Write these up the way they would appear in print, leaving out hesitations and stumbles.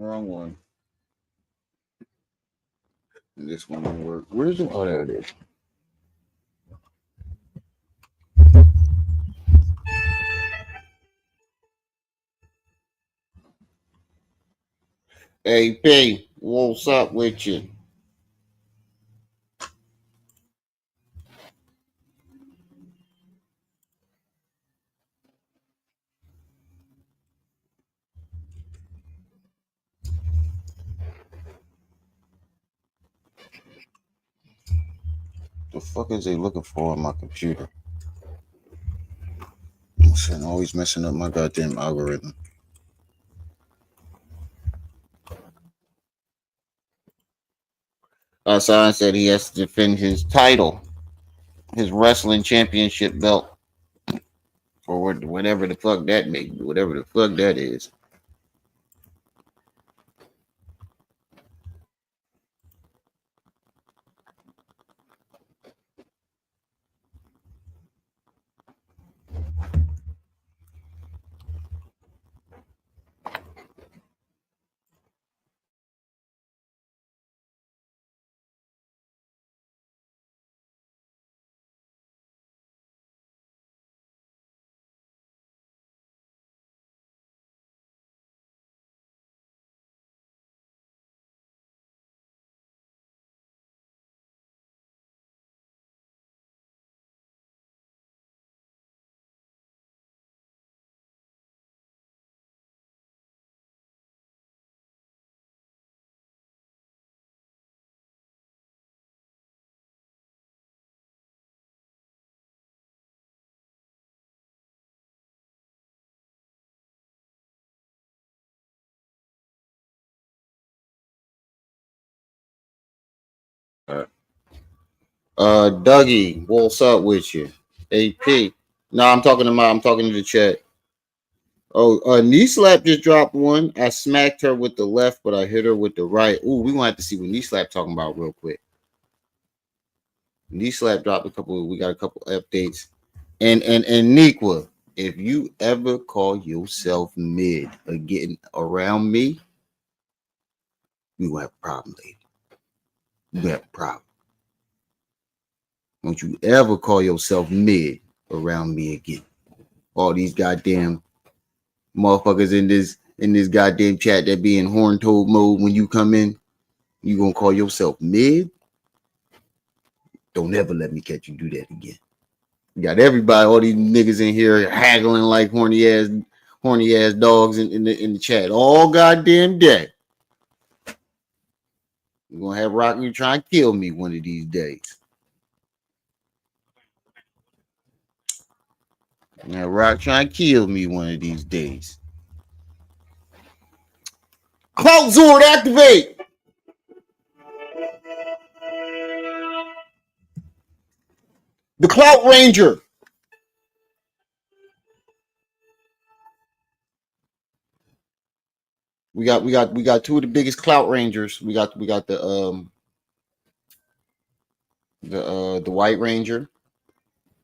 Wrong one. This one won't work. Where's the? Oh, there it is. Hey, P, what's up with you? The fuck is they looking for on my computer? I'm always messing up my goddamn algorithm. Hassan said he has to defend his title, his wrestling championship belt, or whatever the fuck that may be, whatever the fuck that is. Dougie, what's up with you? AP. No, I'm talking to the chat. Oh, knee slap just dropped one. I smacked her with the left, but I hit her with the right. Ooh, we gonna have to see what knee slap talking about real quick. Knee slap dropped a couple. We got a couple updates. And Nikwa, if you ever call yourself mid again around me, we will have a problem, lady. We will have a problem. Don't you ever call yourself mid around me again. All these goddamn motherfuckers in this goddamn chat that be in horn toad mode when you come in, you gonna call yourself mid? Don't ever let me catch you do that again. You got everybody, all these niggas in here haggling like horny ass dogs in the chat all goddamn day. You're gonna have Rock you trying to kill me one of these days. Now Rock trying to kill me one of these days. Clout Zord activate. The Clout Ranger. We got two of the biggest Clout Rangers. We got the White Ranger.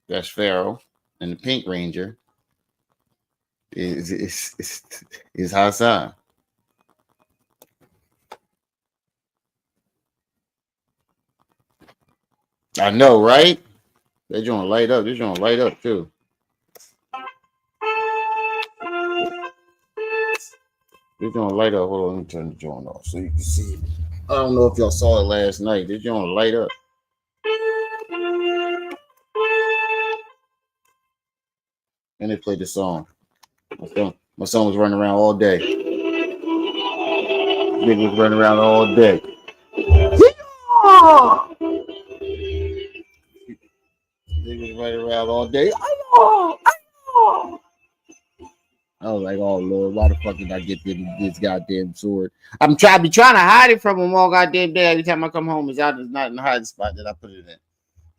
That's Pharaoh, and the Pink Ranger is Hassan. I know, right? They're gonna light up. They're gonna light up too. They're gonna light up. Hold on, let me turn the joint off so you can see it. I don't know if y'all saw it last night. They're gonna light up. And they played the song. My son was running around all day. Nigga was running around all day. Nigga was running around all day. I was like, oh Lord, why the fuck did I get this goddamn sword? I'm trying to hide it from him all goddamn day. Every time I come home, it's not in the hiding spot that I put it in.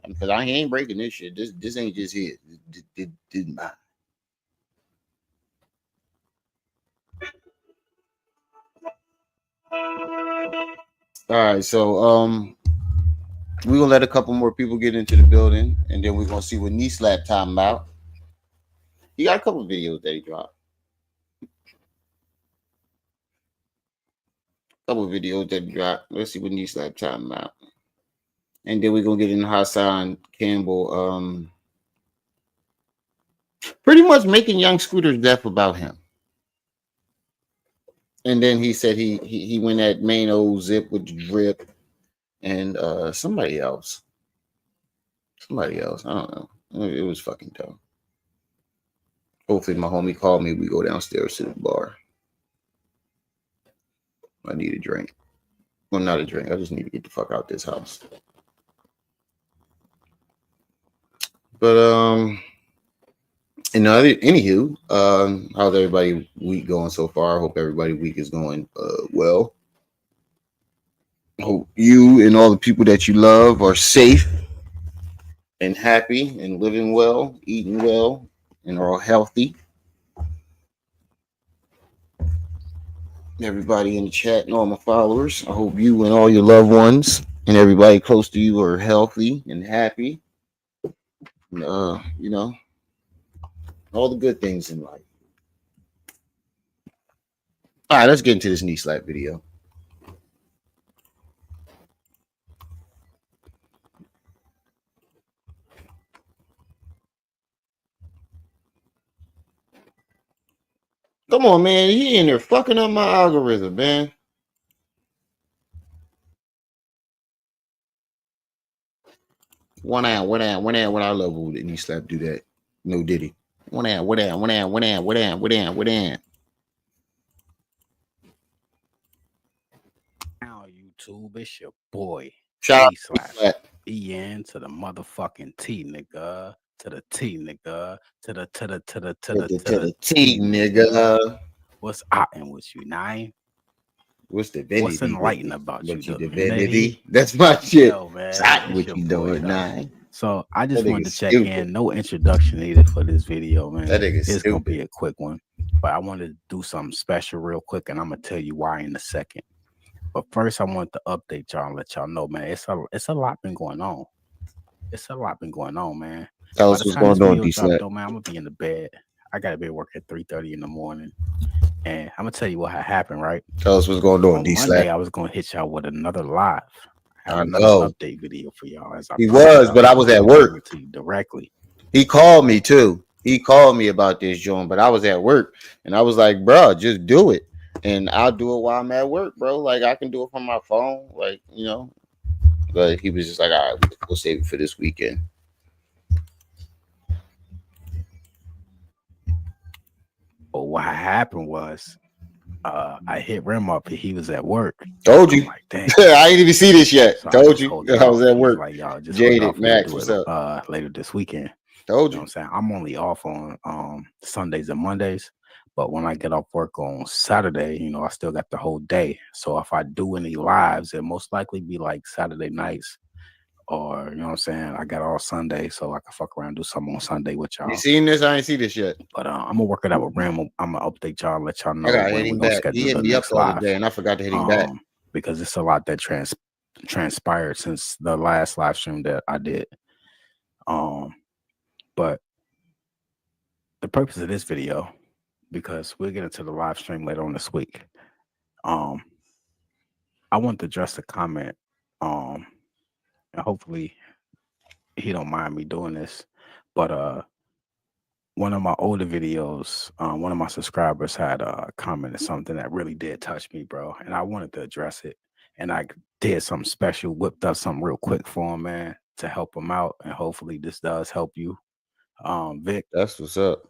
Because I ain't breaking this shit. This ain't just his. This mine. All right, so we're gonna let a couple more people get into the building, and then we're gonna see what knee slap time about. He got a couple of videos that he dropped. Couple videos that dropped. Let's see what Knee Slap talking about. And then we're gonna get into Hassan Campbell, pretty much making young Scooter's death about him. And then he said he went at main old Zip with the drip and somebody else. I don't know. It was fucking dumb. Hopefully my homie called me. We go downstairs to the bar. I need a drink. Well, not a drink. I just need to get the fuck out this house. But anywho, how's everybody week going so far? I hope everybody week is going well. Hope you and all the people that you love are safe and happy and living well, eating well, and are all healthy. Everybody in the chat and all my followers, I hope you and all your loved ones and everybody close to you are healthy and happy. And, you know, all the good things in life. All right, let's get into this knee slap video. Come on, man. He in there fucking up my algorithm, man. One out. When I love when knee slap do that. No Diddy. One out. Now YouTube, it's your boy. Shout out EN to the motherfucking T, nigga. To the T, nigga. To the T, nigga. What's out and what's you, nine? What's divinity? What's enlightened about you, divinity? That's my shit. Yo, man. What you doing, nine? So I just wanted to check in. No introduction needed for this video, man. It's gonna be a quick one, but I wanted to do something special real quick, and I'm gonna tell you why in a second. But first, I want to update y'all and let y'all know, man. It's a lot been going on. Man. Tell us what's going on, man. I'm gonna be in the bed. I gotta be at work at 3:30 in the morning, and I'm gonna tell you what happened. Right? Tell us what's going on, Monday, I was gonna hit y'all with another live. I know. Update video for y'all. But I was at work. To you directly. He called me too. He called me about this, John, but I was at work, and I was like, bro, just do it. And I'll do it while I'm at work, bro. Like, I can do it from my phone, like, you know. But he was just like, all right, we'll save it for this weekend. But what happened was, I hit Rem up. He was at work. Told you. Like, dang. I ain't even see this yet. So Told you. I was at work. Like, y'all just Jaded Max, what's up? Later this weekend. Told you. Know what I'm saying? I'm only off on Sundays and Mondays. But when I get off work on Saturday, you know, I still got the whole day. So if I do any lives, it most likely be like Saturday nights, or, you know what I'm saying, I got all Sunday, so I can fuck around and do something on Sunday with y'all. You seen this? I ain't see this yet. But I'm gonna work it out with Ram. I'm gonna update y'all and let y'all know when we're gonna schedule the next live. And I forgot to hit him back because it's a lot that transpired since the last live stream that I did. But the purpose of this video, because we'll get into the live stream later on this week. I want to address the comment. And hopefully he don't mind me doing this. But one of my older videos, one of my subscribers had commented something that really did touch me, bro. And I wanted to address it. And I did something special, whipped up something real quick for him, man, to help him out. And hopefully this does help you, Vic. That's what's up.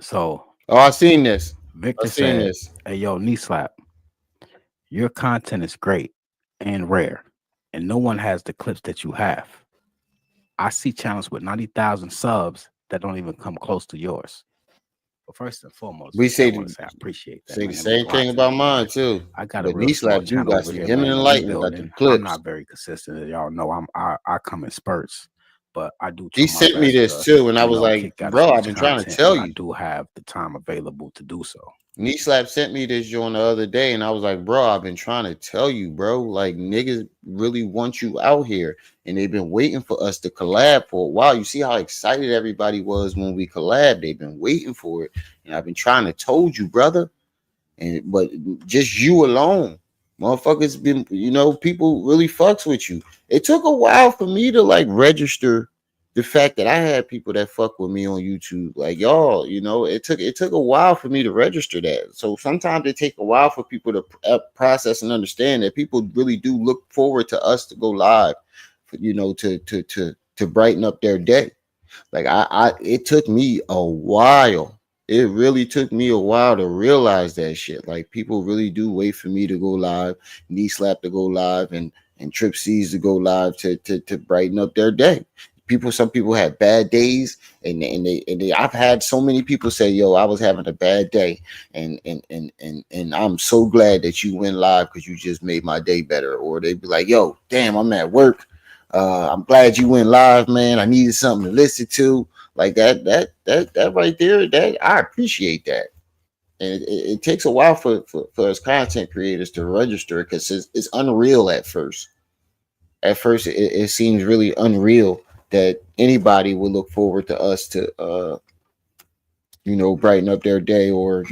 So, I seen this. Victor said, "Hey, yo, knee slap. Your content is great and rare, and no one has the clips that you have. I see channels with 90,000 subs that don't even come close to yours." But first and foremost, I appreciate that. Say the same thing about mine too. I got a real small channel over here, man. I'm not very consistent, as y'all know. I come in spurts. But I do. He sent me this too, and I was like, bro, I've been trying to tell you. I do have the time available to do so. Knee Slap sent me this joint the other day, and I was like, bro, I've been trying to tell you, bro. Like, niggas really want you out here, and they've been waiting for us to collab for a while. You see how excited everybody was when we collabed? They've been waiting for it, and I've been trying to told you, brother. and but just you alone, motherfuckers been, people really fucks with you. It took a while for me to like register the fact that I had people that fuck with me on YouTube. Like y'all, it took a while for me to register that. So sometimes it take a while for people to process and understand that people really do look forward to us to go live, to brighten up their day. Like it took me a while. It really took me a while to realize that shit. Like people really do wait for me to go live, knee slap to go live, and trip C's to go live to brighten up their day. Some people have bad days, and I've had so many people say, "Yo, I was having a bad day, and I'm so glad that you went live because you just made my day better." Or they'd be like, "Yo, damn, I'm at work. I'm glad you went live, man. I needed something to listen to." Like that right there. That I appreciate that. And it takes a while for us content creators to register because it's unreal at first. At first, it seems really unreal that anybody would look forward to us to, brighten up their day, or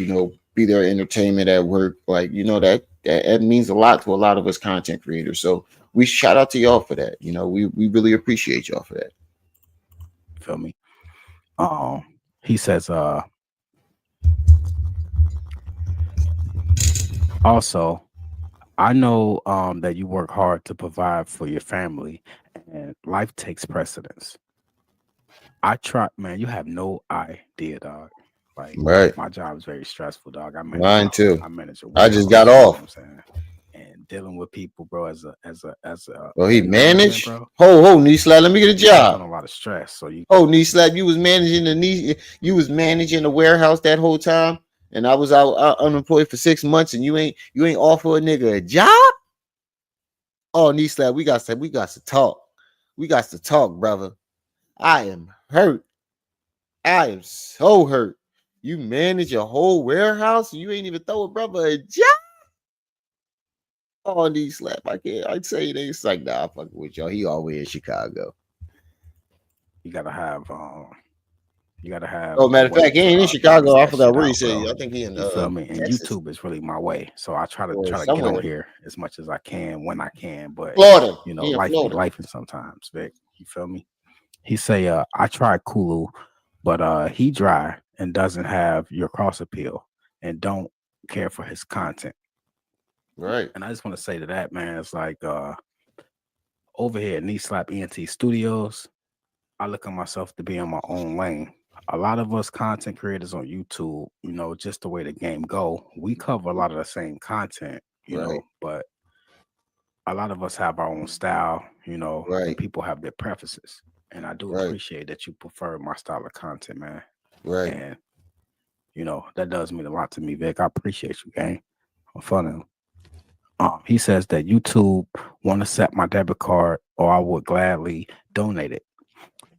be their entertainment at work. Like that means a lot to a lot of us content creators. So we shout out to y'all for that. We really appreciate y'all for that. Feel me? He says, also, I know that you work hard to provide for your family and life takes precedence. I try, man, you have no idea, dog. Like Right. my job is very stressful, dog. Mine too. I manage a I just warehouse, got you know what off. I'm saying? And dealing with people, bro, as a Well, he event management, managed. bro, Ho, knee slap. Let me get a you take on job. a lot of stress. So you Oh, knee slap. You was managing the warehouse that whole time, and I was out unemployed for 6 months, and you ain't offer a nigga a job. Oh, knee slap. We got to talk. We got to talk, brother. I am hurt. I am so hurt. You manage a whole warehouse, and you ain't even throw a brother a job. Oh, knee slap. I can't. I'd say they. It's like, nah, I'm fucking with y'all. He always in Chicago. you gotta have you gotta have Oh, a matter of way fact, he to ain't in balance Chicago. I that forgot shit where he out, said. bro. I think he in You feel me? And Texas YouTube is really my way, so I try to or try to get on somewhere. here as much as I can when I can. But Florida. you know, He in life be Florida. life, and sometimes, Vic. You feel me? He say, I tried Kulu, but he dry and doesn't have your cross appeal and don't care for his content. Right. And I just want to say to that, man, it's like over here at Knee Slap ENT Studios, I look at myself to be in my own lane. A lot of us content creators on YouTube, you know, just the way the game go, we cover a lot of the same content, you Right. know, but a lot of us have our own style, you know, and Right. people have their preferences. And I do Right. appreciate that you prefer my style of content, man. Right. And you know, that does mean a lot to me, Vic. I appreciate you, gang. I'm fun. He says that YouTube want to set my debit card, or I would gladly donate it.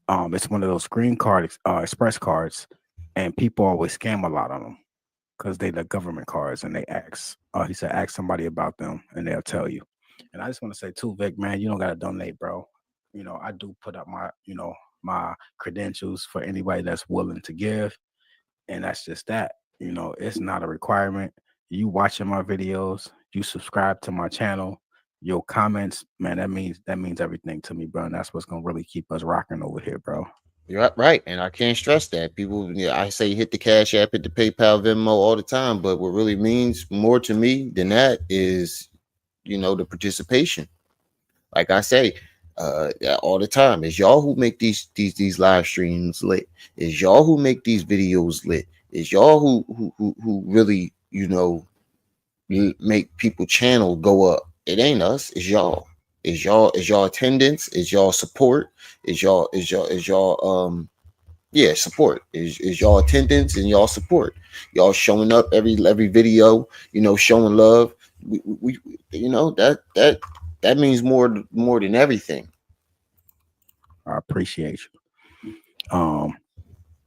It's one of those green card express cards, and people always scam a lot on them because they the government cards, and they ask. He said, ask somebody about them, and they'll tell you. And I just want to say too, Vic, man, you don't gotta donate, bro. You know, I do put up my, you know, my credentials for anybody that's willing to give, and that's just that. You know, it's not a requirement. You watching my videos, you subscribe to my channel, your comments, man, that means everything to me, bro. And that's what's gonna really keep us rocking over here, bro. You're right. And I can't stress that. People, I say hit the Cash App, hit the PayPal, Venmo all the time. But what really means more to me than that is, the participation. Like I say, all the time, it's y'all who make these live streams lit. It's y'all who make these videos lit. It's y'all who really, make people channel go up. It ain't us. It's y'all. It's y'all. It's y'all attendance. It's y'all support. It's y'all. Yeah, support. Is y'all attendance and y'all support. Y'all showing up every video. Showing love. We that means more than everything. I appreciate you.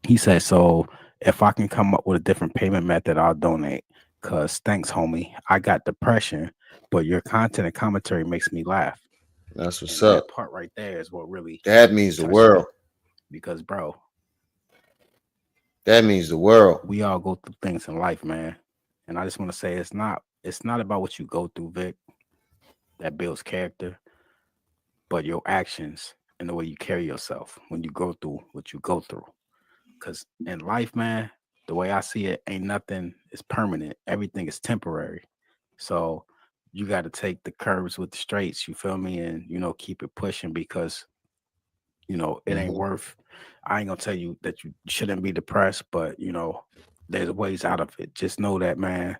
He said, so if I can come up with a different payment method, I'll donate. Cause thanks, homie. I got depression, but your content and commentary makes me laugh. That's what's And up. that part right there is what really That means the touched me. world. Because, bro, That means the world. we all go through things in life, man. And I just want to say it's not about what you go through, Vic, that builds character, but your actions and the way you carry yourself when you go through what you go through. Because in life, man, the way I see it, ain't nothing is permanent. Everything is temporary. So you got to take the curves with the straights, you feel me? And, keep it pushing because, it ain't worth, I ain't going to tell you that you shouldn't be depressed, but, there's ways out of it. Just know that, man,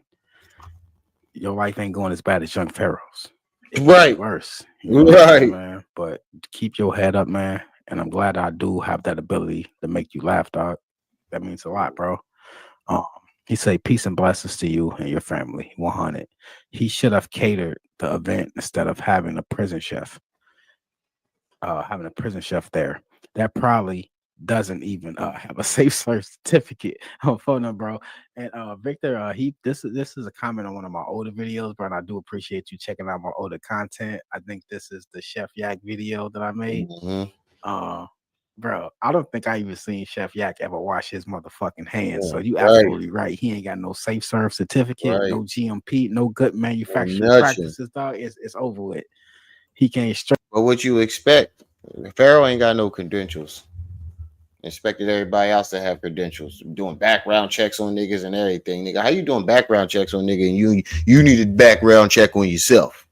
your life ain't going as bad as Young Pharaoh's. It could be worse. You know what I'm saying, man? But keep your head up, man. And I'm glad I do have that ability to make you laugh, dog. That means a lot, bro. Um, he say peace and blessings to you and your family. 100. He should have catered the event instead of having a prison chef. There. That probably doesn't even have a safe search certificate on phone number, bro. And Victor, this is a comment on one of my older videos, bro. And I do appreciate you checking out my older content. I think this is the Chef Yak video that I made. Bro, I don't think I even seen Chef Yak ever wash his motherfucking hands. So you absolutely right. He ain't got no safe serve certificate, no GMP, no good manufacturing practices, dog. It's over with. He can't straight. But what you expect? Pharaoh ain't got no credentials. Expected everybody else to have credentials. Doing background checks on niggas and everything. Nigga, how you doing background checks on nigga and you need a background check on yourself?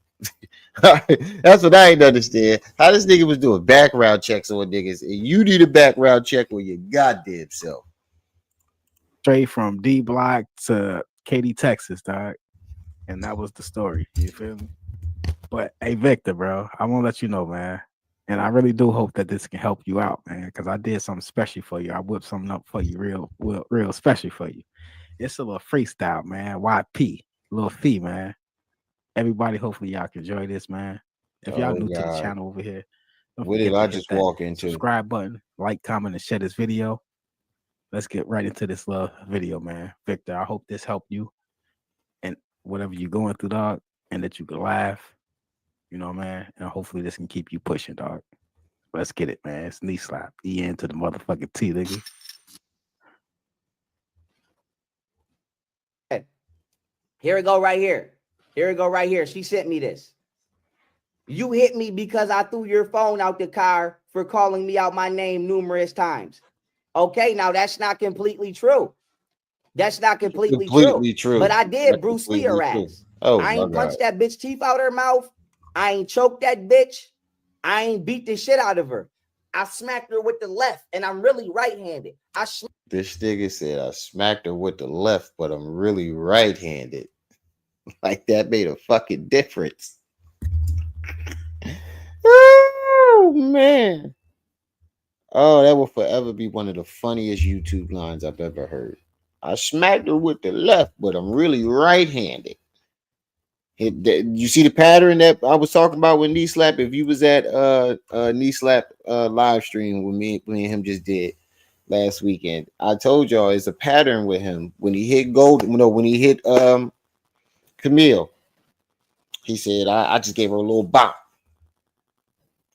That's what I ain't understand. How this nigga was doing background checks on niggas and you need a background check on your goddamn self. Straight from D Block to Katy, Texas, dog. And that was the story. You feel me? But hey, Victor, bro, I want to let you know, man. And I really do hope that this can help you out, man, because I did something special for you. I whipped something up for you, real special for you. It's a little freestyle, man. YP, little fee, man. Everybody, hopefully y'all can enjoy this, man. If y'all new to the channel over here, don't forget to hit that subscribe button, like, comment, and share this video. Let's get right into this little video, man. Victor, I hope this helped you and whatever you're going through, dog, and that you can laugh. You know, man, and hopefully this can keep you pushing, dog. Let's get it, man. It's knee slap. EN to the motherfucking T, nigga. Here we go right here. Here we go right here. She sent me this. You hit me because I threw your phone out the car for calling me out my name numerous times. Okay, now that's not completely true. That's not completely true. But I did Bruce Lee her ass. I ain't punched that bitch teeth out her mouth. I ain't choked that bitch. I ain't beat the shit out of her. I smacked her with the left, and I'm really right-handed. This nigga said I smacked her with the left, but I'm really right-handed. Like that made a fucking difference. Oh man. Oh, that will forever be one of the funniest YouTube lines I've ever heard. I smacked her with the left, but I'm really right-handed. You see the pattern that I was talking about with Knee Slap? If you was at Knee Slap live stream with me and him just did last weekend, I told y'all it's a pattern with him. When he hit when he hit Camille, he said, I just gave her a little bop.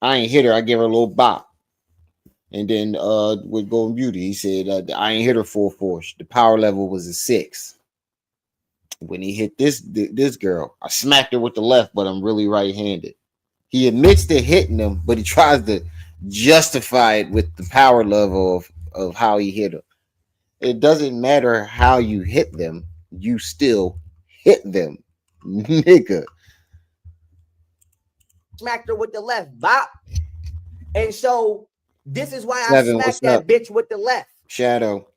I ain't hit her, I gave her a little bop. And then with Golden Beauty, he said, I ain't hit her full force. The power level was a 6. When he hit this girl, I smacked her with the left, but I'm really right-handed. He admits to hitting them, but he tries to justify it with the power level of how he hit her. It doesn't matter how you hit them, you still hit them, nigga. Smacked her with the left, bop. And so this is why I smacked that bitch with the left. Shadow.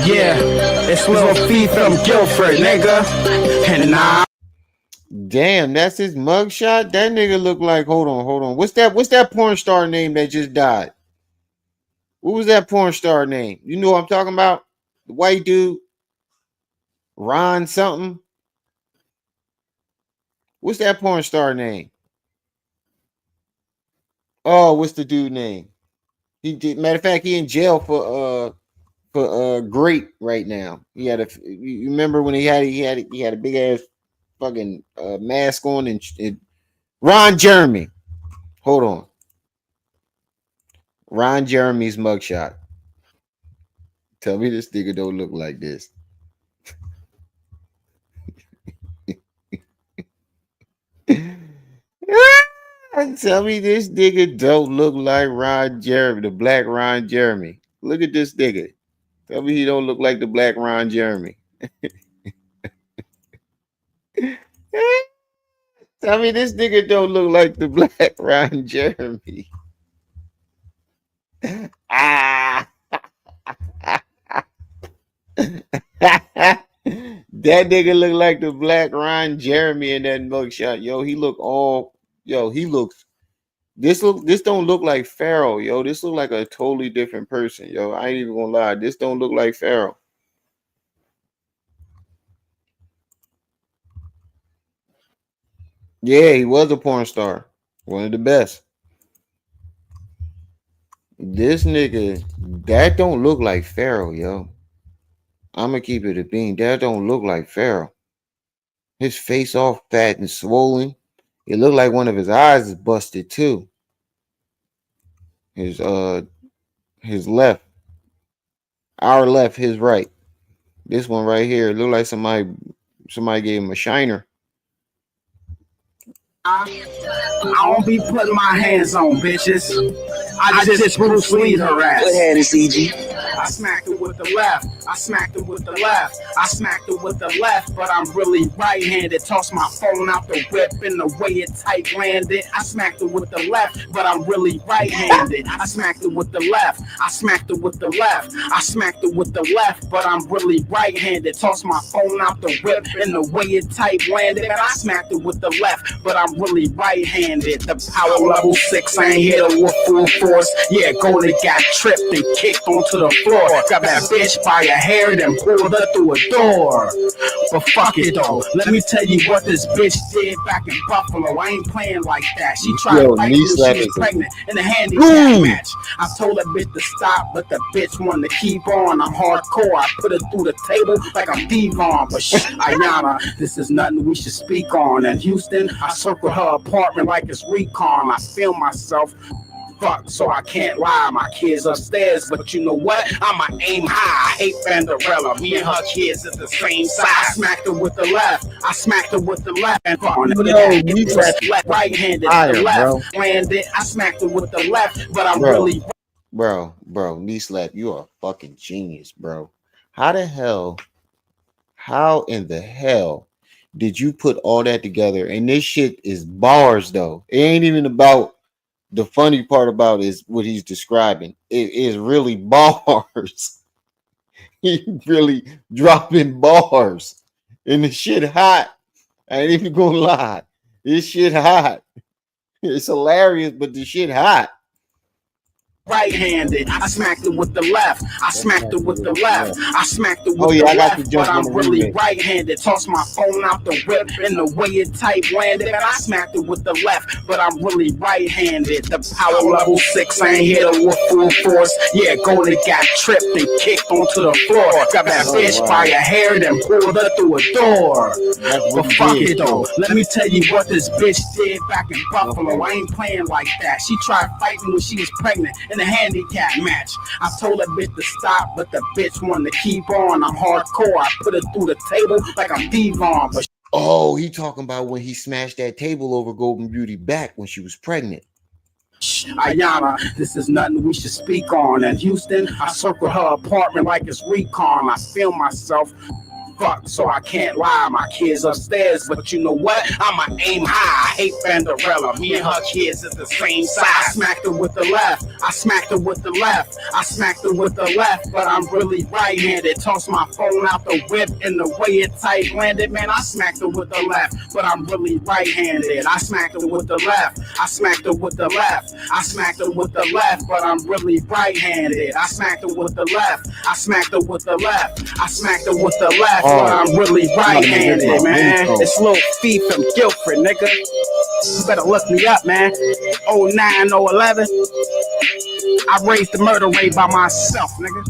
Yeah, it's Lil Fee from Guilford, nigga. And nah. Damn, that's his mugshot. That nigga look like. Hold on. What's that porn star name that just died? What was that porn star name? You know what I'm talking about? The white dude, Ron something. What's that porn star name? Oh, what's the dude name? He did. Matter of fact, he in jail for grape right now. He had a. You remember when he had a big ass fucking mask on and Ron Jeremy. Hold on. Ron Jeremy's mugshot. Tell me this nigga don't look like this. Tell me this nigga don't look like Ron Jeremy, the black Ron Jeremy. Look at this nigga. Tell me he don't look like the black Ron Jeremy. Tell me this nigga don't look like the black Ron Jeremy. Ah. That nigga look like the black Ron Jeremy in that mugshot. Yo, he look all he looks this don't look like Pharaoh, yo. This look like a totally different person, yo. I ain't even gonna lie. This don't look like Pharaoh. Yeah, he was a porn star. One of the best. This nigga, that don't look like Pharaoh, yo. I'm gonna keep it a bean. That don't look like Pharaoh. His face all fat and swollen. It looked like one of his eyes is busted too. His left. Our left, his right. This one right here, it looked like somebody gave him a shiner. I don't be putting my hands on bitches. I just Bruce Lee her ass. Good hand, CG. I smacked it with the left. I smacked it with the left. I smacked it with the left, but I'm really right-handed. Tossed my phone out the whip in the way it tight landed. I smacked it with the left, but I'm really right-handed. I smacked it with the left. I smacked it with the left. I smacked it with the left, but I'm really right-handed. Tossed my phone out the whip in the way it tight landed. And I smacked it with the left, but I'm really right-handed. The power level 6, I ain't here to with full force. Yeah, Golden got tripped and kicked onto the floor. Got that bitch by her hair, then pulled her through a door. But fuck it though, let me tell you what this bitch did back in Buffalo. I ain't playing like that. She tried to fight me when she was pregnant in a handicap match. I told that bitch to stop, but the bitch wanted to keep on. I'm hardcore. I put her through the table like I'm Devon. But Ayana, this is nothing we should speak on. In Houston, I circle her apartment like it's recon. I feel myself. Fuck, so I can't lie. My kids upstairs, but you know what? I'ma aim high. I hate Vanderella. Me and her kids at the same side. I smacked her with the left. I smacked her with the left. And right-handed, the left. Landed. I smacked her with the left, but I'm really. Bro, knee slap. You are a fucking genius, bro. How in the hell did you put all that together? And this shit is bars, though. It ain't even about. The funny part about it is what he's describing. It is really bars. He really dropping bars. And the shit hot. I ain't even gonna lie. This shit hot. It's hilarious, but the shit hot. Right-handed, I smacked it with the left. I smacked it with the left. I smacked it with the left, but I'm really right-handed. Tossed my phone out the whip in the way it tight landed. And I smacked it with the left, but I'm really right-handed. The power level 6, I ain't here to with full force. Yeah, Golden got tripped and kicked onto the floor. Got that bitch by her hair, then pulled her through a door. But fuck it though, let me tell you what this bitch did back in Buffalo. I ain't playing like that. She tried fighting when she was pregnant in a handicap match. I told that bitch to stop, but the bitch wanted to keep on. I'm hardcore. I put her through the table like I'm Devon. But he talking about when he smashed that table over Golden Beauty back when she was pregnant. Ayana, this is nothing we should speak on. In Houston, I circle her apartment like it's recon. I feel myself. Fuck, so I can't lie. My kids upstairs, but you know what? I'ma aim high. I hate Vanderella. Me and her kids at the same side. I smacked her with the left. I smacked her with the left. I smacked her with the left, but I'm really right-handed. Tossed my phone out the whip in the way it tight landed. Man, I smacked her with the left, but I'm really right-handed. I smacked her with the left. I smacked her with the left. I smacked her with the left, but I'm really right-handed. I smacked her with the left. I smacked her with the left. I smacked her with the left. But I'm really right-handed, man. It's Lil Fee from Guilford, nigga. You better look me up, man. 09, 011. I raised the murder rate by myself, nigga.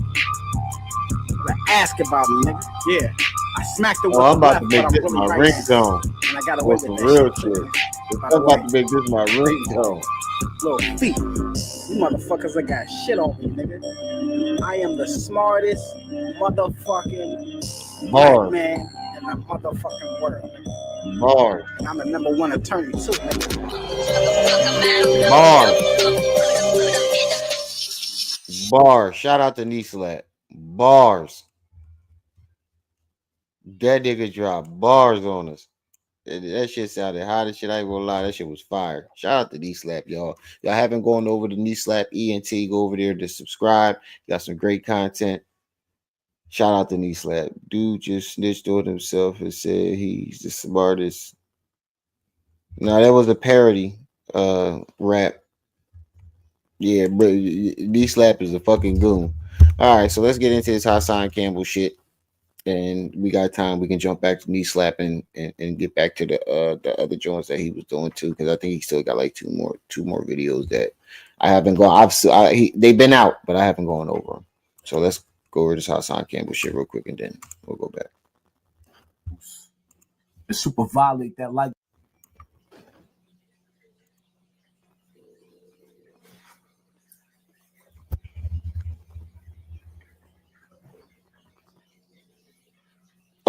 You better ask about me, nigga. Yeah. I smacked it with I'm about the to make left, this but I'm my really ringtone. And I got away With with some that real shit. shit. I'm about to make this my ringtone. Lil Fee. You motherfuckers that got shit on me, nigga. I am the smartest motherfucking black man in the motherfucking world. Bars. I'm the #1 attorney too. Bars. Bars. Shout out to Nislat. Bars. That nigga dropped bars on us. That shit sounded hot as shit. I ain't gonna lie, that shit was fire. Shout out to Knee Slap, y'all. Y'all haven't gone over to Knee Slap ENT, go over there to subscribe. Got some great content. Shout out to Knee Slap. Dude just snitched on himself and said he's the smartest. No, that was a parody rap. Yeah, but Knee Slap is a fucking goon. All right, so let's get into this Hassan Campbell shit. And we got time, we can jump back to Knee Slap and get back to the other joints that he was doing too, because I think he still got like two more videos that I haven't gone. They've been out, but I haven't gone over them. So let's go over this Hassan Campbell shit real quick, and then we'll go back. To super violate that like.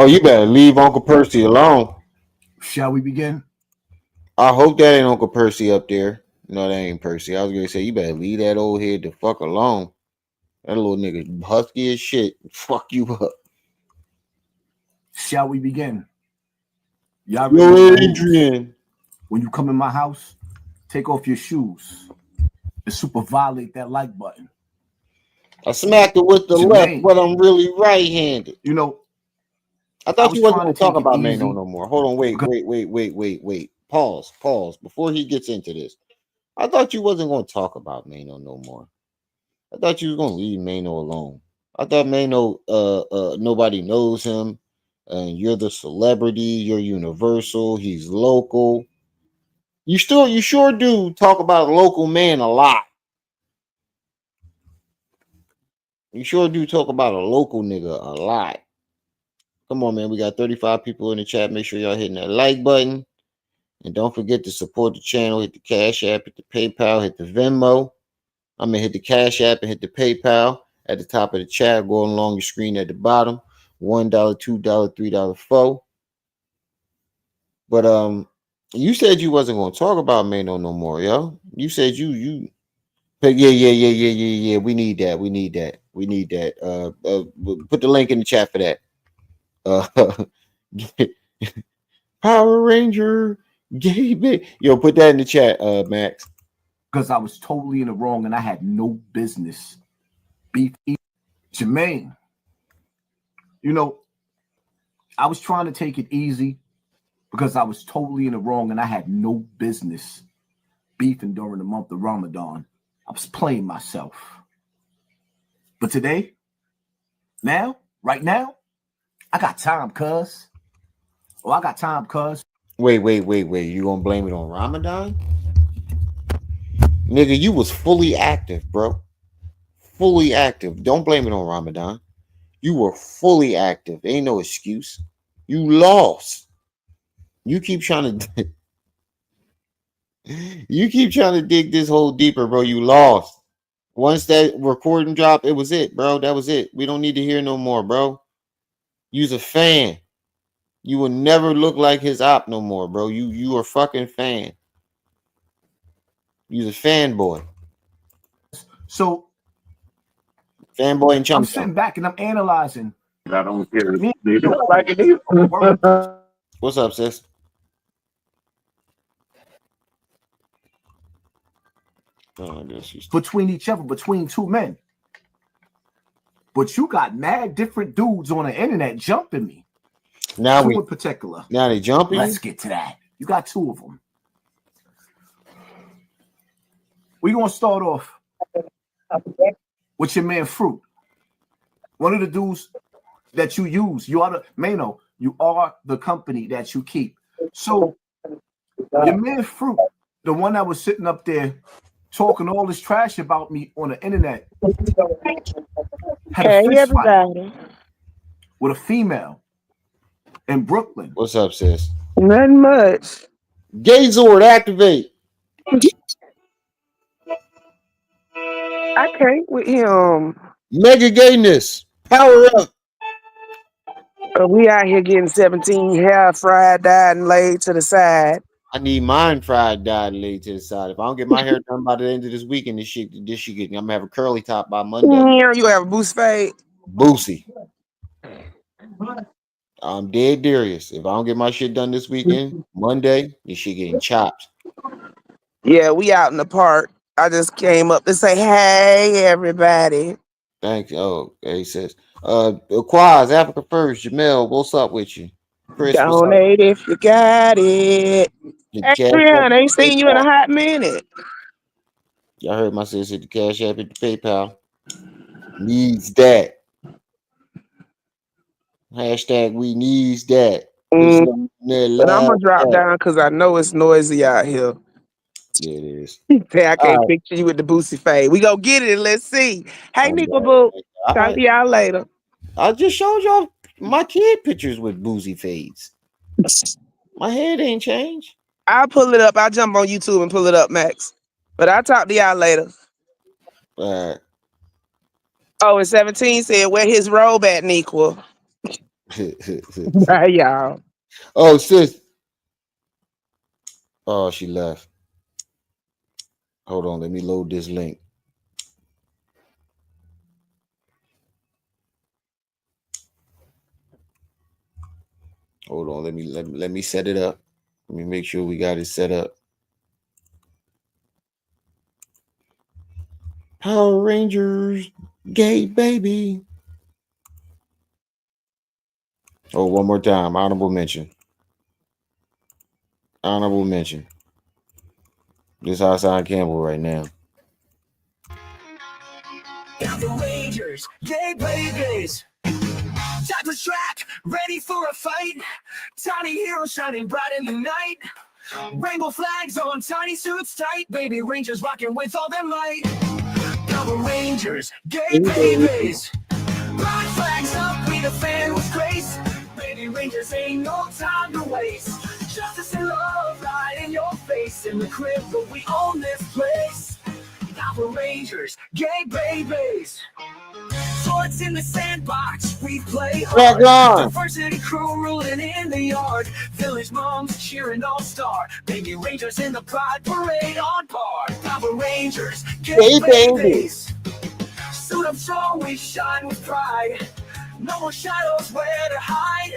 Oh, you better leave Uncle Percy alone. Shall we begin? I hope that ain't Uncle Percy up there. No, that ain't Percy. I was gonna say you better leave that old head the fuck alone. That little nigga husky as shit. Fuck you up. Shall we begin? Y'all Yo, ready? Adrian. When you come in my house, take off your shoes and super violate that like button. I smacked it with the left, but I'm really right-handed. You know, I thought you wasn't going to talk about Mano no more. Hold on, wait. Pause. Before he gets into this, I thought you wasn't going to talk about Mano no more. I thought you was going to leave Mano alone. I thought Mano, nobody knows him, and you're the celebrity. You're universal. He's local. You sure do talk about a local man a lot. You sure do talk about a local nigga a lot. Come on, man. We got 35 people in the chat. Make sure y'all hitting that like button. And don't forget to support the channel. Hit the Cash App, hit the PayPal, hit the Venmo. I'm going to hit the Cash App and hit the PayPal at the top of the chat. Going along your screen at the bottom. $1, $2, $3, $4. But you said you wasn't going to talk about Mano no more, yo. You said you. Yeah. We need that. Put the link in the chat for that. Power Ranger, yo, put that in the chat, Max. Because I was totally in the wrong and I had no business. Beef Jermaine. You know, I was trying to take it easy because I was totally in the wrong and I had no business beefing during the month of Ramadan. I was playing myself. But today, right now, I got time, cuz. Oh, I got time, cuz. Wait. You gonna blame it on Ramadan? Nigga, you was fully active, bro. Fully active. Don't blame it on Ramadan. You were fully active. Ain't no excuse. You lost. You keep trying to dig this hole deeper, bro. You lost. Once that recording dropped, it was it, bro. That was it. We don't need to hear no more, bro. You's a fan. You will never look like his op no more, bro. You are fucking fan. You's a fanboy. So fanboy and chum. I'm sitting back and I'm analyzing. I don't care. What's up, sis? Between each other, between two men. But you got mad different dudes on the internet jumping me. Now two in particular. Now they jumping. Let's get to that. You got two of them. We're gonna start off with your man Fruit. One of the dudes that you use. You are the Mano. You are the company that you keep. So your man Fruit, the one that was sitting up there talking all this trash about me on the internet, had a fist fight with a female in Brooklyn. What's up, sis? Nothing much. Gayzord, activate. I can't with him. Mega gayness. Power up. We out here getting 17 hair fried, dyed, and laid to the side. I need mine fried, dyed, and laid to the side. If I don't get my hair done by the end of this weekend, this shit getting. I'm gonna have a curly top by Monday. Yeah, you have a boost fade. Boosie. I'm dead serious. If I don't get my shit done this weekend, Monday, this shit getting chopped. Yeah, we out in the park. I just came up to say, hey, everybody. Thank you. Oh, he says, Quaz, Africa First, Jamel, what's up with you? Chris, what's up? Donate if you got it. The cash Adrian, app, ain't seen you in a PayPal. hot minute. Y'all heard my sister hit the cash app at the PayPal. Needs that. Hashtag we needs that. But I'm gonna drop down because I know it's noisy out here. Yeah, it is. I can't All right. picture you with the boosie fade. We gonna get it and let's see. Hey, All Nico Boo. right. Talk to y'all later. I just showed y'all my kid pictures with boozy fades. My head ain't changed. I'll pull it up. I'll jump on YouTube and pull it up, Max. But I'll talk to y'all later. Oh, and 17 said, where his robe at, Nequel? Bye, y'all. Oh, sis. Oh, she left. Hold on. Let me load this link. Hold on. Let me set it up. Let me make sure we got it set up. Power Rangers, gay baby. Oh, one more time. Honorable mention. Honorable mention. This is Hassan Campbell right now. The Rangers, gay babies. Type of track, ready for a fight. Tiny heroes shining bright in the night. Rainbow flags on tiny suits tight. Baby Rangers rocking with all their might. Power Rangers, gay babies. Pride flags up, we defend with grace. Baby Rangers ain't no time to waste. Justice and love right in your face. In the crib, but we own this place. Power Rangers, gay babies. Swords in the sandbox, we play hard. Diversity crew ruling in the yard. Village moms cheering all-star. Baby Rangers in the pride parade on par. Power Rangers, gay babies. Suit up strong, we shine with pride. No more shadows where to hide.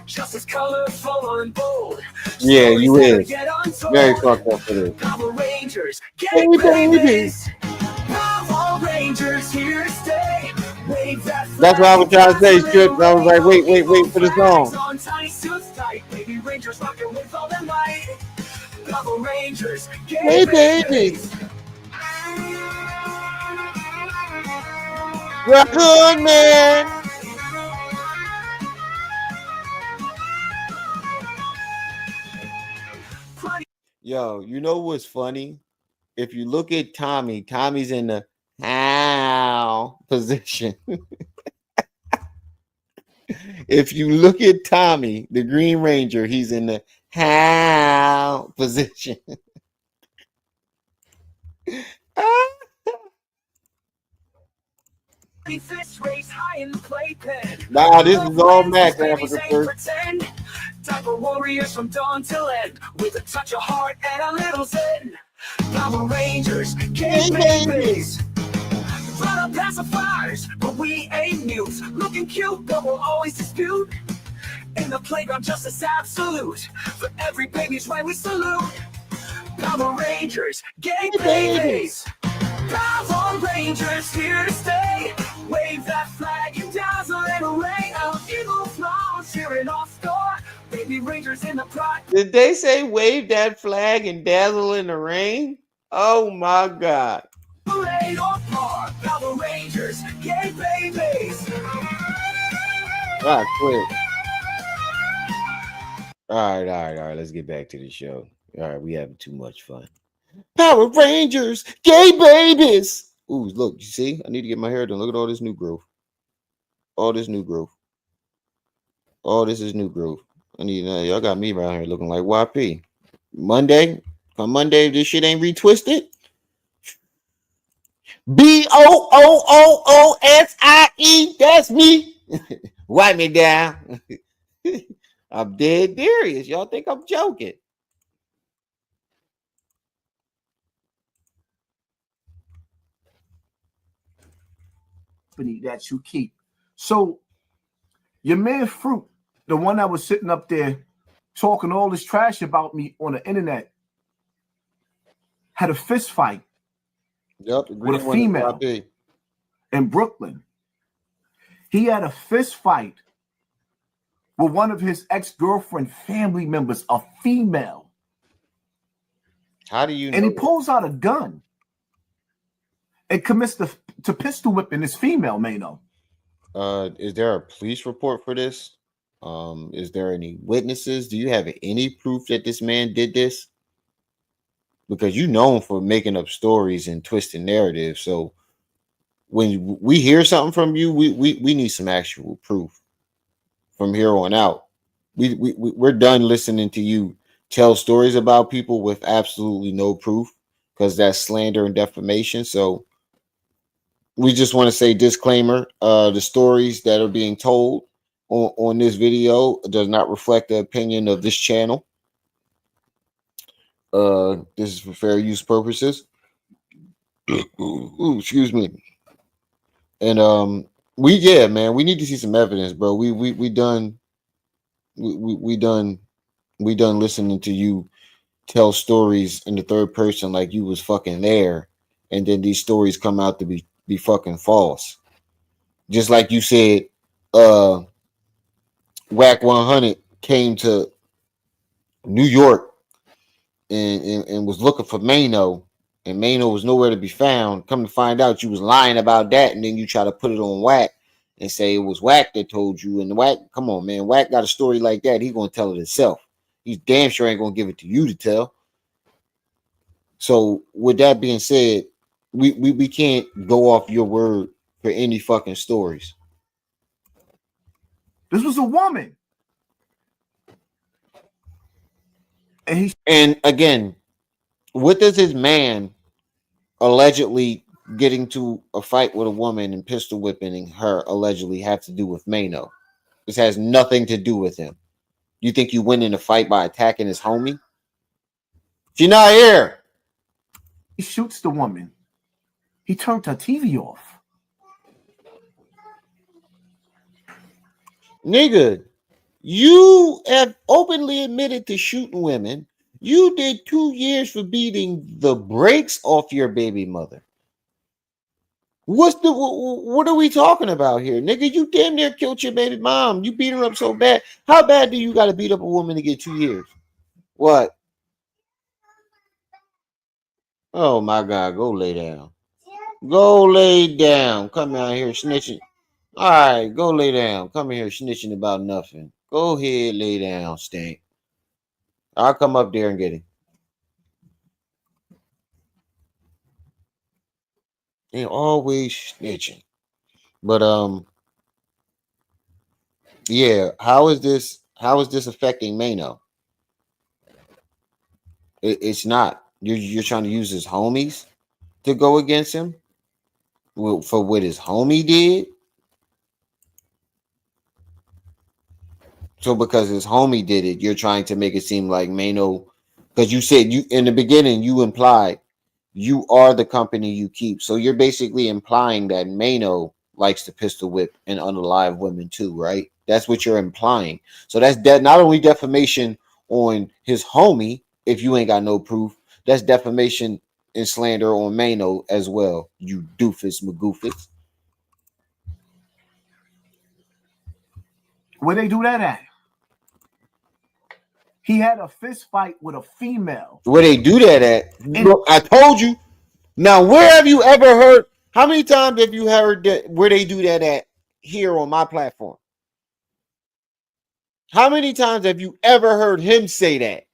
Justice colorful and bold. Yeah, you is. Very fucked up for this. Power Rangers, gay babies. Power Rangers here to stay. Wave that flag. That's what I was trying to say, Strip. I was like, wait for the song. On tiny suits tight. Baby Rangers rocking with all their might. Power Rangers, gay babies. Rock on, man. Yo, you know what's funny? If you look at Tommy, Tommy's in the how position. If you look at Tommy, the Green Ranger, he's in the how position. Nah, this is all Mac Africa First. Type of warriors from dawn till end, with a touch of heart and a little zen. Power Rangers, gay babies. Run up pacifiers, but we ain't mute. Looking cute, but we'll always dispute. In the playground, justice absolute. For every baby's right, we salute. Power Rangers, gay babies. Power Rangers here to stay. Wave that flag and dazzle and array of eagle flowers cheering off star. Baby Rangers in the pride. Did they say wave that flag and dazzle in the rain? Oh my God. Parade on par. Power Rangers, gay babies. All right, quick. All right. Let's get back to the show. All right, we having too much fun. Power Rangers, gay babies. Ooh, look, you see? I need to get my hair done. Look at all this new growth. All this new growth. All this is new growth. I need y'all got me around here looking like YP. Monday, come Monday, if this shit ain't retwisted. BOOOOSIE, that's me. Wipe me down. I'm dead serious. Y'all think I'm joking? That you keep. So your man Fruit, the one that was sitting up there talking all this trash about me on the internet, had a fist fight with a female in Brooklyn. He had a fist fight with one of his ex-girlfriend family members, a female. How do you know? And he pulls out a gun and commits to pistol whipping this female, Mano. Is there a police report for this? Is there any witnesses? Do you have any proof that this man did this? Because you known for making up stories and twisting narratives. So when we hear something from you, we need some actual proof from here on out. We're done listening to you tell stories about people with absolutely no proof, because that's slander and defamation. So we just want to say disclaimer, the stories that are being told on this video does not reflect the opinion of this channel. This is for fair use purposes. Ooh, excuse me. And we need to see some evidence, bro. We done listening to you tell stories in the third person like you was fucking there, and then these stories come out to be fucking false. Just like you said, Whack 100 came to New York and was looking for Mano, and Mano was nowhere to be found. Come to find out, you was lying about that, and then you try to put it on Whack and say it was Whack that told you. And Whack, come on, man, Whack got a story like that, he gonna tell it himself. He's damn sure ain't gonna give it to you to tell. So with that being said, we can't go off your word for any fucking stories. This was a woman. And again, what does his man allegedly getting to a fight with a woman and pistol whipping her allegedly have to do with Mano? This has nothing to do with him. You think you win in a fight by attacking his homie? She's not here. He shoots the woman. He turned her TV off. Nigga, you have openly admitted to shooting women. You did 2 years for beating the brakes off your baby mother. What are we talking about here? Nigga, you damn near killed your baby mom. You beat her up so bad. How bad do you got to beat up a woman to get 2 years? What? Oh my God, go lay down. Go lay down. Come out here snitching. All right, go lay down. Come here snitching about nothing. Go ahead, lay down, Stank. I'll come up there and get him. They always snitching. But yeah, how is this affecting Mano? It's not. You're trying to use his homies to go against him for what his homie did. So because his homie did it, you're trying to make it seem like Mano, because you said you in the beginning you implied you are the company you keep. So you're basically implying that Mano likes to pistol whip and unalive women too, right? That's what you're implying. So that's not only defamation on his homie, if you ain't got no proof, that's defamation and slander on Mano as well, you doofus magoofus. Where they do that at? He had a fist fight with a female. Where they do that at? Look, I told you. Now, where have you ever heard? How many times have you heard that where they do that at here on my platform? How many times have you ever heard him say that?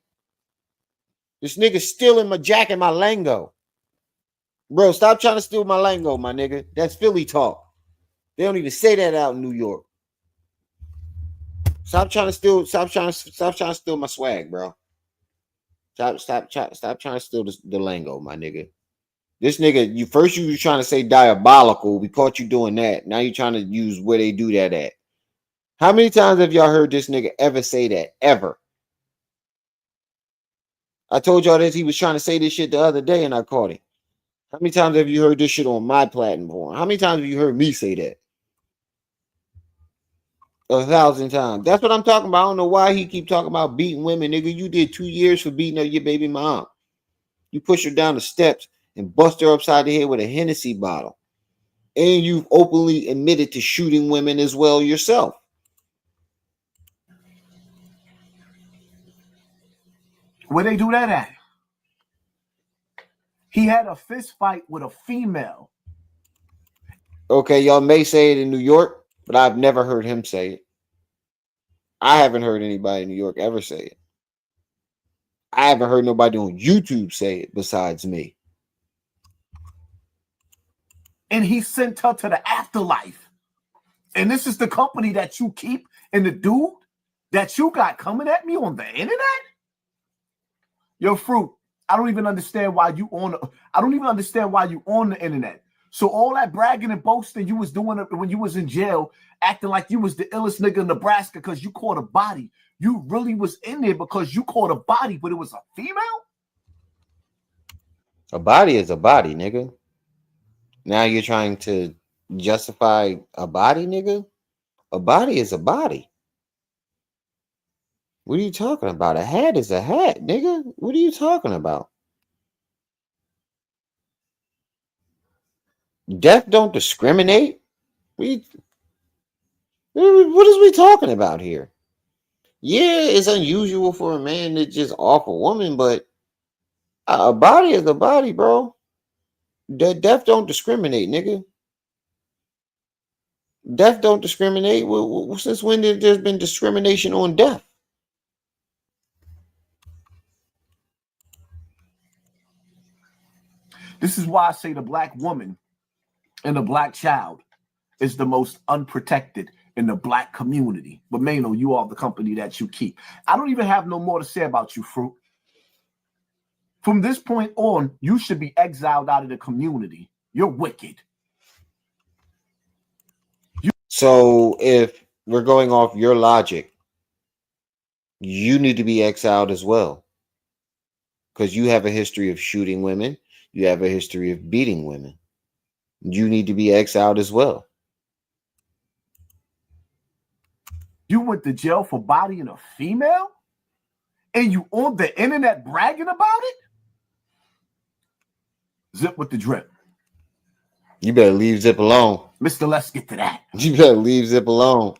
This nigga stealing my jacket, my lingo. Bro, stop trying to steal my lingo, my nigga. That's Philly talk. They don't even say that out in New York. Stop trying to steal my swag, bro. Stop trying to steal the lingo, my nigga. This nigga, you were trying to say diabolical. We caught you doing that. Now you're trying to use where they do that at. How many times have y'all heard this nigga ever say that? Ever? I told y'all that he was trying to say this shit the other day and I caught him. How many times have you heard this shit on my platform? How many times have you heard me say that? 1,000 times. That's what I'm talking about. I don't know why he keep talking about beating women, nigga. You did 2 years for beating up your baby mom. You push her down the steps and bust her upside the head with a Hennessy bottle. And you've openly admitted to shooting women as well yourself. Where they do that at? He had a fist fight with a female. Okay, y'all may say it in New York, but I've never heard him say it. I haven't heard anybody in New York ever say it. I haven't heard nobody on YouTube say it besides me. And he sent her to the afterlife. And this is the company that you keep and the dude that you got coming at me on the internet? Yo, Fruit, I don't even understand why you on the internet. So all that bragging and boasting you was doing when you was in jail, acting like you was the illest nigga in Nebraska because you caught a body. You really was in there because you caught a body, but it was a female? A body is a body, nigga. Now you're trying to justify a body, nigga? A body is a body. What are you talking about? A hat is a hat, nigga. What are you talking about? Death don't discriminate. What is we talking about here? Yeah, it's unusual for a man to just off a woman, but a body is a body, bro. Death don't discriminate, nigga. Death don't discriminate. Since when did there's been discrimination on death? This is why I say the black woman and the black child is the most unprotected in the black community. But Mano, you are the company that you keep. I don't even have no more to say about you, Fruit. From this point on, you should be exiled out of the community. You're wicked. So if we're going off your logic, you need to be exiled as well. Because you have a history of shooting women. You have a history of beating women. You need to be exiled as well. You went to jail for bodying a female? And you on the internet bragging about it? Zip with the drip. You better leave Zip alone. Mister, let's get to that. You better leave Zip alone.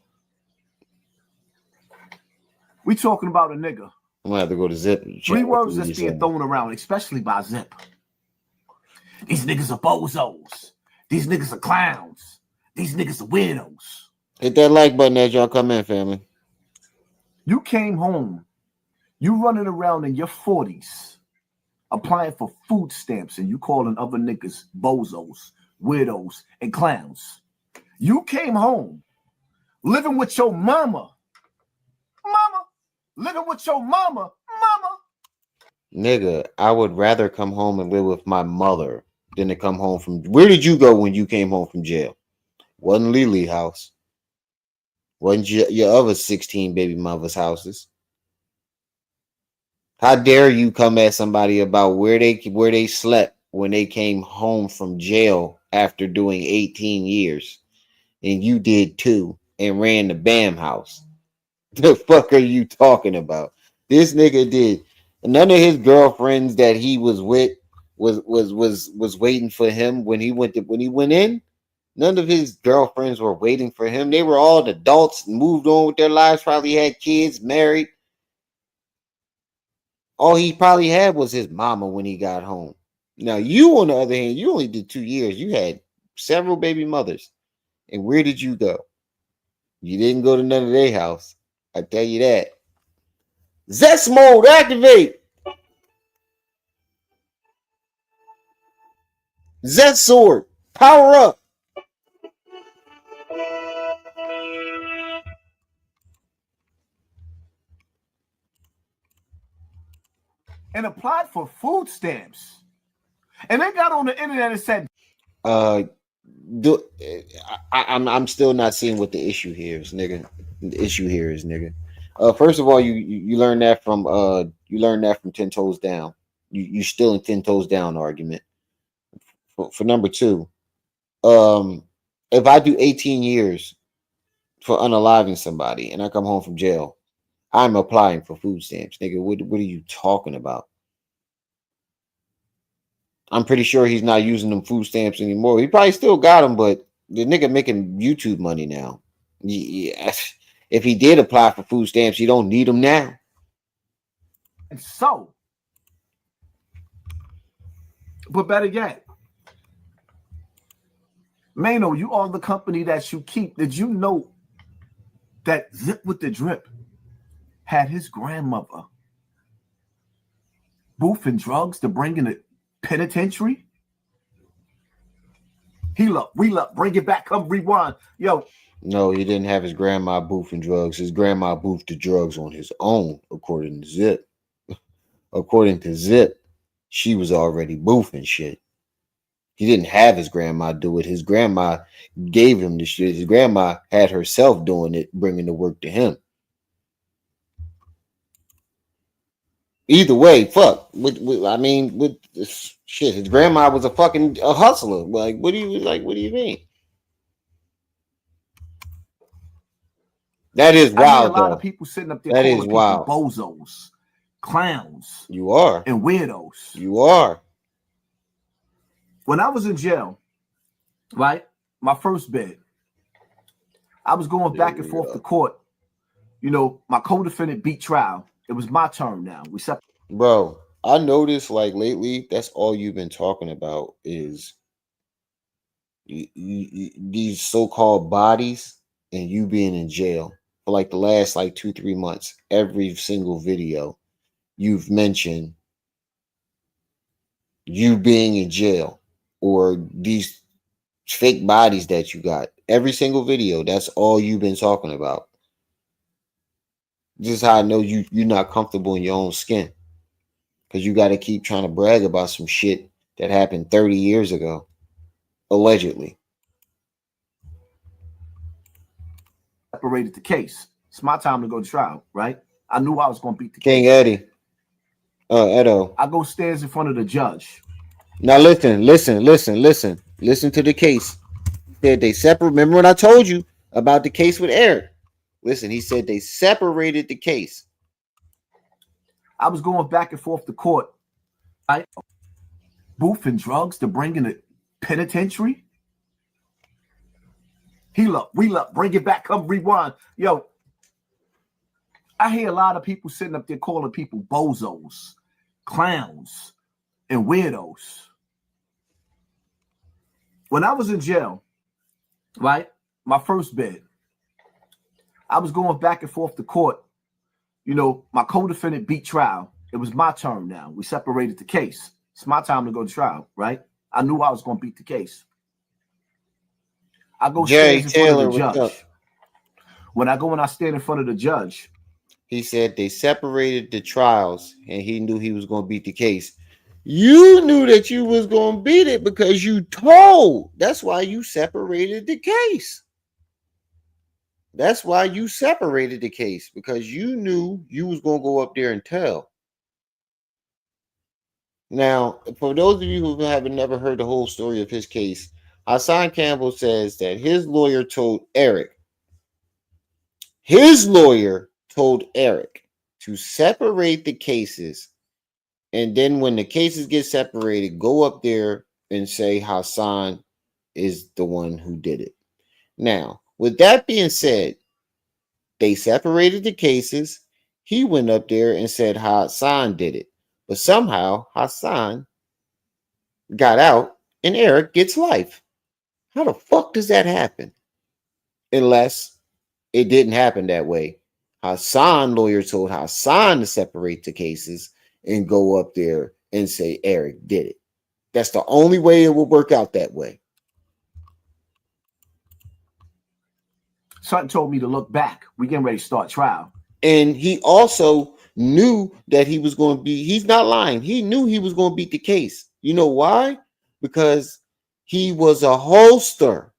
We talking about a nigga. I'm gonna have to go to Zip. 3 words that's being thrown around, especially by Zip. These niggas are bozos. These niggas are clowns. These niggas are weirdos. Hit that like button as y'all come in, family. You came home. You running around in your 40s, applying for food stamps, and you calling other niggas bozos, weirdos, and clowns. You came home living with your mama. Living with your mama. Nigga, I would rather come home and live with my mother than to come home from... Where did you go when you came home from jail? Wasn't Lily house. Wasn't your other 16 baby mother's houses. How dare you come at somebody about where they slept when they came home from jail after doing 18 years and you did 2 and ran the BAM house? The fuck are you talking about? This nigga did. None of his girlfriends that he was with was waiting for him when he went in. None of his girlfriends were waiting for him. They were all adults, moved on with their lives, probably had kids, married. All he probably had was his mama when he got home. Now, you, on the other hand, you only did 2 years. You had several baby mothers. And where did you go? You didn't go to none of their house. I tell you that. Zest mode, activate. Zest sword, power up. And applied for food stamps. And they got on the internet and said, I'm still not seeing what the issue here is, nigga. The issue here is, nigga. First of all, you learned that from 10 Toes Down. You still in 10 Toes Down argument. For number two, if I do 18 years for unaliving somebody and I come home from jail, I'm applying for food stamps, nigga. What are you talking about? I'm pretty sure he's not using them food stamps anymore. He probably still got them, but the nigga making YouTube money now. Yeah. If he did apply for food stamps, he don't need them now. And so, but better yet, Mano, you are the company that you keep. Did you know that Zip with the Drip had his grandmother boofing drugs to bring in the penitentiary? We love, bring it back, come rewind. Yo. No, he didn't have his grandma boofing drugs. His grandma boofed the drugs on his own, according to Zip. According to Zip, she was already boofing shit. He didn't have his grandma do it. His grandma gave him the shit. His grandma had herself doing it, bringing the work to him. Either way, fuck. With shit, his grandma was a hustler. Like, what do you mean? That is wild. I hear a lot of people sitting up there calling people bozos, clowns. You are. And weirdos. You are. When I was in jail, right, my first bid, I was going back and forth to court. You know, my co-defendant beat trial. It was my turn now. Bro, I noticed like lately, that's all you've been talking about is these so-called bodies and you being in jail for like the last like 2-3 months. Every single video you've mentioned you being in jail or these fake bodies that you got. Every single video, that's all you've been talking about. This is how I know you're not comfortable in your own skin. Because you got to keep trying to brag about some shit that happened 30 years ago. Allegedly. Separated the case. It's my time to go to trial, right? I knew I was going to beat the King case. Eddie. Edo. I go stands in front of the judge. Now listen. Listen to the case. Said they separate. Remember when I told you about the case with Eric? Listen, he said they separated the case. I was going back and forth to court. Right? Boofing drugs to bring in the penitentiary. We love, bring it back, come rewind. Yo, I hear a lot of people sitting up there calling people bozos, clowns, and weirdos. When I was in jail, right, my first bid, I was going back and forth to court. You know, my co-defendant beat trial. It was my turn now. We separated the case. It's my time to go to trial, right? I knew I was going to beat the case. I go stand in front of the judge. When I stand in front of the judge, he said they separated the trials and he knew he was going to beat the case. You knew that you was going to beat it because you told. That's why you separated the case. That's why you separated the case, because you knew you was going to go up there and tell. Now, for those of you who haven't never heard the whole story of his case, Hassan Campbell says that his lawyer told Eric to separate the cases. And then when the cases get separated, go up there and say Hassan is the one who did it. Now, with that being said, they separated the cases. He went up there and said Hassan did it. But somehow Hassan got out and Eric gets life. How the fuck does that happen? Unless it didn't happen that way. Hassan lawyer told Hassan to separate the cases and go up there and say Eric did it. That's the only way it will work out that way. Sutton told me to look back. We getting ready to start trial. And he also knew that he was going to be, he's not lying. He knew he was going to beat the case. You know why? Because He was a holster.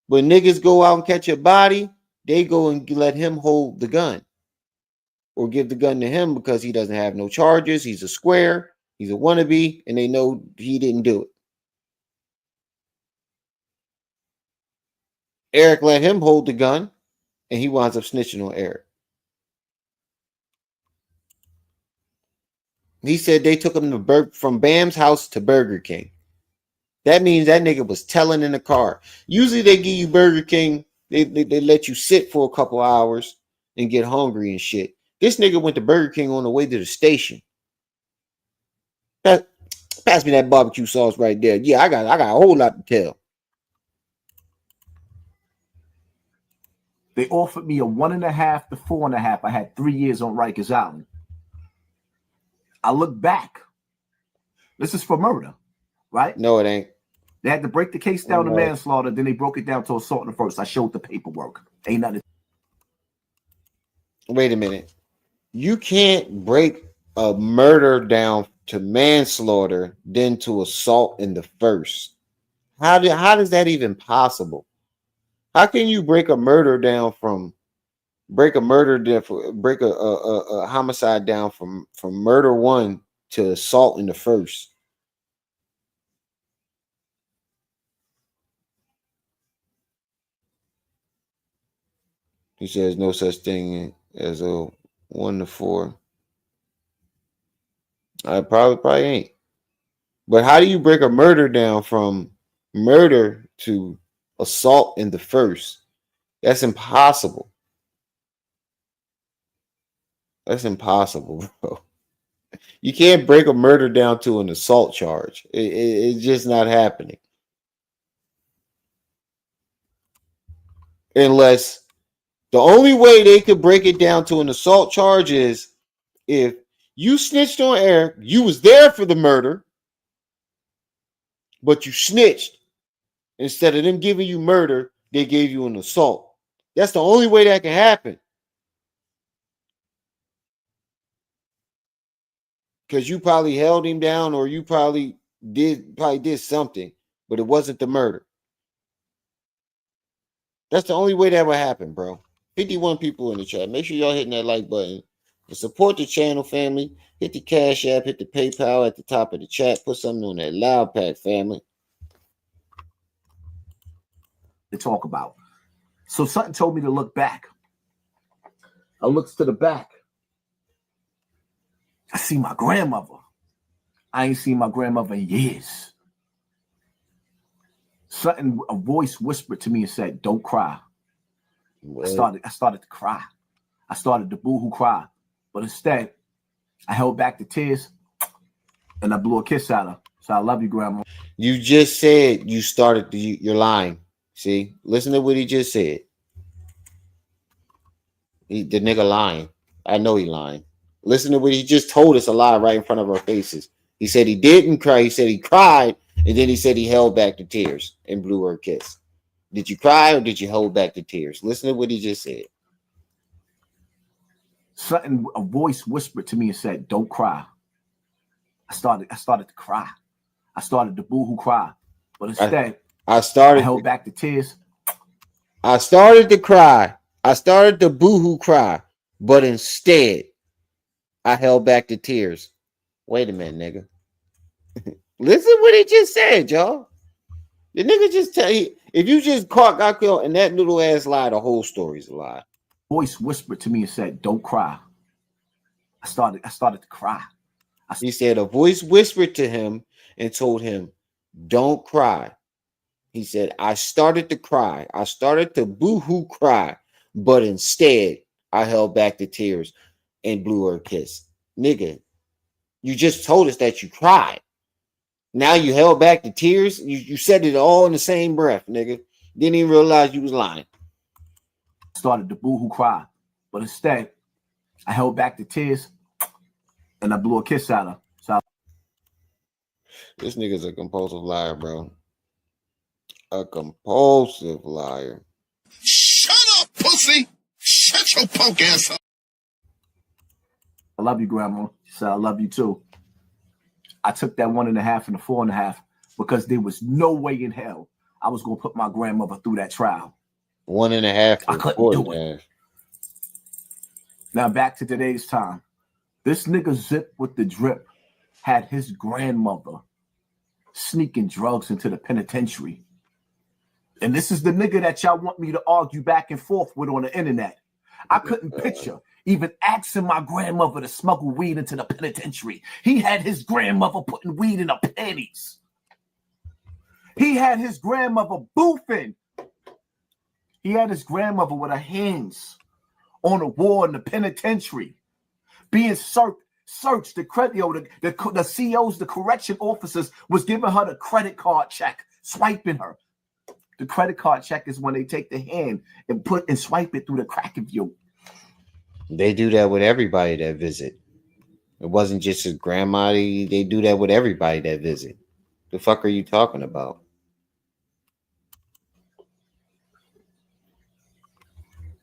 When niggas go out and catch a body, they go and let him hold the gun or give the gun to him because he doesn't have no charges. He's a square. He's a wannabe, and they know he didn't do it. Eric let him hold the gun, and he winds up snitching on Eric. He said they took him from Bam's house to Burger King. That means that nigga was telling in the car. Usually they give you Burger King, they let you sit for a couple hours and get hungry and shit. This nigga went to Burger King on the way to the station. Pass me that barbecue sauce right there. Yeah, I got a whole lot to tell. They offered me a 1.5 to 4.5. I had 3 years on Rikers Island. I look back. This is for murder, right? No, it ain't. They had to break the case down to manslaughter, then they broke it down to assault in the first. I showed the paperwork. Ain't nothing. Wait a minute. You can't break a murder down to manslaughter, then to assault in the first. How does that even possible? How can you break a murder down from break a homicide down from murder 1 to assault in the first? He says no such thing as a 1 to 4. I probably ain't. But how do you break a murder down from murder to assault in the first? That's impossible. That's impossible, bro. You can't break a murder down to an assault charge. It's just not happening. Unless the only way they could break it down to an assault charge is if you snitched on Eric, you was there for the murder, but you snitched. Instead of them giving you murder, they gave you an assault. That's the only way that can happen. Because you probably held him down or you probably did something, but it wasn't the murder. That's the only way that would happen, bro. 51 people in the chat. Make sure y'all hitting that like button. To support the channel, family, hit the Cash App, hit the PayPal at the top of the chat. Put something on that Loud Pack, family. To talk about. So something told me to look back. I looks to the back. I see my grandmother. I ain't seen my grandmother in years. A voice whispered to me and said, "Don't cry." I started to cry. I started to boo-hoo cry. But instead, I held back the tears and I blew a kiss at her. So I love you, Grandma. You just said you started you're lying. See? Listen to what he just said. The nigga lying. I know he lying. Listen to what he just told us a lie right in front of our faces. He said he didn't cry. He said he cried. And then he said he held back the tears and blew her a kiss. Did you cry or did you hold back the tears? Listen to what he just said. A voice whispered to me and said, "Don't cry." I started to cry. I started to boo-hoo cry. But instead, I held back the tears. I started to cry. I started to boo-hoo cry. But instead, I held back the tears. Wait a minute, nigga. Listen to what he just said, y'all. The nigga just tell you, if you just got caught in that little ass lie, the whole story's a lie. Voice whispered to me and said, "Don't cry." I started to cry. He said a voice whispered to him and told him, "Don't cry." He said, I started to cry. I started to boo-hoo cry. But instead, I held back the tears and blew her a kiss. Nigga, you just told us that you cried. Now you held back the tears. You said it all in the same breath, nigga. Didn't even realize you was lying. Started to boo-hoo cry. But instead, I held back the tears and I blew a kiss at her. So this nigga's a compulsive liar, bro. A compulsive liar. Shut up, pussy. Shut your punk ass up. I love you, Grandma. She said, "I love you too." I took that 1.5 and the 4.5 because there was no way in hell I was going to put my grandmother through that trial. 1.5. I couldn't do it. Now back to today's time. This nigga Zip with the drip had his grandmother sneaking drugs into the penitentiary. And this is the nigga that y'all want me to argue back and forth with on the internet. I couldn't picture even asking my grandmother to smuggle weed into the penitentiary. He had his grandmother putting weed in her panties. He had his grandmother boofing. He had his grandmother with her hands on a wall in the penitentiary, being searched. The COs, the correction officers was giving her the credit card check, swiping her. The credit card check is when they take the hand and swipe it through the crack of you. They do that with everybody that visit. It wasn't just his grandma. They do that with everybody that visit. The fuck are you talking about?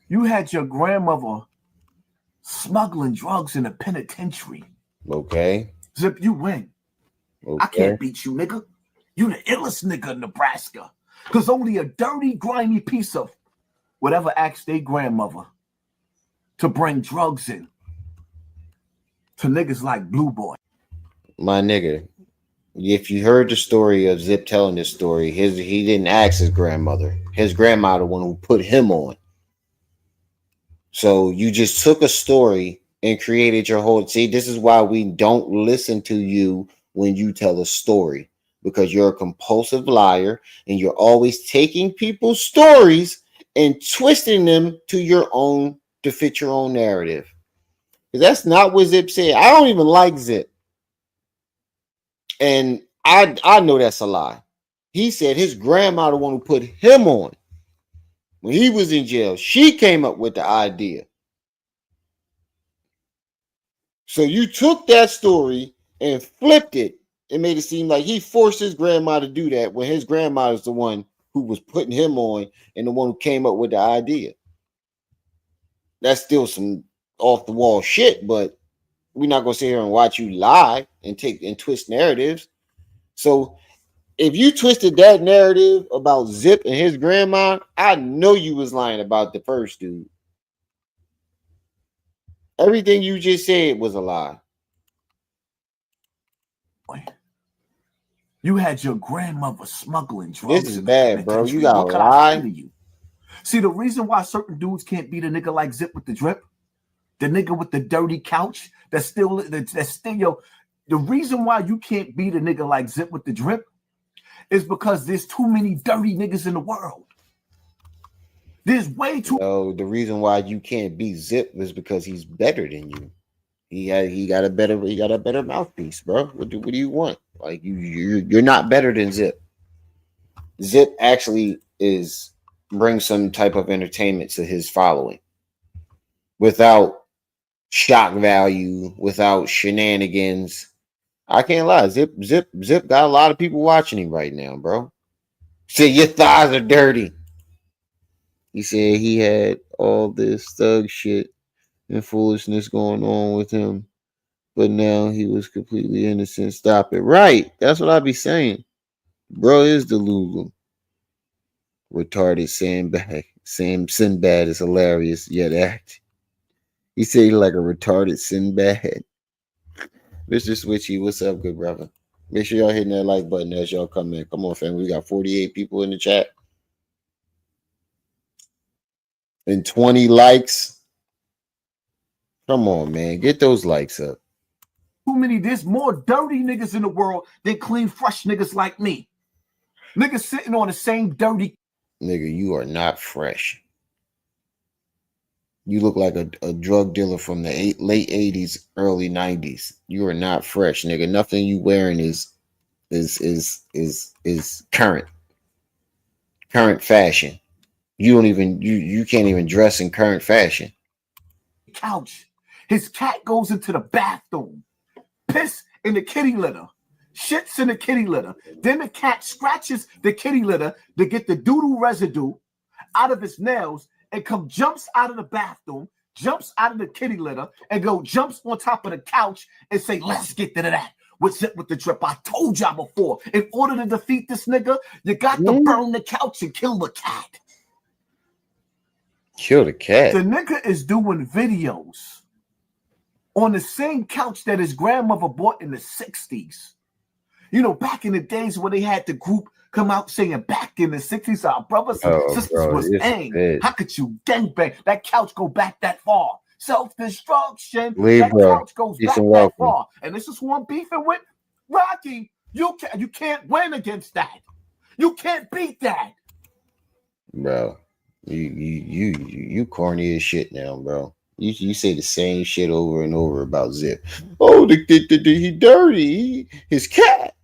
You had your grandmother smuggling drugs in the penitentiary. Okay. Zip, you win. Okay. I can't beat you, nigga. You the illest nigga in Nebraska. Because only a dirty, grimy piece of whatever asked their grandmother to bring drugs in to niggas like Blue Boy. My nigga, if you heard the story of Zip telling this story, he didn't ask his grandmother. His grandma the one who put him on. So you just took a story and created your whole. See, this is why we don't listen to you when you tell a story, because you're a compulsive liar and you're always taking people's stories and twisting them to fit your own narrative. Because that's not what Zip said. I don't even like Zip. And I know that's a lie. He said his grandma the one who put him on. When he was in jail, she came up with the idea. So you took that story and flipped it and made it seem like he forced his grandma to do that when his grandma is the one who was putting him on and the one who came up with the idea. That's still some off the wall shit, but we're not gonna sit here and watch you lie and twist narratives. So if you twisted that narrative about Zip and his grandma, I know you was lying about the first dude. Everything you just said was a lie. You had your grandmother smuggling drugs. This is bad, bro. You gotta what can I lie. say to you? See, the reason why certain dudes can't beat a nigga like Zip with the drip, the nigga with the dirty couch, that's still yo. The reason why you can't beat a nigga like Zip with the drip is because there's too many dirty niggas in the world. There's way too. The reason why you can't beat Zip is because he's better than you. He got a better mouthpiece, bro. What do you want? Like you're not better than Zip. Zip actually brings some type of entertainment to his following without shock value, without shenanigans. I can't lie. Zip got a lot of people watching him right now, bro. Say your thighs are dirty. He said he had all this thug shit and foolishness going on with him, but now he was completely innocent. Stop it. Right. That's what I be saying. Bro is the Lulu. Retarded Sinbad is hilarious, yet act. He said he like a retarded Sinbad. Mr. Switchy, what's up, good brother? Make sure y'all hitting that like button as y'all come in. Come on, fam. We got 48 people in the chat. And 20 likes. Come on, man. Get those likes up. Too many. There's more dirty niggas in the world than clean, fresh niggas like me. Niggas sitting on the same dirty. Nigga, you are not fresh. You look like a drug dealer from the late 80s, early 90s. You are not fresh, nigga. Nothing you wearing is current fashion. You can't even dress in current fashion. Couch. His cat goes into the bathroom, piss in the kitty litter, shits in the kitty litter. Then the cat scratches the kitty litter to get the doodle residue out of his nails and jumps out of the bathroom, jumps out of the kitty litter and jumps on top of the couch and say, let's get to that. with Zip with the drip. I told y'all before. In order to defeat this nigga, you got to burn the couch and kill the cat. Kill the cat. The nigga is doing videos on the same couch that his grandmother bought in the 60s. You know, back in the days when they had the group come out saying back in the 60s, our brothers and sisters was aim. How could you gangbang? That couch go back that far. Self-destruction. That couch goes back that far. And this is who I'm beefing with. Rocky, you can't win against that. You can't beat that. Bro, you corny as shit now, bro. You say the same shit over and over about Zip. Oh, he dirty. His cat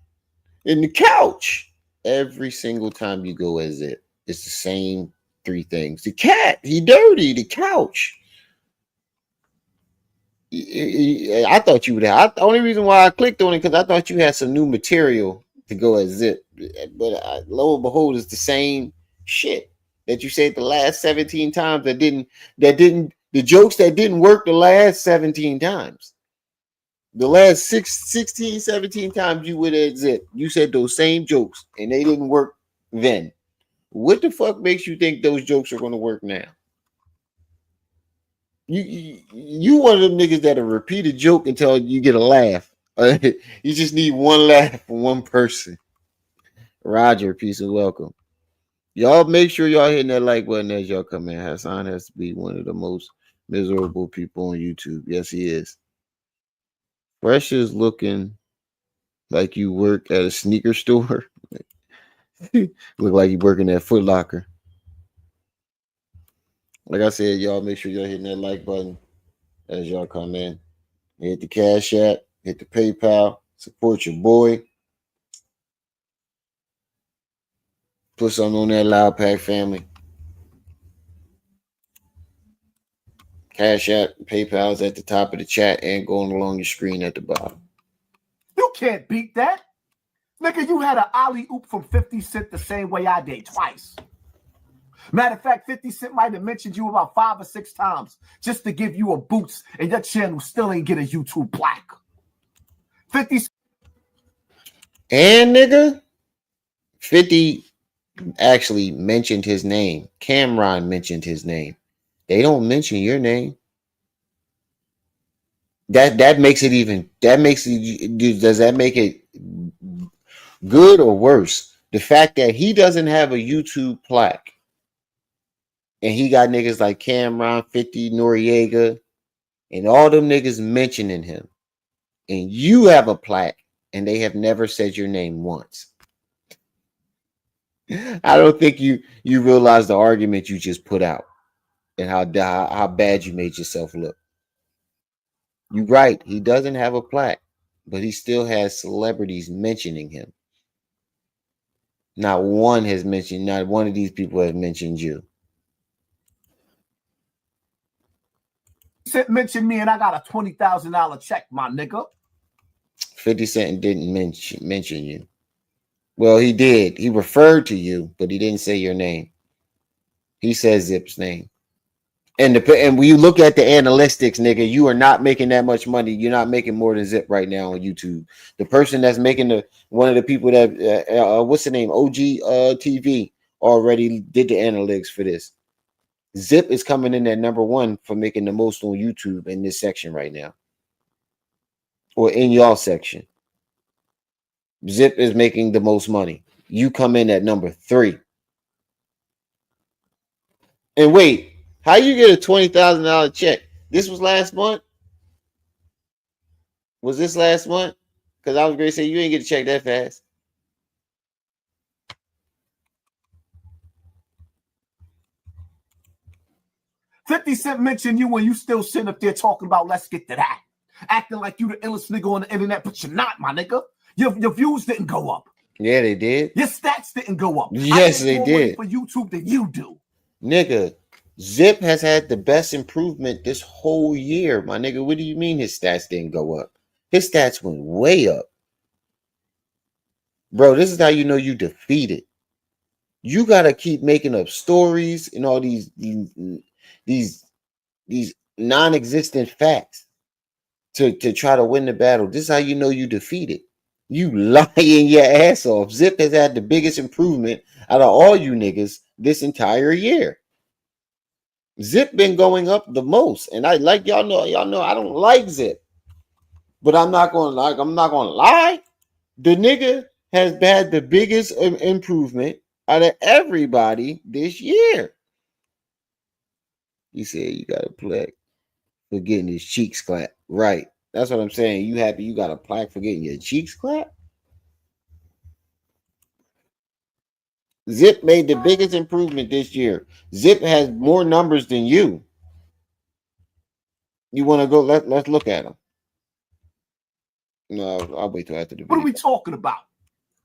in the couch. Every single time you go as Zip, it's the same three things. The cat, he dirty. The couch. I thought you would have. The only reason why I clicked on it because I thought you had some new material to go as Zip. But lo and behold, it's the same shit that you said the last 17 times the jokes that didn't work the last 17 times. The last 16, 17 times you would have Zip, you said those same jokes and they didn't work then. What the fuck makes you think those jokes are going to work now? You one of them niggas that'll repeat a joke until you get a laugh. You just need one laugh from one person. Roger, peace and welcome. Y'all make sure y'all hitting that like button as y'all come in. Hassan has to be one of the most miserable people on YouTube. Yes, he is. Fresh is looking like you work at a sneaker store. Look like you working at Foot Locker. Like I said, y'all make sure y'all hitting that like button as y'all come in. Hit the Cash App, hit the PayPal, support your boy. Put something on that Loud Pack family. Cash App, PayPal is at the top of the chat and going along your screen at the bottom. You can't beat that. Nigga, you had an alley-oop from 50 Cent the same way I did twice. Matter of fact, 50 Cent might have mentioned you about 5 or 6 times just to give you a boost, and your channel still ain't get a YouTube plaque. 50 and nigga, 50 actually mentioned his name. Cameron mentioned his name. They don't mention your name. That makes it even. Does that make it good or worse? The fact that he doesn't have a YouTube plaque. And he got niggas like Cameron, 50, Noriega, and all them niggas mentioning him. And you have a plaque, and they have never said your name once. I don't think you realize the argument you just put out and how bad you made yourself look. You're right. He doesn't have a plaque, but he still has celebrities mentioning him. Not one of these people has mentioned you. Cent mentioned me and I got a $20,000 check, my nigga. 50 Cent didn't mention you. Well, he did. He referred to you, but he didn't say your name. He says Zip's name. And when you look at the analytics, nigga, you are not making that much money. You're not making more than Zip right now on YouTube. The person that's making one of the people that what's the name? OG TV already did the analytics for this. Zip is coming in at number 1 for making the most on YouTube in this section right now. Or in y'all section. Zip is making the most money. You come in at number 3. And wait, how you get a $20,000 check? This was last month? Was this last month? Because I was going to say you ain't get a check that fast. $50 Cent mentioned you when you still sitting up there talking about let's get to that. Acting like you the illest nigga on the internet, but you're not, my nigga. Your views didn't go up. Yeah, they did. Your stats didn't go up. Yes, they did. For YouTube than you do. Nigga, Zip has had the best improvement this whole year, my nigga. What do you mean his stats didn't go up? His stats went way up. Bro, this is how you know you defeated. You got to keep making up stories and all these non-existent facts to try to win the battle. This is how you know you defeated. You lying your ass off. Zip has had the biggest improvement out of all you niggas this entire year. Zip been going up the most, and I like y'all know I don't like Zip, but I'm not gonna lie. The nigga has had the biggest improvement out of everybody this year. He said you got a plaque for getting his cheeks clapped. Right. That's what I'm saying. You happy you got a plaque for getting your cheeks clapped? Zip made the biggest improvement this year. Zip has more numbers than you. You want to go? Let's look at him. No, I'll wait till after the video. What are we talking about?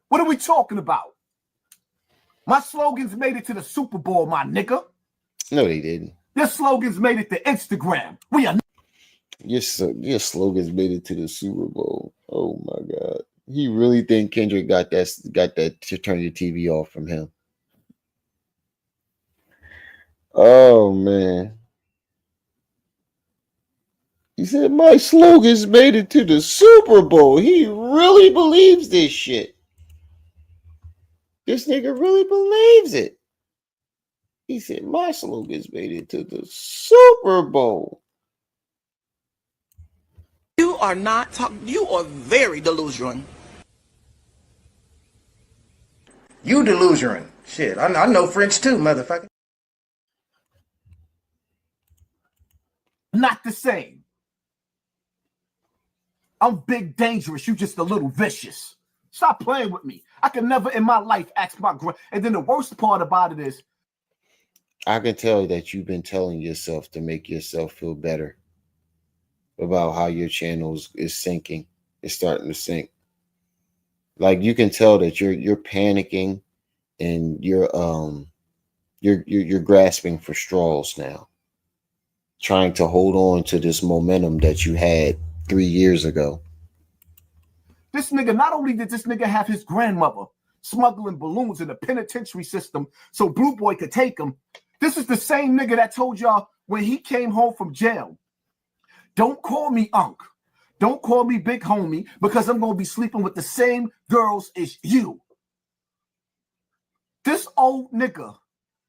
What are we talking about? My slogans made it to the Super Bowl, my nigga. No, they didn't. Your slogans made it to Instagram. We are. Your slogans made it to the Super Bowl. Oh my God. He really think Kendrick got that to turn your TV off from him. Oh man. He said my slogans made it to the Super Bowl. He really believes this shit. This nigga really believes it. He said my slogans made it to the Super Bowl. You are not talking. You are very delusional. You delusional. Shit, I know French too, motherfucker. Not the same. I'm big dangerous. You just a little vicious. Stop playing with me. I can never in my life ask my grand. And then the worst part about it is, I can tell that you've been telling yourself to make yourself feel better about how your channel is sinking. It's starting to sink. Like you can tell that you're panicking and you're grasping for straws now, trying to hold on to this momentum that you had 3 years ago. this nigga, not only did this nigga have his grandmother smuggling balloons in the penitentiary system so Blue Boy could take him, this is the same nigga that told y'all when he came home from jail, don't call me Unc. Don't call me big homie because I'm going to be sleeping with the same girls as you. This old nigga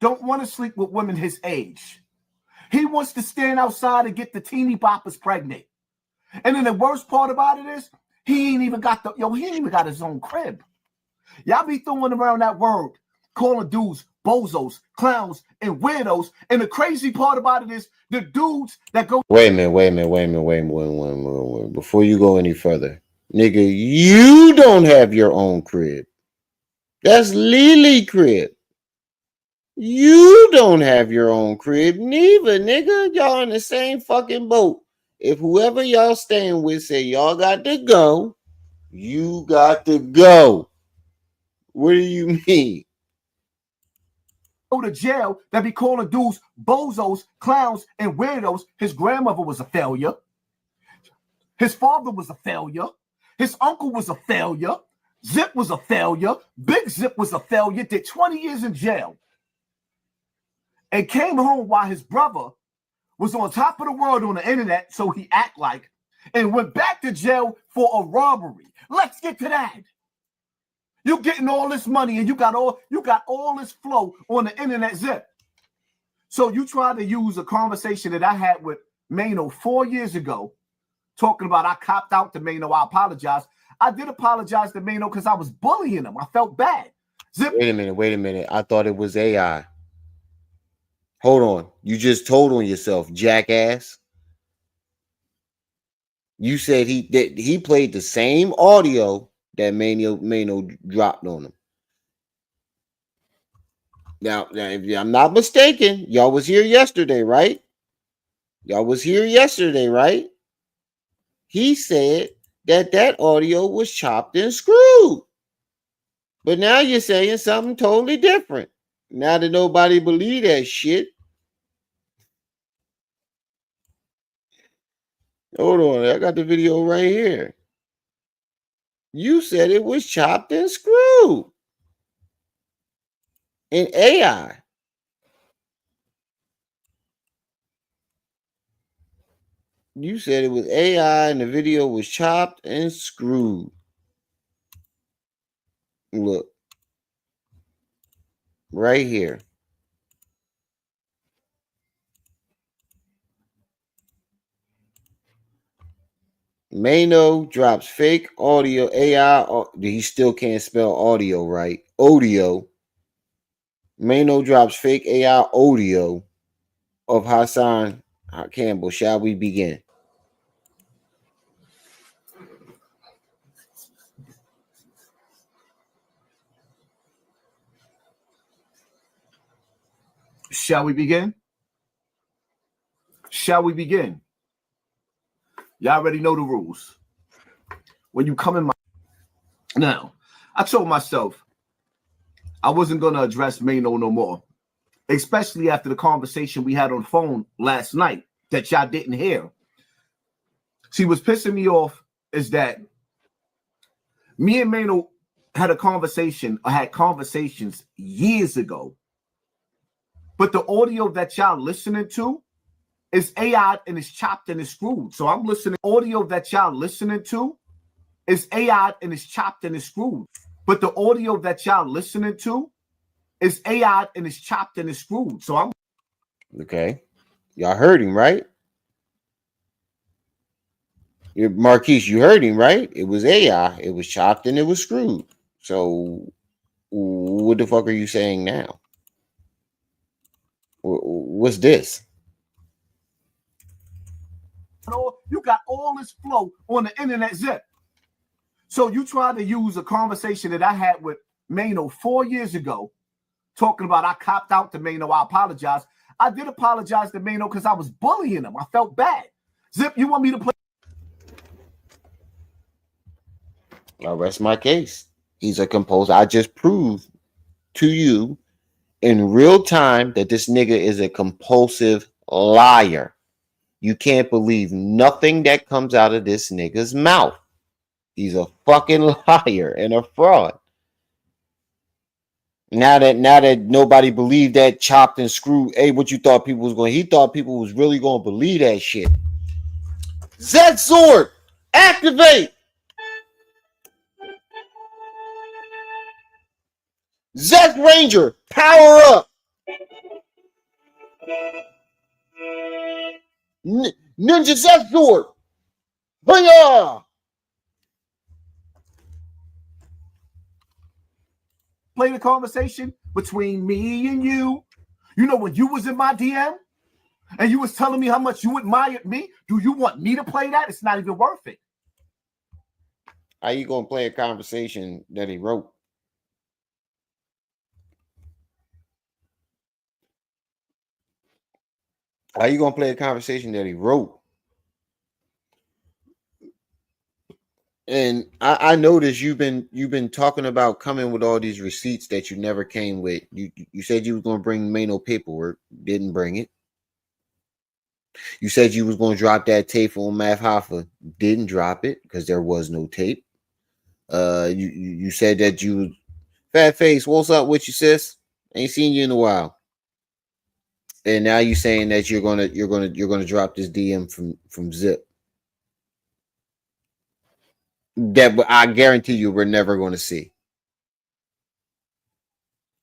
don't want to sleep with women his age. He wants to stand outside and get the teeny boppers pregnant. And then the worst part about it is he ain't even got his own crib. Y'all be throwing around that word, calling dudes bozos, clowns, and weirdos. And the crazy part about it is the dudes that go. Wait a minute. Before you go any further, nigga, you don't have your own crib. That's Lily crib. You don't have your own crib, neither, nigga. Y'all in the same fucking boat. If whoever y'all staying with say y'all got to go, you got to go. What do you mean? Go to jail that be calling dudes bozos, clowns, and weirdos. His grandmother was a failure. His father was a failure. His uncle was a failure. Zip was a failure. Big Zip was a failure. Did 20 years in jail. And came home while his brother was on top of the world on the internet, so he act like, and went back to jail for a robbery. Let's get to that. You getting all this money and you got all this flow on the internet, Zip. So you try to use a conversation that I had with Mano 4 years ago, talking about I copped out to Mano. I apologize. I did apologize to Mano because I was bullying him. I felt bad. Zip. Wait a minute. I thought it was AI. Hold on. You just told on yourself, jackass. You said he played the same audio that Mano dropped on him. Now, if I'm not mistaken, y'all was here yesterday, right? He said that audio was chopped and screwed. But now you're saying something totally different. Now that nobody believe that shit. Hold on, I got the video right here. You said it was chopped and screwed in AI. You said it was AI and the video was chopped and screwed. Look. Right here. Mano drops fake audio AI. He still can't spell audio right. Audio. Mano drops fake AI audio of Hassan Campbell. Shall we begin? Shall we begin? Shall we begin? Y'all already know the rules. When you come in my... Now, I told myself I wasn't going to address Mano no more, especially after the conversation we had on the phone last night that y'all didn't hear. See, what's pissing me off is that me and Mano had a conversation, or had conversations years ago, but the audio that y'all listening to is AI and it's chopped and it's screwed. So I'm listening. Audio that y'all listening to is AI and it's chopped and it's screwed. But the audio that y'all listening to is AI and it's chopped and it's screwed. So I'm okay. Y'all heard him, right? Marquise, you heard him, right? It was AI. It was chopped and it was screwed. So what the fuck are you saying now? What's this? You got all this flow on the internet zip. So you tried to use a conversation that I had with Mano 4 years ago, talking about I copped out to Mano. I apologize. I did apologize to Mano because I was bullying him. I felt bad. Zip, you want me to play? I'll rest my case. He's a composer. I just proved to you in real time that this nigga is a compulsive liar. You can't believe nothing that comes out of this nigga's mouth. He's a fucking liar and a fraud. Now that nobody believed that chopped and screwed, hey, what you thought people was going? He thought people was really going to believe that shit. Zed Sword, activate. Zed Ranger, power up. Ninja Zed Sword, booyah. Play the conversation between me and you. You know, when you was in my DM and you was telling me how much you admired me, do you want me to play that? It's not even worth it. How you gonna play a conversation that he wrote? How you gonna play a conversation that he wrote? And I noticed you've been talking about coming with all these receipts that you never came with. You said you was gonna bring Mano paperwork, didn't bring it. You said you was gonna drop that tape on Math Hoffa, didn't drop it because there was no tape. You said that you fat face. What's up with you, sis? Ain't seen you in a while. And now you saying that you're gonna drop this DM from Zip. That I guarantee you we're never going to see.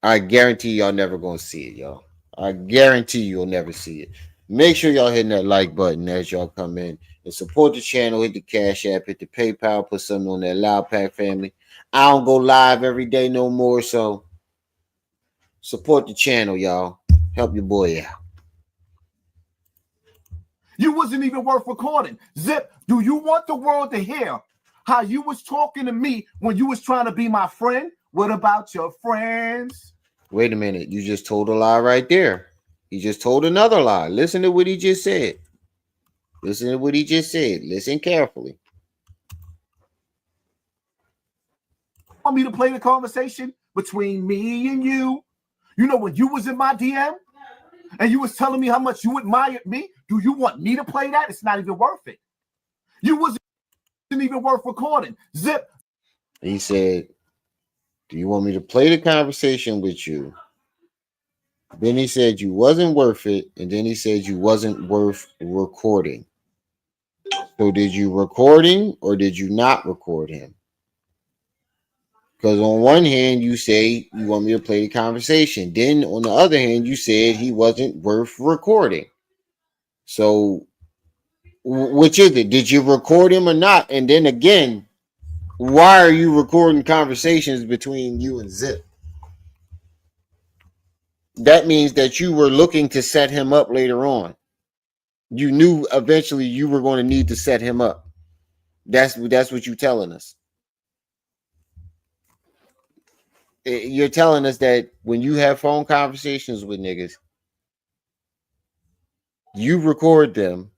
I guarantee y'all never going to see it, y'all. I guarantee you'll never see it. Make sure y'all hitting that like button as y'all come in and support the channel. Hit the Cash App, hit the PayPal, put something on that Loud Pack family. I don't go live every day no more, so support the channel, y'all. Help your boy out. You wasn't even worth recording. Zip, do you want the world to hear how you was talking to me when you was trying to be my friend? What about your friends? Wait a minute. You just told a lie right there. He just told another lie. Listen to what he just said. Listen to what he just said. Listen carefully. Want me to play the conversation between me and you? You know, when you was in my DM and you was telling me how much you admired me, do you want me to play that? It's not even worth it. You wasn't even worth recording. Zip. He said, do you want me to play the conversation with you? Then he said you wasn't worth it. And then he said you wasn't worth recording. So did you record him or did you not record him? Because on one hand, you say you want me to play the conversation. Then on the other hand, you said he wasn't worth recording. So which is it? Did you record him or not? And then again, why are you recording conversations between you and Zip? That means that you were looking to set him up later on. You knew eventually you were going to need to set him up. That's what you're telling us. You're telling us that when you have phone conversations with niggas, you record them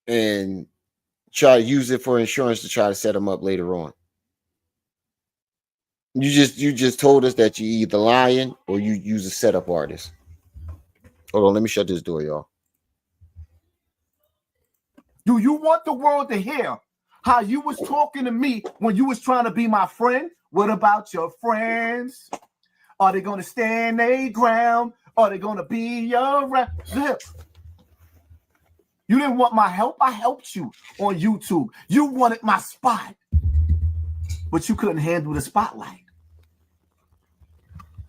and try to use it for insurance to try to set them up later on. You just told us that you either lying or you use a setup artist. Hold on, let me shut this door, y'all. Do you want the world to hear how you was talking to me when you was trying to be my friend? What about your friends? Are they gonna stand their ground? Are they gonna be around? Zip. You didn't want my help. I helped you on YouTube. You wanted my spot, but you couldn't handle the spotlight.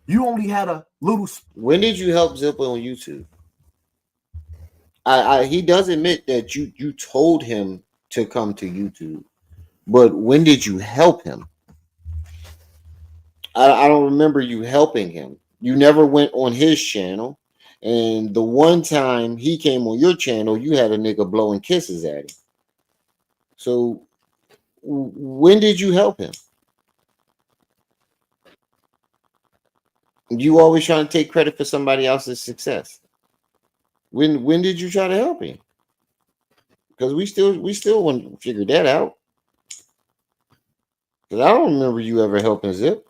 You only had a little. When did you help Zip on YouTube? He does admit that you told him to come to YouTube, but when did you help him? I don't remember you helping him. You never went on his channel, and the one time he came on your channel, you had a nigga blowing kisses at him. So when did you help him? You always trying to take credit for somebody else's success. When did you try to help him? Because we still want to figure that out. Because I don't remember you ever helping Zip.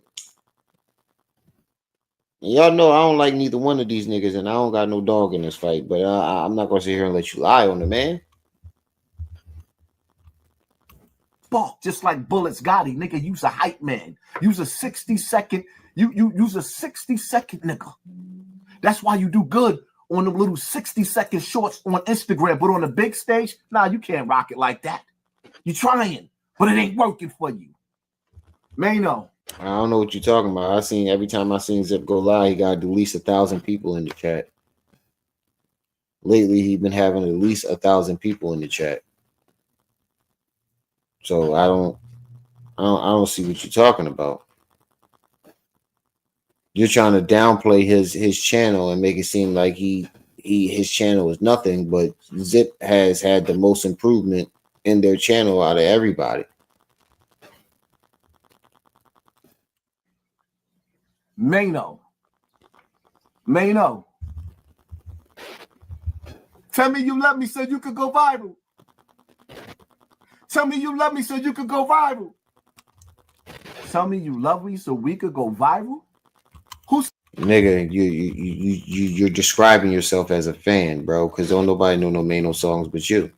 And y'all know I don't like neither one of these niggas, and I don't got no dog in this fight. But I'm not gonna sit here and let you lie on the man. Spark, just like Bullets Gotti, nigga. Use a hype man. Use a 60-second. You use a 60-second nigga. That's why you do good on the little 60-second shorts on Instagram, but on the big stage, nah, you can't rock it like that. You trying, but it ain't working for you. Mano. I don't know what you're talking about. Every time I seen Zip go live, he got at least 1,000 people in the chat. Lately, he's been having at least 1,000 people in the chat. So I don't see what you're talking about. You're trying to downplay his channel and make it seem like his channel is nothing, but Zip has had the most improvement in their channel out of everybody. Mano. Tell me you love me so you could go viral. Tell me you love me so you could go viral. Tell me you love me so we could go viral. Who's nigga? You're describing yourself as a fan, bro. Because don't nobody know no Mano songs but you.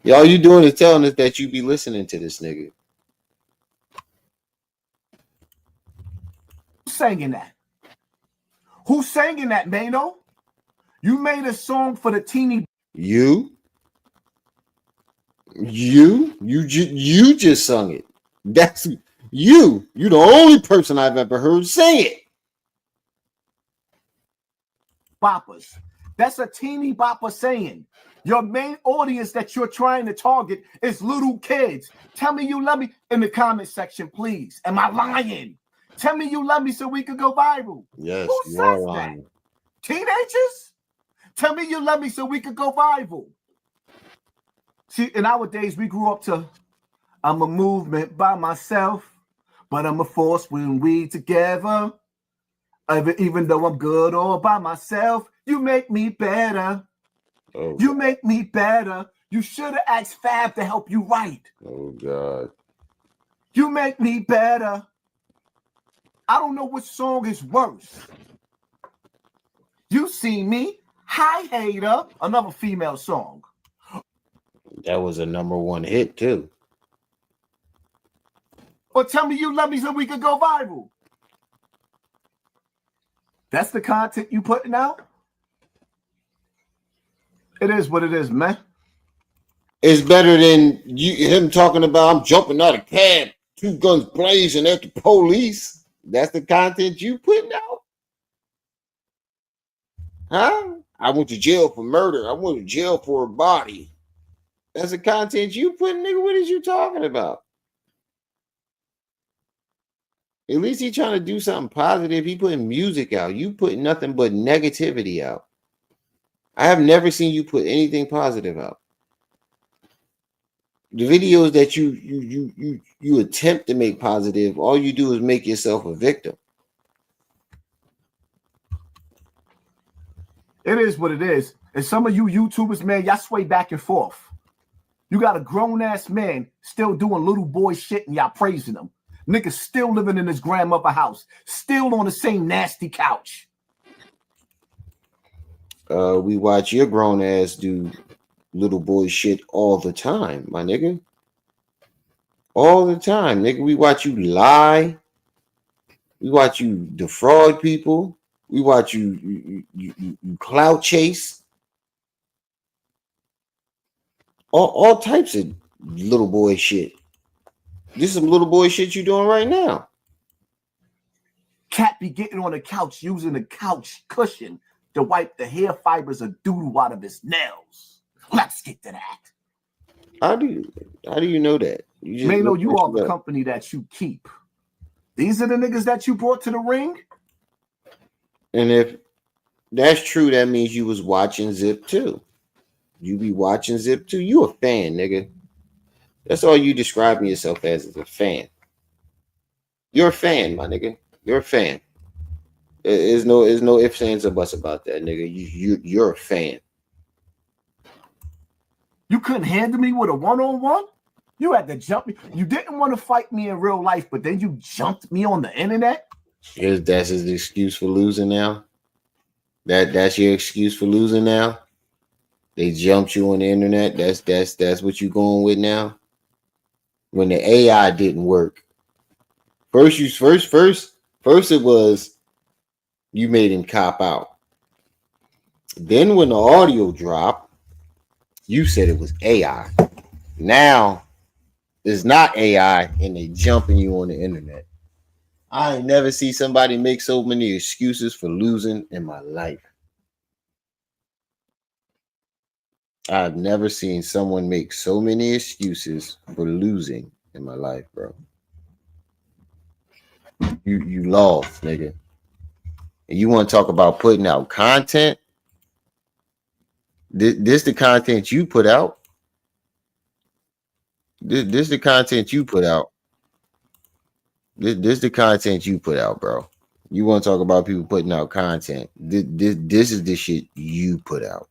All you doing is telling us that you be listening to this nigga. singing that? Who's singing that, Mano? You made a song for the teeny. You just sung it. That's you. You're the only person I've ever heard sing it. Boppers. That's a teeny bopper saying. Your main audience that you're trying to target is little kids. Tell me you love me in the comment section, please. Am I lying? Tell me you love me so we could go viral. Yes, who you are says lying. that? Teenagers? Tell me you love me so we could go viral. See, in our days, we grew up to, I'm a movement by myself, but I'm a force when we together. Even though I'm good all by myself, you make me better. Oh, you make me better. You should have asked Fab to help you write. Oh, God. You make me better. I don't know which song is worse. You see me, Hi Hater, another female song. That was a #1 hit, too. Or Tell Me You Love Me so we could go viral. That's the content you putting out? It is what it is, man. It's better than him talking about I'm jumping out of cab, 2 guns blazing at the police. That's the content you putting out? Huh? I went to jail for murder. I went to jail for a body. That's the content you putting, nigga. What is you talking about? At least he trying to do something positive. He putting music out. You put nothing but negativity out. I have never seen you put anything positive out. The videos that you attempt to make positive, all you do is make yourself a victim. It is what it is. And some of you YouTubers, man, y'all sway back and forth. You got a grown-ass man still doing little boy shit and y'all praising him. Nigga still living in his grandmother house, still on the same nasty couch. We watch your grown ass do little boy shit all the time, my nigga. All the time, nigga. We watch you lie. We watch you defraud people. We watch you clout chase. All types of little boy shit. This is some little boy shit you doing right now. Cat be getting on the couch using the couch cushion to wipe the hair fibers of doodle out of his nails. Let's get to that. How do you know that? Mano, you are the company that you keep. These are the niggas that you brought to the ring. And if that's true, that means you was watching Zip too. You be watching Zip too. You a fan, nigga. That's all you describing yourself as a fan. You're a fan, my nigga. You're a fan. There's no ifs, ands, or buts about that, nigga. You're a fan. You couldn't handle me with a one-on-one? You had to jump me. You didn't want to fight me in real life, but then you jumped me on the internet? That's his excuse for losing now? That's your excuse for losing now? They jumped you on the internet? That's what you going with now? When the AI didn't work. First it was you made him cop out. Then when the audio dropped, you said it was AI. Now it's not AI and they jumping you on the internet. I ain't never see somebody make so many excuses for losing in my life. I've never seen someone make so many excuses for losing in my life, bro. You lost, nigga. And you want to talk about putting out content? This the content you put out. This the content you put out. This the content you put out, bro. You want to talk about people putting out content? This is the shit you put out.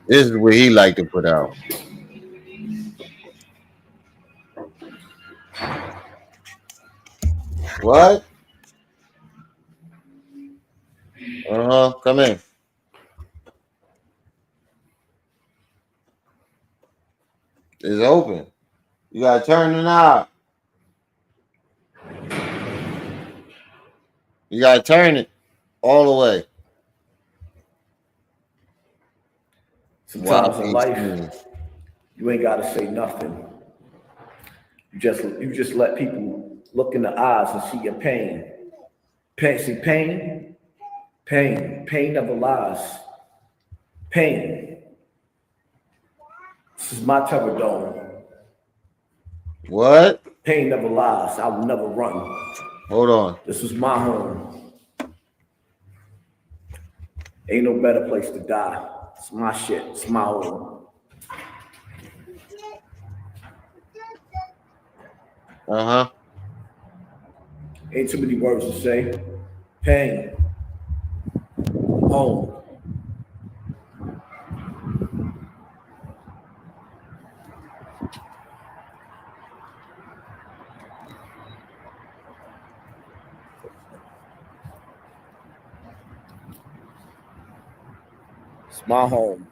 This is what he like to put out. What? Come in. It's open. You gotta turn the knob. You gotta turn it all the way. Sometimes in life, you ain't gotta say nothing. You just let people look in the eyes and see your pain. Pain, see, pain never lies. Pain. This is my terror dome. What? Pain never lies. I will never run. Hold on. This is my home. Ain't no better place to die. It's my shit. It's my home. Uh-huh. Ain't too many words to say. Pain. Home. It's my home.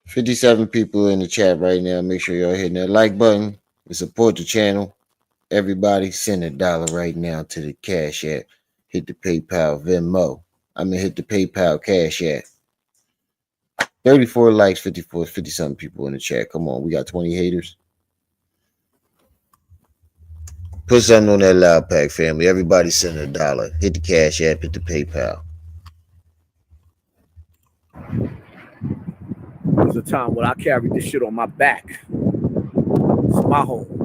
57 people in the chat right now. Make sure y'all hitting that like button and support the channel. Everybody send $1 right now to the Cash App. Hit the PayPal Venmo. Hit the PayPal Cash App. 34 likes, 50-something people in the chat. Come on, we got 20 haters. Put something on that loud pack, family. Everybody send $1. Hit the Cash App, hit the PayPal. There's a time when I carried this shit on my back. It's my home.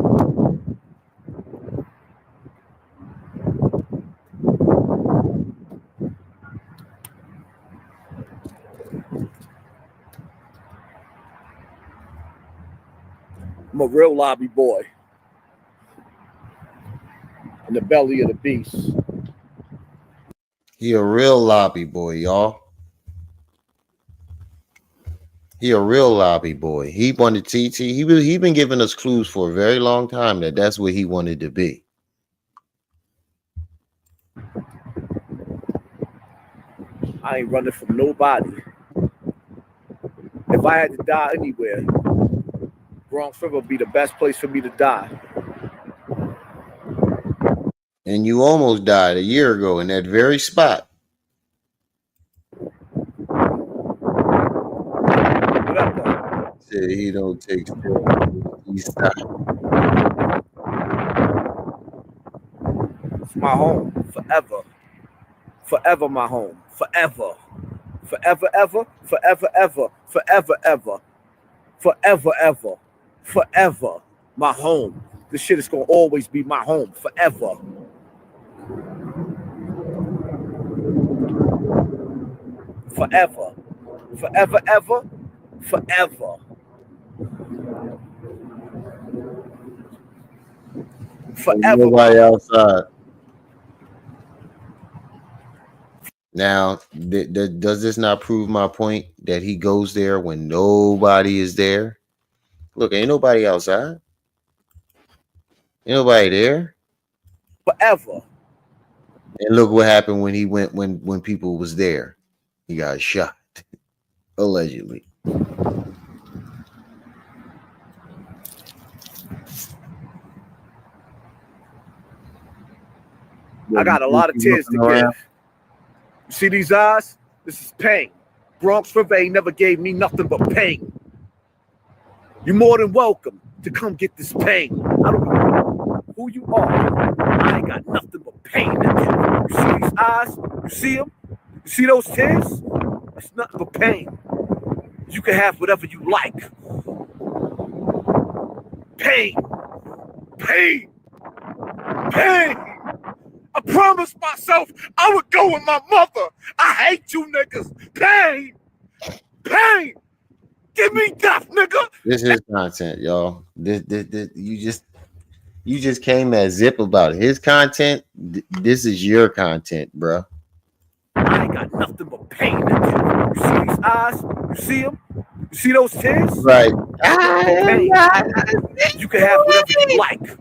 I'm a real lobby boy. In the belly of the beast. He a real lobby boy, y'all. He a real lobby boy. He wanted TT. He been giving us clues for a very long time that that's what he wanted to be. I ain't running from nobody. If I had to die anywhere, Bronx River would be the best place for me to die. And you almost died a year ago in that very spot. Said he don't take steroids. He stopped. It's my home forever. Forever my home. Forever. Forever, ever. Forever, ever. Forever, ever. Forever, ever. Forever. My home. This shit is going to always be my home. Forever. Forever. Forever, ever. Forever. Forever. Nobody outside. Now, does this not prove my point that he goes there when nobody is there? Look, ain't nobody outside. Ain't nobody there. Forever. And look what happened when he went when people was there. He got shot. Allegedly. I got a lot of tears to give. You see these eyes? This is pain. Bronx River ain't never gave me nothing but pain. You're more than welcome to come get this pain. I don't know who you are. I ain't got nothing but pain to give. You see these eyes? You see them? You see those tears? It's nothing but pain. You can have whatever you like. Pain. Pain. Pain. I promised myself I would go with my mother. I hate you niggas. Pain. Pain. Give me death, nigga. This is content, y'all. This you just came at Zip about his content. This is your content, bro. I ain't got nothing but pain to give. You see these eyes? You see them? You see those tears? Right. Pain. You can have whatever you like.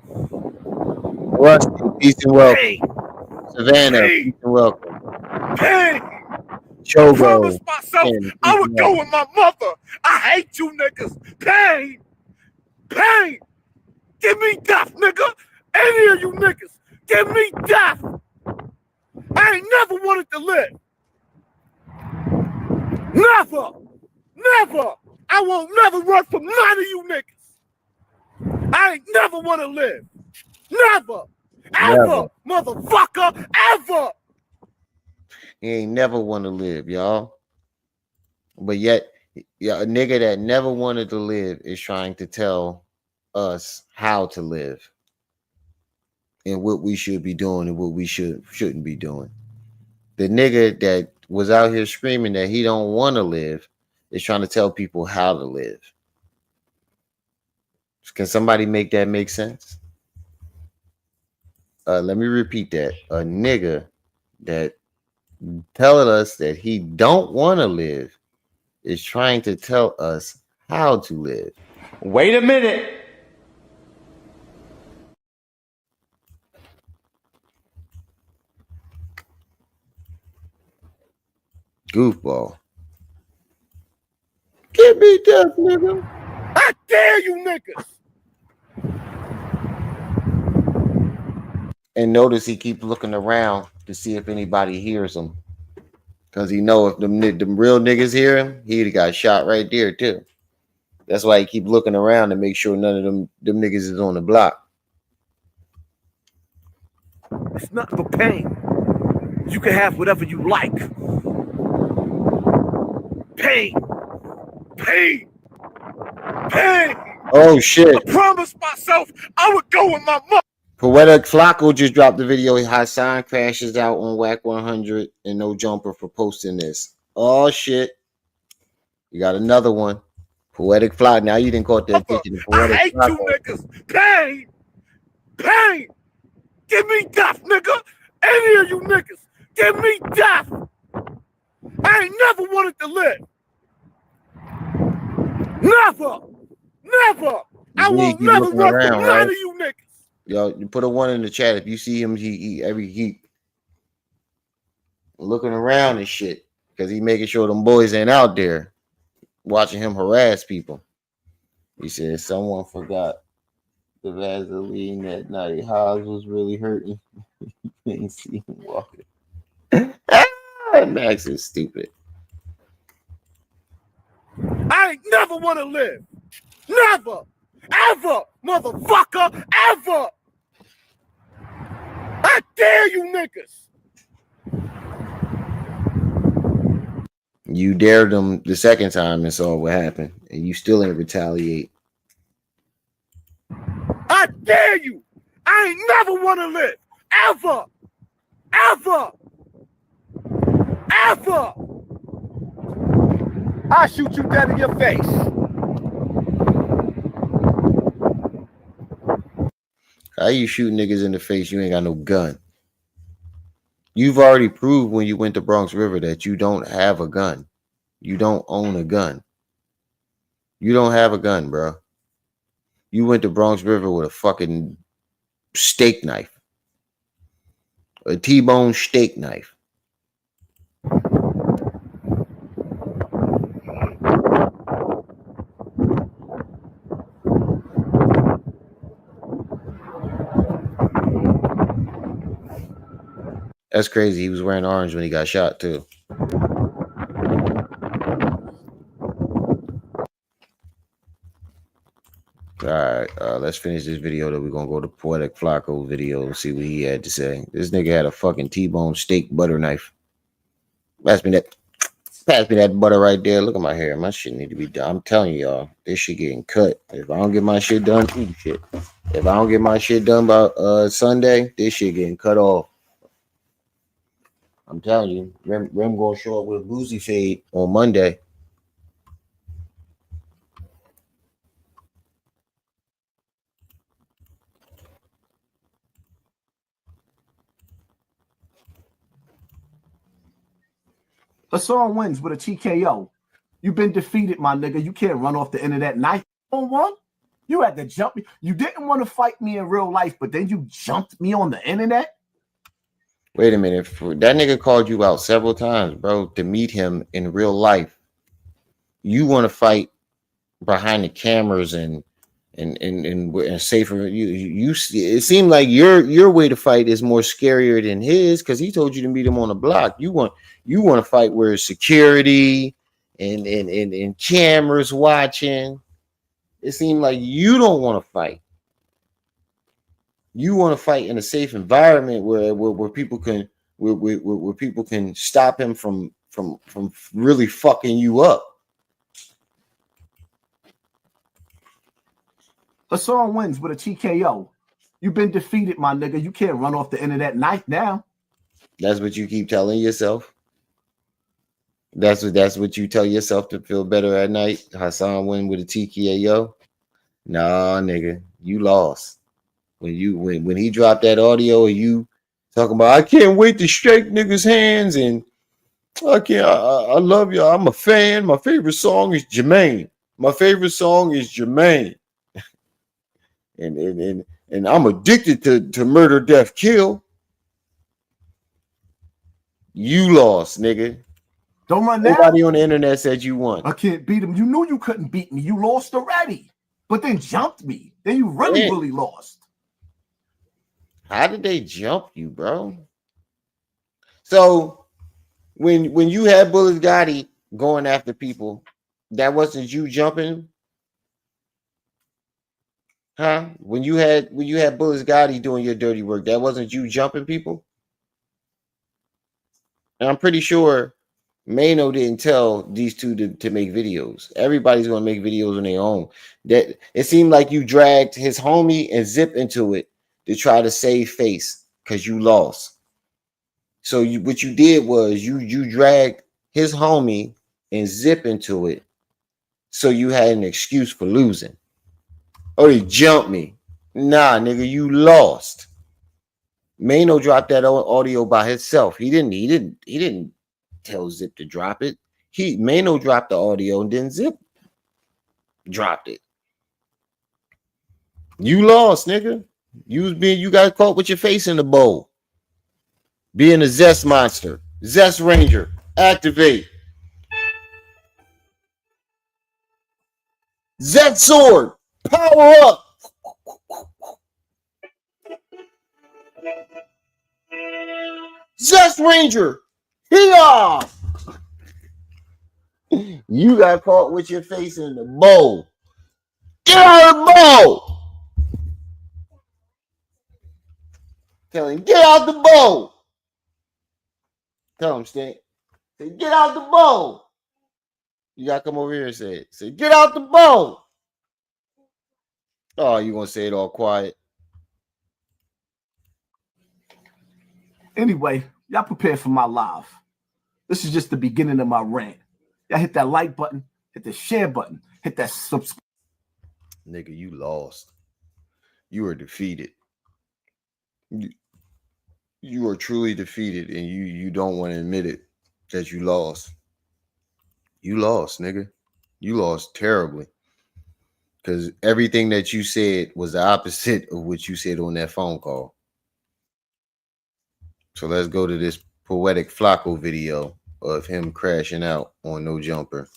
Rusty, peace and welcome. Pain. Savannah, Pain. peace and welcome. Pain. Chogo, I promised myself Ken, I would go with my mother. I hate you niggas. Pain. Pain. Give me death, nigga. Any of you niggas. Give me death. I ain't never wanted to live. Never. Never. I won't never run from none of you niggas. I ain't never want to live. Never. Never. Motherfucker, ever. He ain't never want to live, y'all. But yet, yeah, a nigga that never wanted to live is trying to tell us how to live and what we should be doing and what we shouldn't be doing. The nigga that was out here screaming that he don't want to live is trying to tell people how to live. Can somebody make that make sense? Let me repeat that. A nigga that telling us that he don't want to live is trying to tell us how to live. Wait a minute. Goofball. Get me death, nigga. I dare you niggas. And notice he keeps looking around to see if anybody hears him. Because he know if them real niggas hear him, he'd have got shot right there too. That's why he keep looking around to make sure none of them niggas is on the block. It's nothing but pain. You can have whatever you like. Pain. Pain. Pain. Oh shit. I promised myself I would go with my mother. Poetic Flacco just dropped the video. Hassan crashes out on Whack 100 and No Jumper for posting this. Oh shit. You got another one. Poetic Flacco. Now you didn't caught the attention of Poetic I hate Flacco. you niggas. Pain. Pain. Give me death, nigga. Any of you niggas. Give me death. I ain't never wanted to live. Never. Never. I will never run from none of you niggas. Yo, you put a 1 in the chat if you see him. He looking around and shit because he making sure them boys ain't out there watching him harass people. He said someone forgot the Vaseline that night. Hobbs was really hurting. Didn't see him walking. Max is stupid. I ain't never want to live. Never. Ever. Motherfucker. Ever. I dare you niggas. You dared them the second time and saw what happened, and you still ain't retaliate. I dare you. I ain't never want to live. Ever. Ever. Ever. I'll shoot you dead in your face. How you shoot niggas in the face? You ain't got no gun. You've already proved when you went to Bronx River that you don't have a gun. You don't own a gun. You don't have a gun, bro. You went to Bronx River with a fucking steak knife. A T-bone steak knife. That's crazy. He was wearing orange when he got shot too. All right, let's finish this video. That we're gonna go to Poetic Flacco video and see what he had to say. This nigga had a fucking T-bone steak butter knife. Pass me that butter right there. Look at my hair. My shit need to be done. I'm telling y'all, this shit getting cut. If I don't get my shit done, shit. If I don't get my shit done by Sunday, this shit getting cut off. I'm telling you, Rem gonna show up with a boozy fade on Monday. Hassan wins with a TKO. You've been defeated, my nigga. You can't run off the internet knife on one. You had to jump me. You didn't want to fight me in real life, but then you jumped me on the internet. Wait a minute. That nigga called you out several times, bro, to meet him in real life. You want to fight behind the cameras and safer. You it seemed like your way to fight is more scarier than his because he told you to meet him on the block. You want to fight where security and cameras watching. It seemed like you don't want to fight. You want to fight in a safe environment where people can where people can stop him from really fucking you up. Hassan wins with a TKO. You've been defeated, my nigga. You can't run off the internet night now. That's what you keep telling yourself. That's what you tell yourself to feel better at night. Hassan win with a TKO. Nah, nigga, you lost. When he dropped that audio and you talking about I can't wait to shake niggas' hands and I love you. I'm a fan. My favorite song is Jermaine. My favorite song is Jermaine. And I'm addicted to murder, death, kill. You lost, nigga. Don't run now. Nobody on the internet said you won. I can't beat him. You knew you couldn't beat me. You lost already. But then jumped me. Then you really lost. How did they jump you, bro? So when you had Bullet Gotti going after people, that wasn't you jumping, huh? When you had Bullet Gotti doing your dirty work, that wasn't you jumping people. And I'm pretty sure Mano didn't tell these two to make videos. Everybody's gonna make videos on their own. That it seemed like you dragged his homie and Zip into it to try to save face because you lost. So what you did was you dragged his homie and Zip into it, so you had an excuse for losing. Oh, he jumped me. Nah, nigga, you lost. Mano dropped that audio by himself. He didn't tell Zip to drop it. Mano dropped the audio and then Zip dropped it. You lost, nigga. You got caught with your face in the bowl. Being a Zest monster. Zest Ranger. Activate. Zest Sword. Power up. Zest Ranger. Here. You got caught with your face in the bowl. Get out of the bowl. Tell him, get out the bowl. Tell him, Stink. Say, get out the bowl. You gotta come over here and say it. Say, get out the bowl. Oh, you gonna say it all quiet? Anyway, y'all prepare for my live. This is just the beginning of my rant. Y'all hit that like button, hit the share button, hit that subscribe. Nigga, you lost. You are defeated. You are truly defeated, and you don't want to admit it that you lost. You lost, nigga. You lost terribly. Because everything that you said was the opposite of what you said on that phone call. So let's go to this Poetic Flacco video of him crashing out on No Jumper.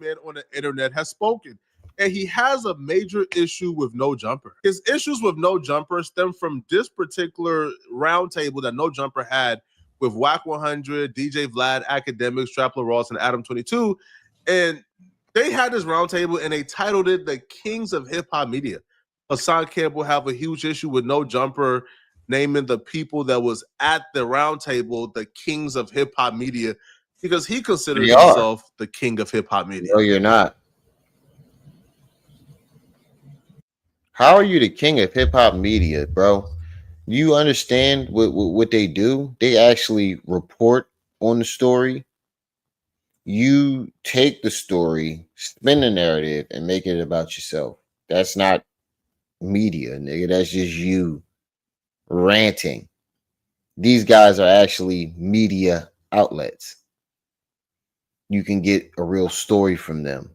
Man on the internet has spoken, and he has a major issue with No Jumper. His issues with No Jumper stem from this particular roundtable that No Jumper had with Whack 100, DJ Vlad, Academics, Trapler Ross, and Adam 22, and they had this roundtable and they titled it "The Kings of Hip Hop Media." Hassan Campbell have a huge issue with No Jumper naming the people that was at the roundtable the kings of hip hop media, because he considers himself the king of hip hop media. No, you're not. How are you the king of hip hop media, bro? You understand what they do? They actually report on the story. You take the story, spin the narrative, and make it about yourself. That's not media, nigga. That's just you ranting. These guys are actually media outlets. You can get a real story from them.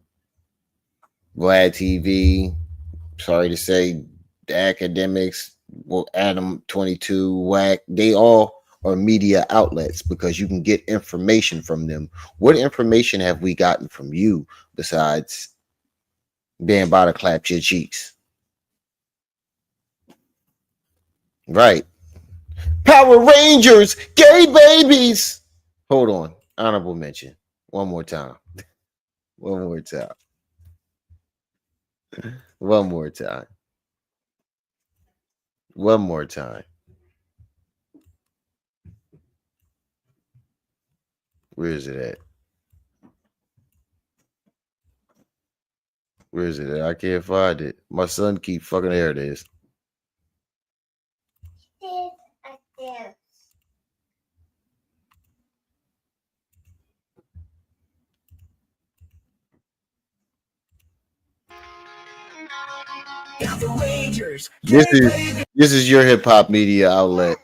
Vlad TV, sorry to say, the Academics, well, Adam 22, Whack, they all are media outlets because you can get information from them. What information have we gotten from you besides being about to clap your cheeks? Right. Power Rangers, gay babies. Hold on. Honorable mention. One more time. One more time. One more time. One more time. Where is it at? Where is it at? I can't find it. My son keep fucking. There it is. This is your hip hop media outlet.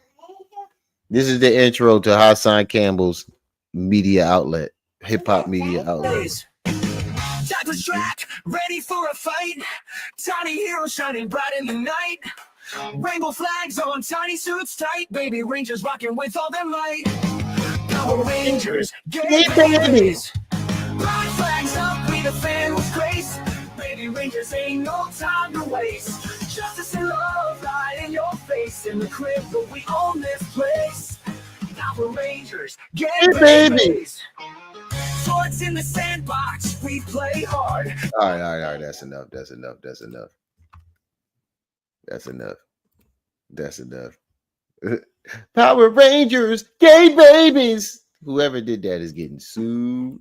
This is the intro to Hassan Campbell's media outlet, hip hop media outlet. Type of track, ready for a fight. Tiny hero shining bright in the night. Rainbow flags on tiny suits tight. Baby Rangers rocking with all their might. Power Rangers, gay babies. Black flags up, we the fan with grace. Baby Rangers ain't no time to waste. Justice and love lie in your face. In the crib, but we own this place. Power Rangers, gay babies. Swords in the sandbox, we play hard. All right. That's enough. That's enough. Power Rangers, gay babies. Whoever did that is getting sued.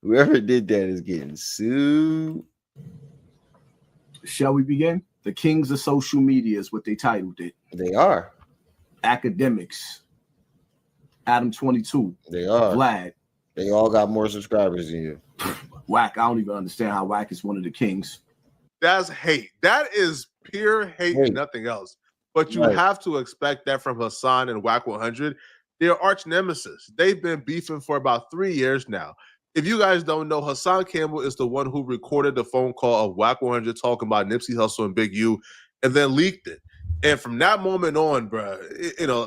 Whoever did that is getting sued. Shall we begin? The kings of social media is what they titled it. They are. Academics. Adam 22. They are. Vlad. They all got more subscribers than you. Whack. I don't even understand how Whack is one of the kings. That's hate. That is pure hate and nothing else. But you have to expect that from Hassan and Whack 100. They're arch nemesis. They've been beefing for about 3 years now. If you guys don't know, Hassan Campbell is the one who recorded the phone call of Whack 100 talking about Nipsey Hussle and Big U and then leaked it. And from that moment on, bro,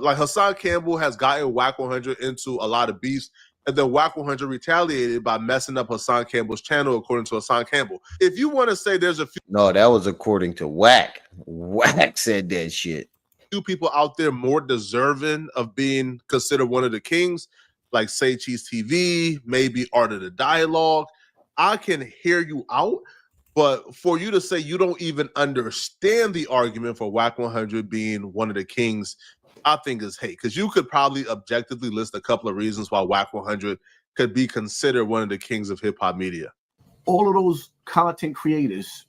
like Hassan Campbell has gotten Whack 100 into a lot of beefs, and then Whack 100 retaliated by messing up Hassan Campbell's channel, according to Hassan Campbell. If you want to say there's a few... No, that was according to Whack. Whack said that shit. Few people out there more deserving of being considered one of the kings, like Say Cheese TV, maybe Art of the Dialogue. I can hear you out, but for you to say you don't even understand the argument for Whack 100 being one of the kings, I think is hate. Because you could probably objectively list a couple of reasons why Whack 100 could be considered one of the kings of hip hop media. All of those content creators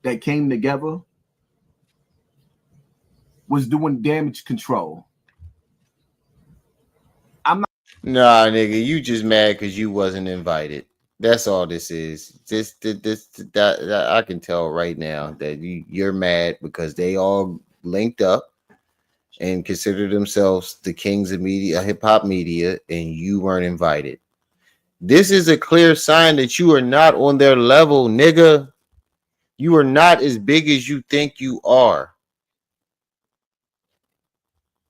that came together was doing damage control. Nah, nigga, you just mad because you wasn't invited. That's all this is. That I can tell right now that you're mad because they all linked up and consider themselves the kings of media, hip hop media, and you weren't invited. This is a clear sign that you are not on their level, nigga. You are not as big as you think you are.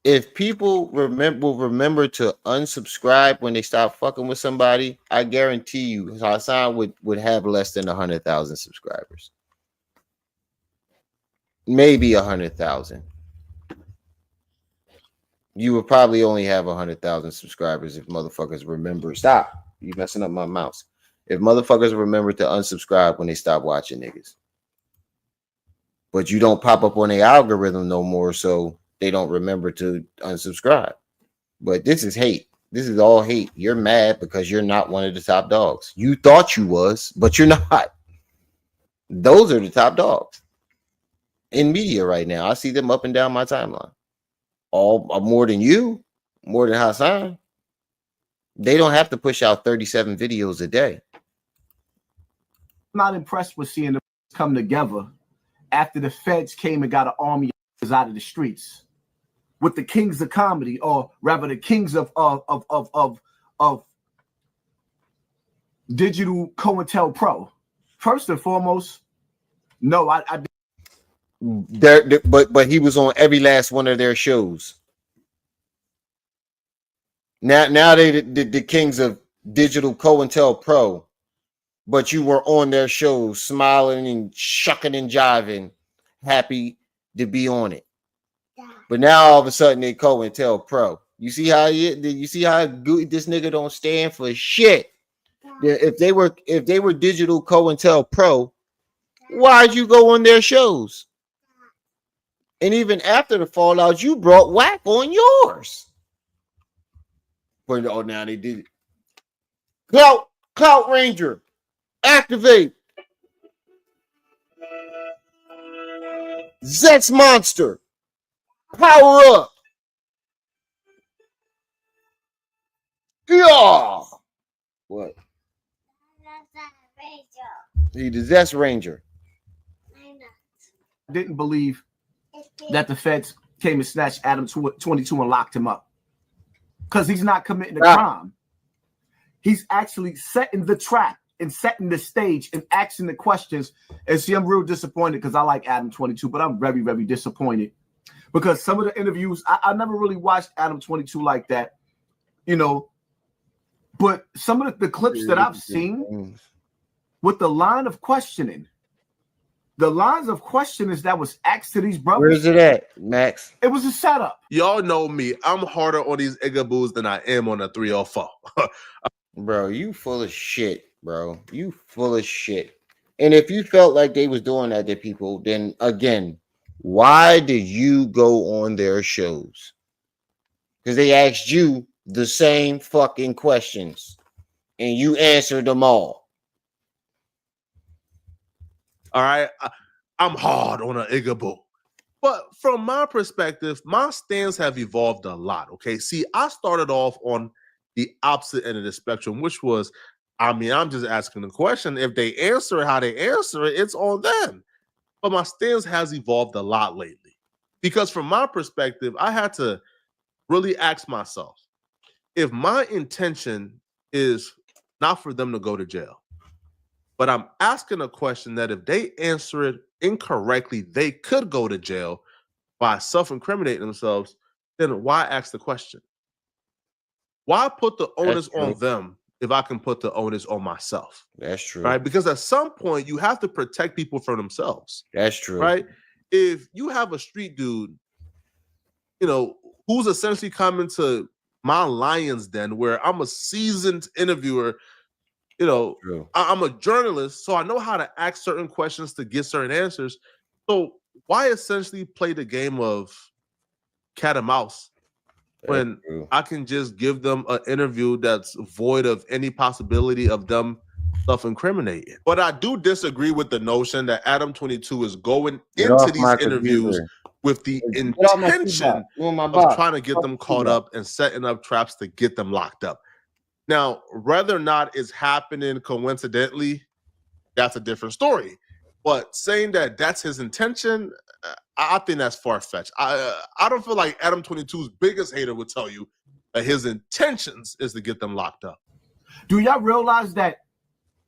If people will remember to unsubscribe when they stop fucking with somebody, I guarantee you Hassan would have less than 100,000 subscribers. Maybe 100,000. You would probably only have 100,000 subscribers if motherfuckers remember. Stop. You messing up my mouse. If motherfuckers remember to unsubscribe when they stop watching niggas. But you don't pop up on their algorithm no more, so they don't remember to unsubscribe. But this is hate. This is all hate. You're mad because you're not one of the top dogs. You thought you was, but you're not. Those are the top dogs in media right now. I see them up and down my timeline. All more than you, more than Hassan. They don't have to push out 37 videos a day. I'm not impressed with seeing them come together after the feds came and got an army out of the streets. With the kings of comedy, or rather the kings of digital COINTELPRO. First and foremost, no, but he was on every last one of their shows. Now they the kings of digital COINTELPRO, but you were on their shows, smiling and shucking and jiving, happy to be on it. But now all of a sudden they COINTELPRO. You see how this nigga don't stand for shit. If they were digital COINTELPRO, why'd you go on their shows? And even after the fallout, you brought whack on yours. But oh, now they did it. Clout Ranger, activate. Zets Monster, power up. Yeah. What? He the Zest Ranger. I didn't believe that the feds came and snatched Adam 22 and locked him up. Because he's not committing a crime. He's actually setting the trap and setting the stage and asking the questions. And see, I'm real disappointed because I like Adam 22, but I'm very, very disappointed. Because some of the interviews, I never really watched Adam 22 like that, you know. But some of the clips that I've seen with the line of questioning, the lines of questionings that was asked to these brothers. Where's it at, Max? It was a setup. Y'all know me. I'm harder on these igaboos than I am on a 304. Bro, you full of shit, bro. You full of shit. And if you felt like they was doing that to people, then again, why did you go on their shows? Because they asked you the same fucking questions and you answered them all. All right. I'm hard on an igaboo. But from my perspective, my stance have evolved a lot. Okay. See, I started off on the opposite end of the spectrum, which was, I mean, I'm just asking the question. If they answer it how they answer it, it's on them. But my stance has evolved a lot lately. Because from my perspective, I had to really ask myself, if my intention is not for them to go to jail, but I'm asking a question that if they answer it incorrectly, they could go to jail by self-incriminating themselves, then why ask the question? Why put the onus on them if I can put the onus on myself? That's true. Right? Because at some point, you have to protect people from themselves. That's true. Right? If you have a street dude, you know, who's essentially coming to my lion's den where I'm a seasoned interviewer, you know, I'm a journalist, so I know how to ask certain questions to get certain answers. So why essentially play the game of cat and mouse when I can just give them an interview that's void of any possibility of them self-incriminating? But I do disagree with the notion that Adam 22 is going into these interviews with the intention of trying to get them caught up and setting up traps to get them locked up. Now, whether or not it's happening coincidentally, that's a different story. But saying that that's his intention, I think that's far-fetched. I don't feel like Adam 22's biggest hater would tell you that his intentions is to get them locked up. Do y'all realize that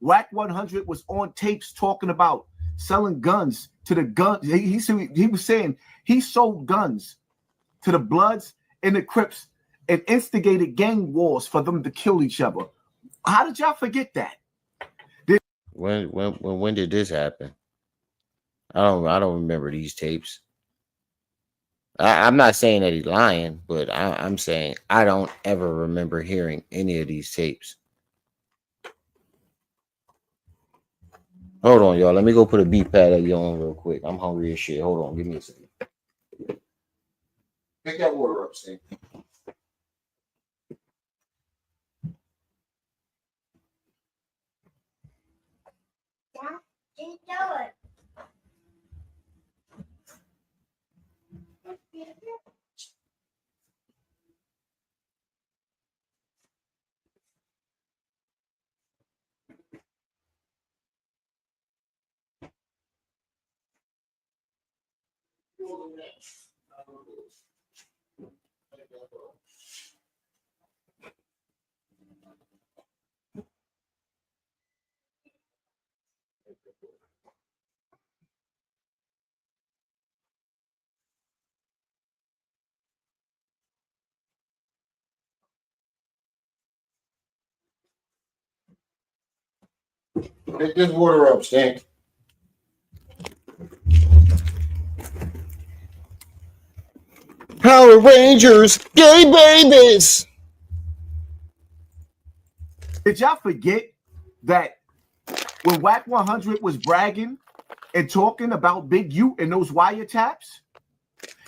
Whack 100 was on tapes talking about selling guns to the gun? He was saying he sold guns to the Bloods and the Crips and instigated gang wars for them to kill each other. How did y'all forget that? When did this happen? I don't remember these tapes. I'm not saying that he's lying, but I'm saying I don't ever remember hearing any of these tapes. Hold on, y'all. Let me go put a beef patty on real quick. I'm hungry as shit. Hold on. Give me a second. Pick that water up, Steve. Pick this water up, Stink. Power Rangers, gay babies. Did y'all forget that when Whack 100 was bragging and talking about Big U and those wiretaps,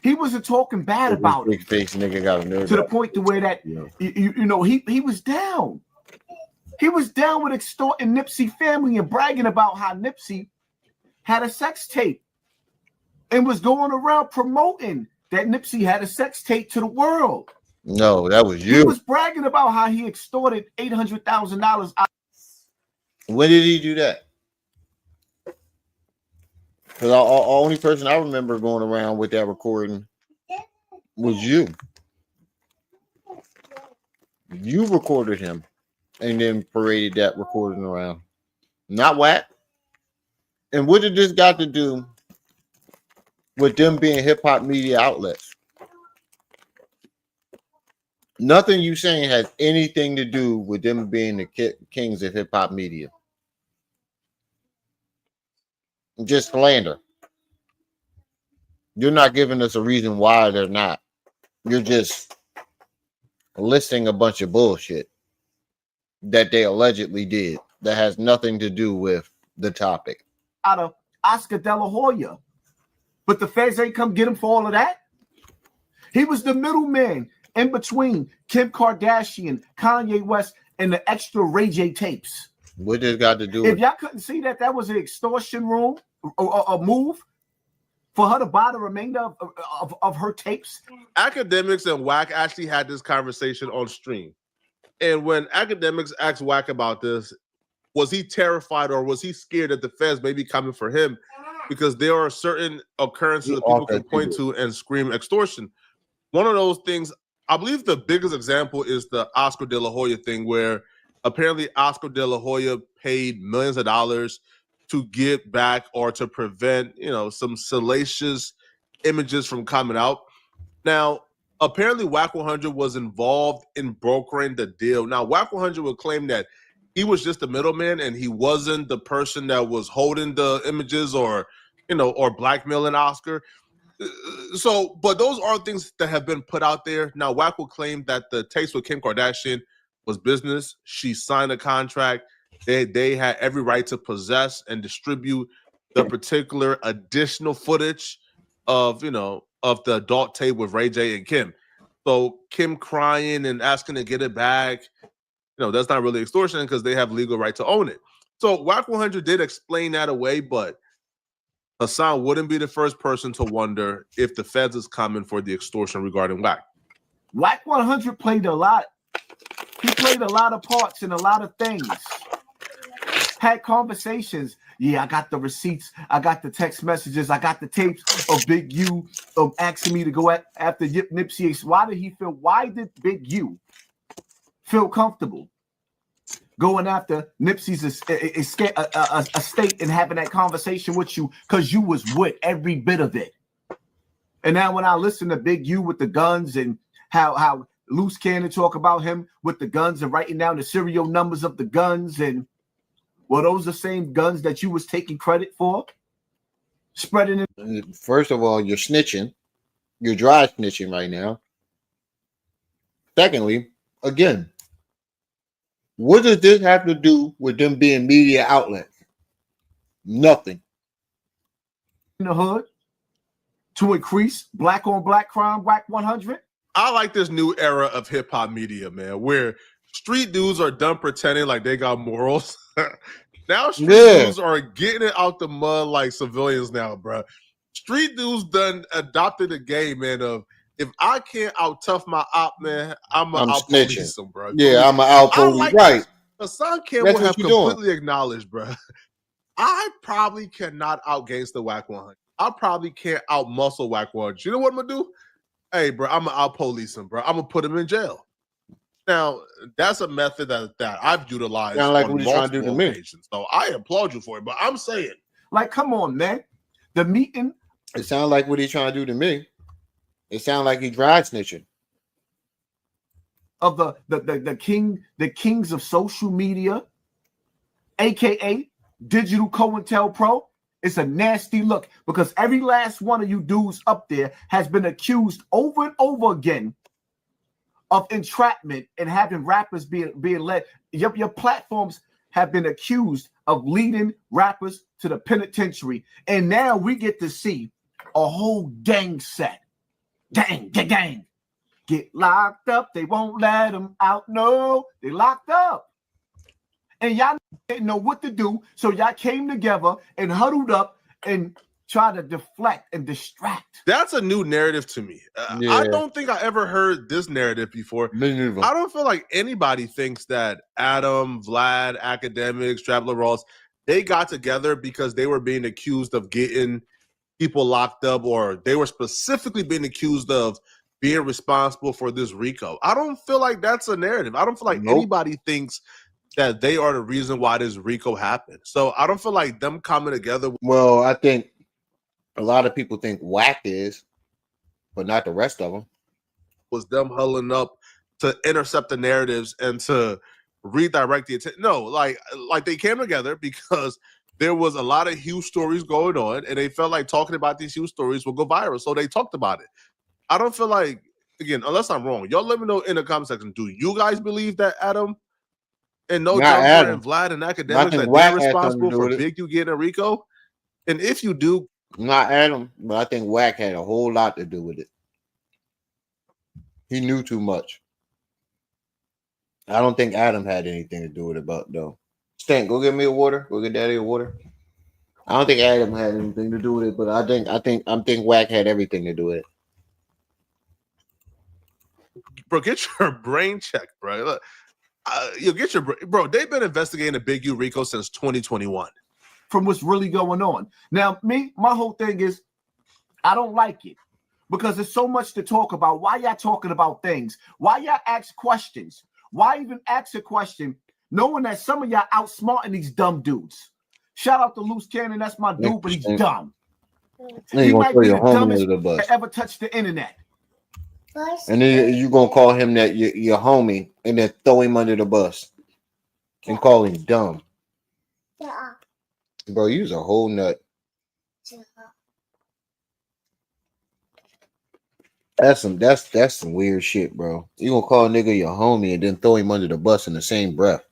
he wasn't talking bad about Big it face nigga got a nerve to the point to where that you know he was down. He was down with extorting Nipsey family and bragging about how Nipsey had a sex tape and was going around promoting that Nipsey had a sex tape to the world. No, that was you. He was bragging about how he extorted $800,000. When did he do that? Because the only person I remember going around with that recording was you. You recorded him and then paraded that recording around. Not Wack. And what did this got to do with them being hip-hop media outlets? Nothing you saying has anything to do with them being the kings of hip-hop media. Just slander. You're not giving us a reason why they're not. You're just listing a bunch of bullshit that they allegedly did that has nothing to do with the topic. Out of Oscar De La Hoya. But the feds ain't come get him for all of that. He was the middleman in between Kim Kardashian, Kanye West, and the extra Ray J tapes. What this got to do If with y'all couldn't see that, that was an extortion room, a move for her to buy the remainder of her tapes. Academics and Wack actually had this conversation on stream. And when Academics asked Wack about this, was he terrified or was he scared that the feds may be coming for him? Because there are certain occurrences that people can point to and scream extortion. One of those things, I believe the biggest example is the Oscar De La Hoya thing, where apparently Oscar De La Hoya paid millions of dollars to get back or to prevent, you know, some salacious images from coming out. Now, apparently Wack 100 was involved in brokering the deal. Now, Wack 100 would claim that he was just the middleman and he wasn't the person that was holding the images or, you know, or blackmailing Oscar. So, but those are things that have been put out there. Now, Wack will claim that the tapes with Kim Kardashian was business. She signed a contract. They had every right to possess and distribute the particular additional footage of, you know, of the adult tape with Ray J and Kim. So Kim crying and asking to get it back, you know, that's not really extortion because they have legal right to own it. So Wack 100 did explain that away, but Hassan wouldn't be the first person to wonder if the feds is coming for the extortion regarding Wack. Wack 100 played a lot. He played a lot of parts in a lot of things. Had conversations. Yeah, I got the receipts. I got the text messages. I got the tapes of Big U asking me to go after Nipsey. Why did Big U feel comfortable going after Nipsey's estate and having that conversation with you? Because you was with every bit of it. And now when I listen to Big U with the guns and how Loose Cannon talk about him with the guns and writing down the serial numbers of the guns, and were those the same guns that you was taking credit for? Spreading it. First of all, you're snitching. You're dry snitching right now. Secondly, again, what does this have to do with them being media outlets? Nothing. In the hood to increase black on black crime, Wack 100. I like this new era of hip hop media, man, where street dudes are done pretending like they got morals. Now street dudes are getting it out the mud like civilians now, bro. Street dudes done adopted a game, man, of if I can't out tough my op, man, I'm out police him, bro. Yeah, I'm an out police. Like right. Hassan Campbell have completely acknowledged, bro. I probably cannot out gangster Wack 100. I probably can't out muscle Wack 100. You know what I'm gonna do? Hey, bro, I'm gonna out police him, bro. I'm gonna put him in jail. Now, that's a method that I've utilized like on multiple occasions. So I applaud you for it. But I'm saying, like, come on, man. The meeting. It sounds like what he's trying to do to me. It sounds like he dry snitching. Of the kings of social media, aka Digital COINTELPRO, It's a nasty look because every last one of you dudes up there has been accused over and over again of entrapment and having rappers being led. Your platforms have been accused of leading rappers to the penitentiary. And now we get to see a whole gang set. Gang. Get locked up. They won't let them out. No, they locked up. And y'all didn't know what to do. So y'all came together and huddled up and tried to deflect and distract. That's a new narrative to me. I don't think I ever heard this narrative before. I don't feel like anybody thinks that Adam, Vlad, Academics, Traveler Ross, they got together because they were being accused of getting people locked up, or they were specifically being accused of being responsible for this RICO. I don't feel like that's a narrative. I don't feel like anybody thinks that they are the reason why this RICO happened. So I don't feel like them coming together. Well, I think a lot of people think Whack is, but not the rest of them. Was them huddling up to intercept the narratives and to redirect the attention. No, like they came together because there was a lot of huge stories going on, and they felt like talking about these huge stories will go viral. So they talked about it. I don't feel like, again, unless I'm wrong, y'all let me know in the comment section. Do you guys believe that Adam and No Jumper and Vlad and Academics that they're responsible for Big U getting a RICO? And if you do, not Adam, but I think Wack had a whole lot to do with it. He knew too much. I don't think Adam had anything to do with it, but though. Stan, go get me a water. Go get Daddy a water. I don't think Adam had anything to do with it, but I think Wack had everything to do with it. Bro, get your brain checked, bro. Look, you get your bro. They've been investigating the Big U RICO since 2021. From what's really going on. Now, my whole thing is, I don't like it because there's so much to talk about. Why y'all talking about things? Why y'all ask questions? Why even ask a question knowing that some of y'all outsmarting these dumb dudes? Shout out to Loose Cannon. That's my dude, but he's dumb. He might be the dumbest that ever touched the internet. And then you gonna call him that your homie and then throw him under the bus and call him dumb. Yeah. Bro, you's a whole nut. That's some weird shit, bro. You gonna call a nigga your homie and then throw him under the bus in the same breath.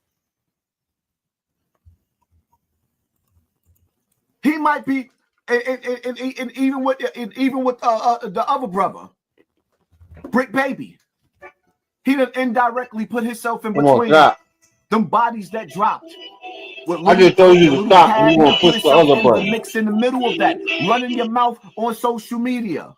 He might be, and even with the other brother, Brick Baby. He done indirectly put himself in between them bodies that dropped. I just told you to stop and you gonna push the other button. Mix in the middle of that, running your mouth on social media.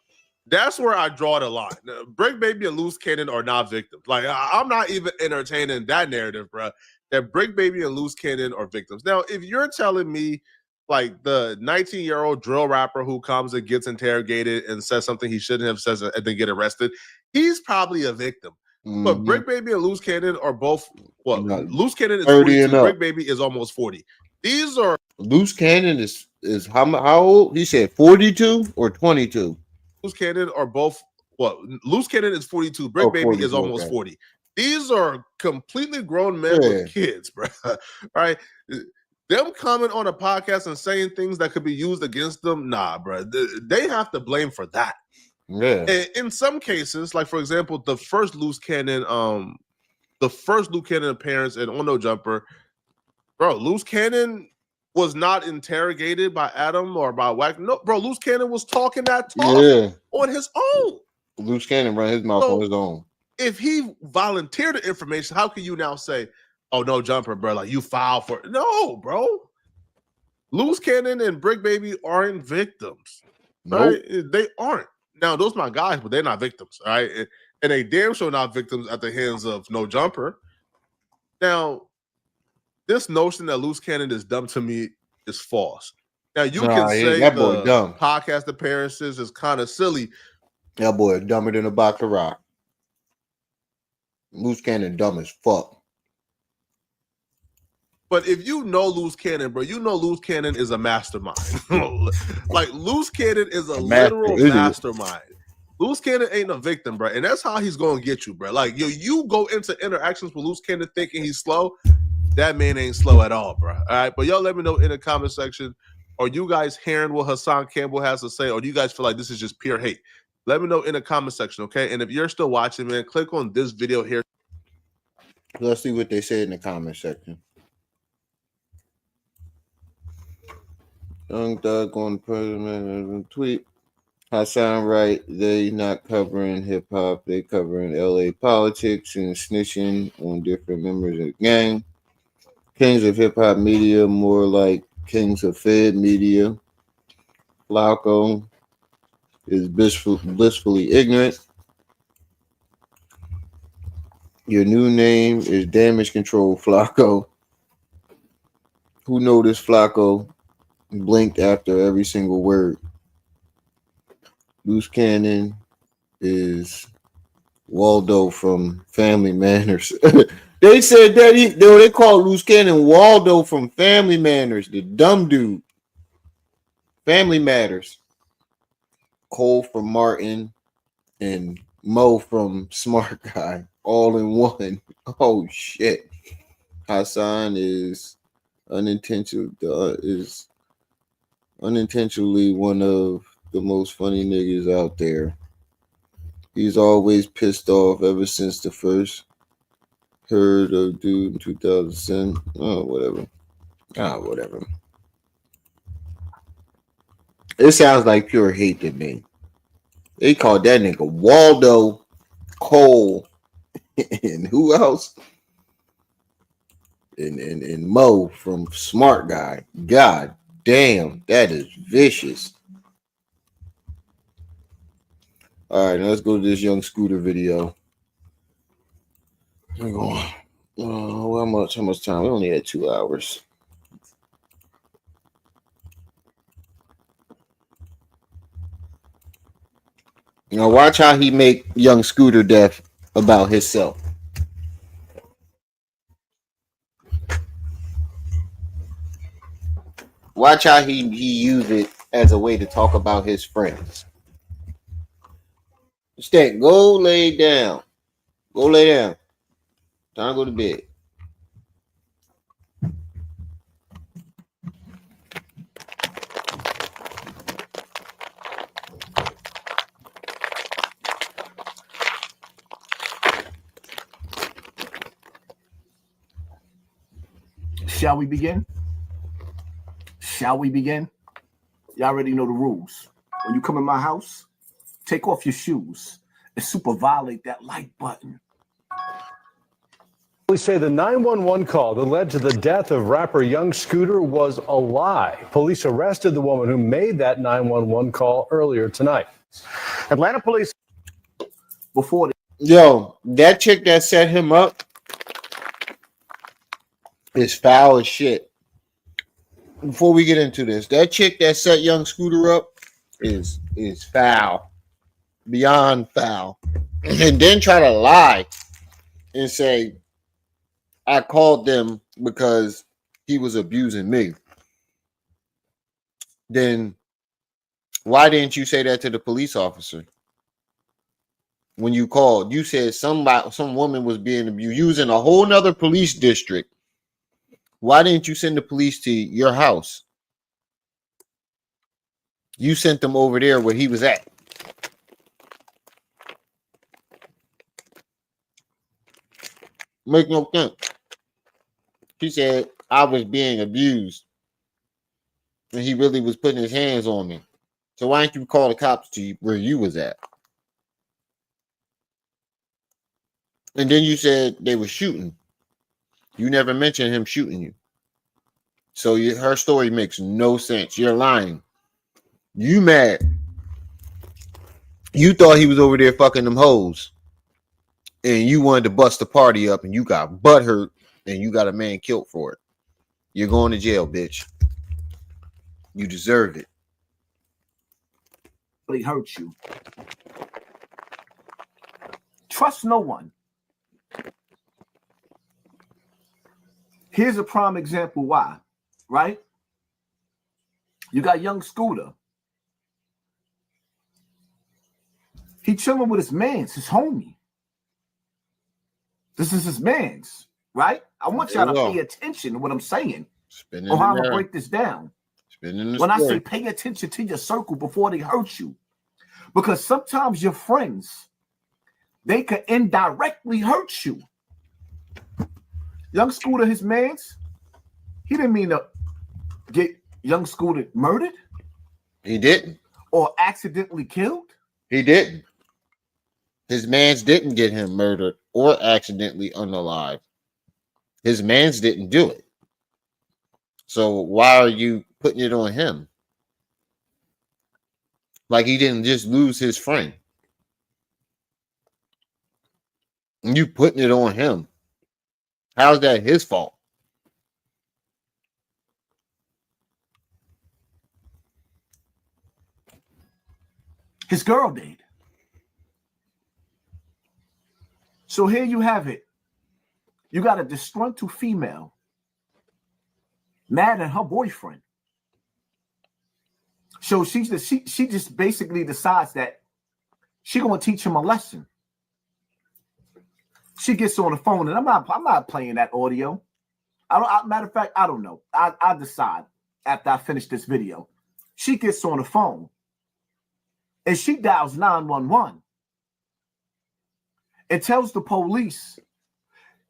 That's where I draw the line. Brick Baby and Loose Cannon are not victims. Like, I'm not even entertaining that narrative, bro. That Brick Baby and Loose Cannon are victims. Now, if you're telling me, like, the 19-year-old drill rapper who comes and gets interrogated and says something he shouldn't have said and then get arrested, he's probably a victim. But Brick Baby and Loose Cannon are both, well, Loose Cannon is 42, Brick Baby is almost 40. These are... Loose Cannon is how old? He said 42 or 22? Loose Cannon are both, Loose Cannon is 42, Brick Baby 42, is almost 40. These are completely grown men with kids, bro. Right? Them coming on a podcast and saying things that could be used against them, nah, bro. They have to blame for that. Yeah. And in some cases, like for example, the first Loose Cannon appearance in On No Jumper, bro, Loose Cannon was not interrogated by Adam or by Wack. No, bro, Loose Cannon was talking that talk on his own. Loose Cannon run his mouth on his own. If he volunteered the information, how can you now say, "Oh, No Jumper, bro, like you filed for it"? No, bro. Loose Cannon and Brick Baby aren't victims. Right? They aren't. Now, those are my guys, but they're not victims, all right? And they damn sure not victims at the hands of No Jumper. Now, this notion that Loose Cannon is dumb to me is false. Now, you can say that boy dumb. Podcast appearances is kind of silly. That boy dumber than a box of rock. Loose Cannon dumb as fuck. But if you know Loose Cannon, bro, you know Loose Cannon is a mastermind. Like, Loose Cannon is a literal mastermind. Loose Cannon ain't a victim, bro. And that's how he's going to get you, bro. Like, you go into interactions with Loose Cannon thinking he's slow. That man ain't slow at all, bro. All right? But y'all let me know in the comment section, Are you guys hearing what Hassan Campbell has to say, or do you guys feel like this is just pure hate? Let me know in the comment section, okay? And if you're still watching, man, click on this video here. Let's see what they say in the comment section. Young Thug on the president tweet. Hassan right, they not covering hip hop, they covering LA politics and snitching on different members of the gang. Kings of hip hop media, more like kings of Fed media. Flacco is blissfully ignorant. Your new name is Damage Control Flacco. Who noticed Flacco blinked after every single word? Loose Cannon is Waldo from Family Manners. They said that they called Loose Cannon Waldo from Family Manners, the dumb dude. Family Matters. Cole from Martin and Mo from Smart Guy, all in one. Oh shit! Hassan is unintentionally one of the most funny niggas out there. He's always pissed off ever since the first heard of dude in 2007. Oh, whatever. Whatever. It sounds like pure hate to me. They called that nigga Waldo, Cole, and who else? And Mo from Smart Guy. God damn, that is vicious. All right, now let's go to this Young Scooter video. We're going. How much time? We only had 2 hours. Now watch how he make Young Scooter deaf about himself. Watch how he use it as a way to talk about his friends. Stan, go lay down. Go lay down. Time to go to bed. Shall we begin? Shall we begin? Y'all already know the rules. When you come in my house, take off your shoes and super violate that like button. Police say the 911 call that led to the death of rapper Young Scooter was a lie. Police arrested the woman who made that 911 call earlier tonight. Atlanta police. Before Yo, that chick that set him up is foul as shit. Before we get into this, that chick that set Young Scooter up is foul. Beyond foul. And then try to lie and say, I called them because he was abusing me. Then why didn't you say that to the police officer? When you called, you said some woman was being abused using a whole nother police district. Why didn't you send the police to your house? You sent them over there where he was at. Make no sense. She said I was being abused. And he really was putting his hands on me. So why didn't you call the cops to where you was at? And then you said they were shooting. You never mentioned him shooting you. So her story makes no sense. You're lying. You mad. You thought he was over there fucking them hoes. And you wanted to bust the party up and you got butthurt and you got a man killed for it. You're going to jail, bitch. You deserve it. They hurt you. Trust no one. Here's a prime example why, right? You got Young Scooter. He chilling with his mans, his homie. This is his mans, right? I want y'all to pay attention to what I'm saying. Or how I'm gonna break this down. When I say pay attention to your circle before they hurt you, because sometimes your friends, they could indirectly hurt you. Young Scooter, his mans, he didn't mean to get Young Scooter murdered. He didn't. Or accidentally killed. He didn't. His mans didn't get him murdered or accidentally unalive. His mans didn't do it. So why are you putting it on him? Like he didn't just lose his friend. And you putting it on him. How's that his fault? His girl did. So here you have it. You got a disgruntled female mad at her boyfriend. So she just basically decides that she's gonna teach him a lesson. She gets on the phone, and I'm not playing that audio. Matter of fact, I don't know. I decide after I finish this video. She gets on the phone and she dials 911 and tells the police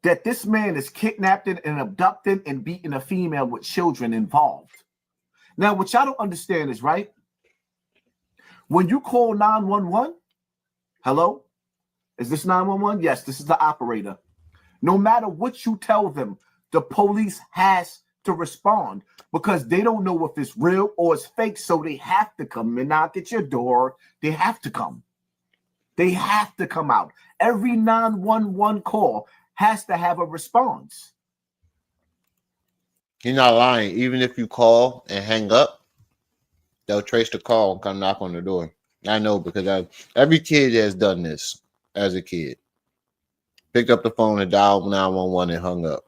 that this man is kidnapping and abducting and beating a female with children involved. Now, what y'all don't understand is, right, when you call 911, hello? Is this 911? Yes, this is the operator. No matter what you tell them, the police has to respond because they don't know if it's real or it's fake, so they have to come and knock at your door. They have to come. They have to come out. Every 911 call has to have a response. You're not lying. Even if you call and hang up, they'll trace the call and come knock on the door. I know because every kid has done this as a kid. Picked up the phone and dialed 911 and hung up.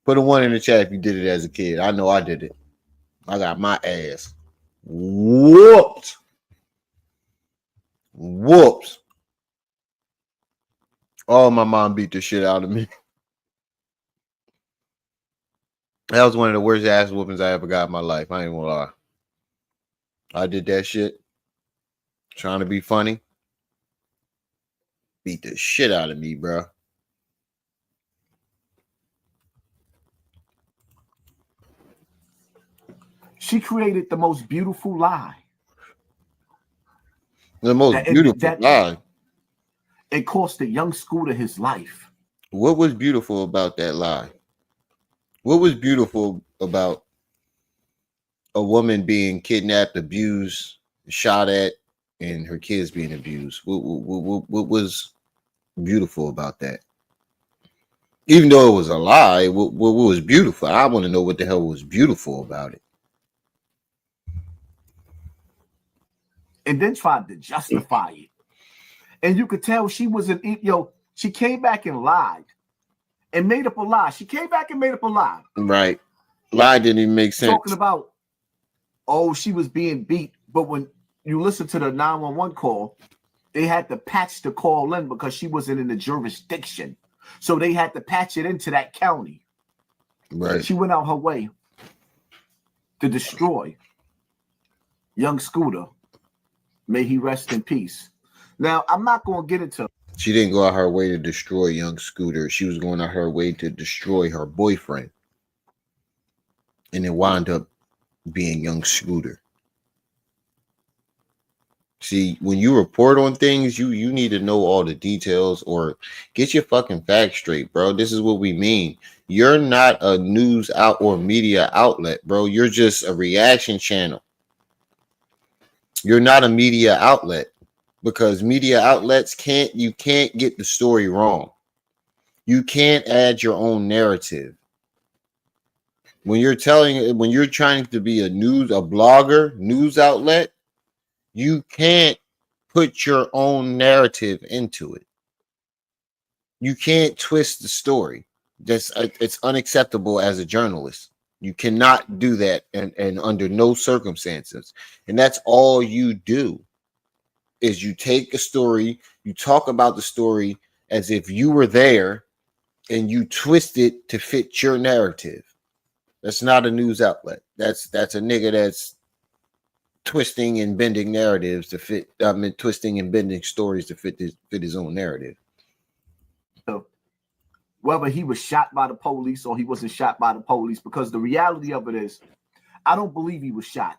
Put a 1 in the chat if you did it as a kid. I know I did it. I got my ass whooped. Whoops. Oh, my mom beat the shit out of me. That was one of the worst ass whoopings I ever got in my life. I ain't gonna lie. I did that shit. Trying to be funny. Beat the shit out of me, bro. She created the most beautiful lie. The most beautiful lie. It cost the young Scooter his life. What was beautiful about that lie? What was beautiful about a woman being kidnapped, abused, shot at, and her kids being abused? What was beautiful about that? Even though it was a lie, what was beautiful? I want to know what the hell was beautiful about it. And then tried to justify it. And you could tell she wasn't, she came back and lied and made up a lie. She came back and made up a lie. Right. Lie didn't even make sense. Talking about, she was being beat. But when you listen to the 911 call, they had to patch the call in because she wasn't in the jurisdiction. So they had to patch it into that county. Right. She went out her way to destroy young Scooter. May he rest in peace. Now, I'm not going to get into... She didn't go out her way to destroy young Scooter. She was going out her way to destroy her boyfriend. And it wound up being young Scooter. See, when you report on things, you need to know all the details or get your fucking facts straight, bro. This is what we mean. You're not a news out or media outlet, bro. You're just a reaction channel. You're not a media outlet. Because media outlets can't get the story wrong. You can't add your own narrative. When you're trying to be a blogger, news outlet, you can't put your own narrative into it. You can't twist the story. It's unacceptable as a journalist. You cannot do that and under no circumstances. And that's all you do. Is you take a story, you talk about the story as if you were there, and you twist it to fit your narrative. That's not a news outlet. That's a nigga that's twisting and bending narratives to fit. Twisting and bending stories to fit his own narrative. So, whether he was shot by the police or he wasn't shot by the police, because the reality of it is, I don't believe he was shot.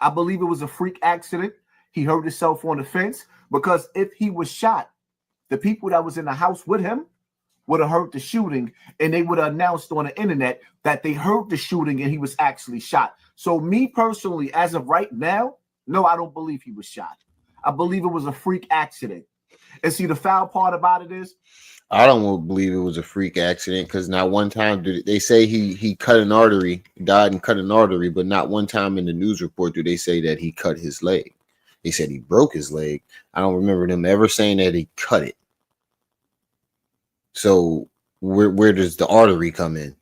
I believe it was a freak accident. He hurt himself on the fence, because if he was shot, the people that was in the house with him would have heard the shooting, and they would have announced on the internet that they heard the shooting and he was actually shot. So me personally, as of right now, no, I don't believe he was shot. I believe it was a freak accident. And see, the foul part about it is, I don't believe it was a freak accident, because not one time did they say he cut an artery, died and cut an artery, but not one time in the news report do they say that he cut his leg. They said he broke his leg. I don't remember them ever saying that he cut it. So where does the artery come in?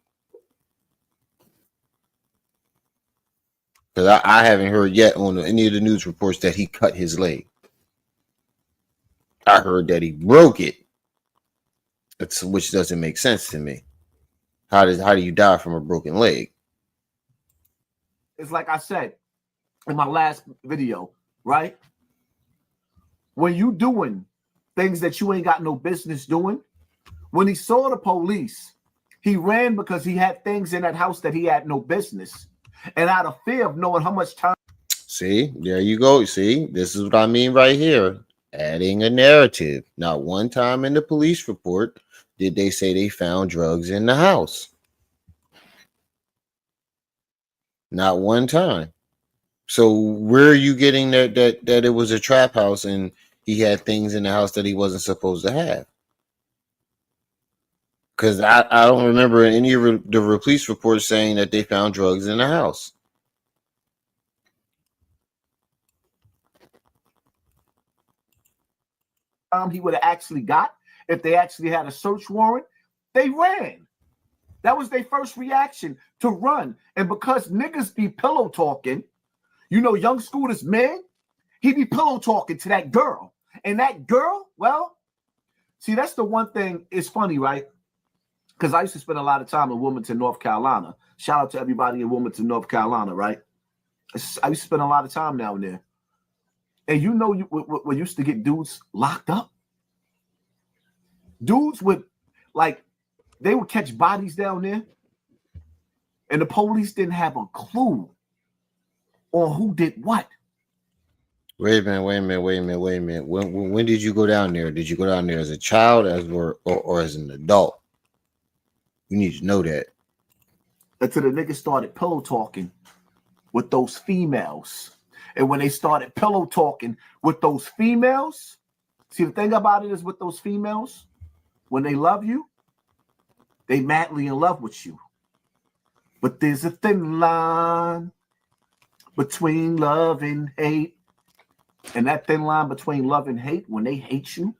Because I haven't heard yet on any of the news reports that he cut his leg. I heard that he broke it. Which doesn't make sense to me. How do you die from a broken leg? it's like I said in my last video, right? When you doing things that you ain't got no business doing, when he saw the police, he ran because he had things in that house that he had no business. And out of fear of knowing how much time. See, there you go. See, this is what I mean right here. Adding a narrative. Not one time in the police report did they say they found drugs in the house. Not one time. So where are you getting that it was a trap house and he had things in the house that he wasn't supposed to have? Because I don't remember any of the police reports saying that they found drugs in the house. He would have actually got, if they actually had a search warrant, they ran. That was their first reaction, to run. And because niggas be pillow talking, you know, young Scooter's man, he be pillow talking to that girl. And that girl, well, see, that's the one thing. It's funny, right? Because I used to spend a lot of time in Wilmington, North Carolina. Shout out to everybody in Wilmington, North Carolina, right? I used to spend a lot of time down there. And you know, we used to get dudes locked up. Dudes would, like, they would catch bodies down there. And the police didn't have a clue on who did what. Wait a minute. When did you go down there? Did you go down there as a child, or as an adult? You need to know that. Until the niggas started pillow talking with those females. And when they started pillow talking with those females, see, the thing about it is with those females, when they love you, they madly in love with you. But there's a thin line between love and hate. And that thin line between love and hate, when they hate you,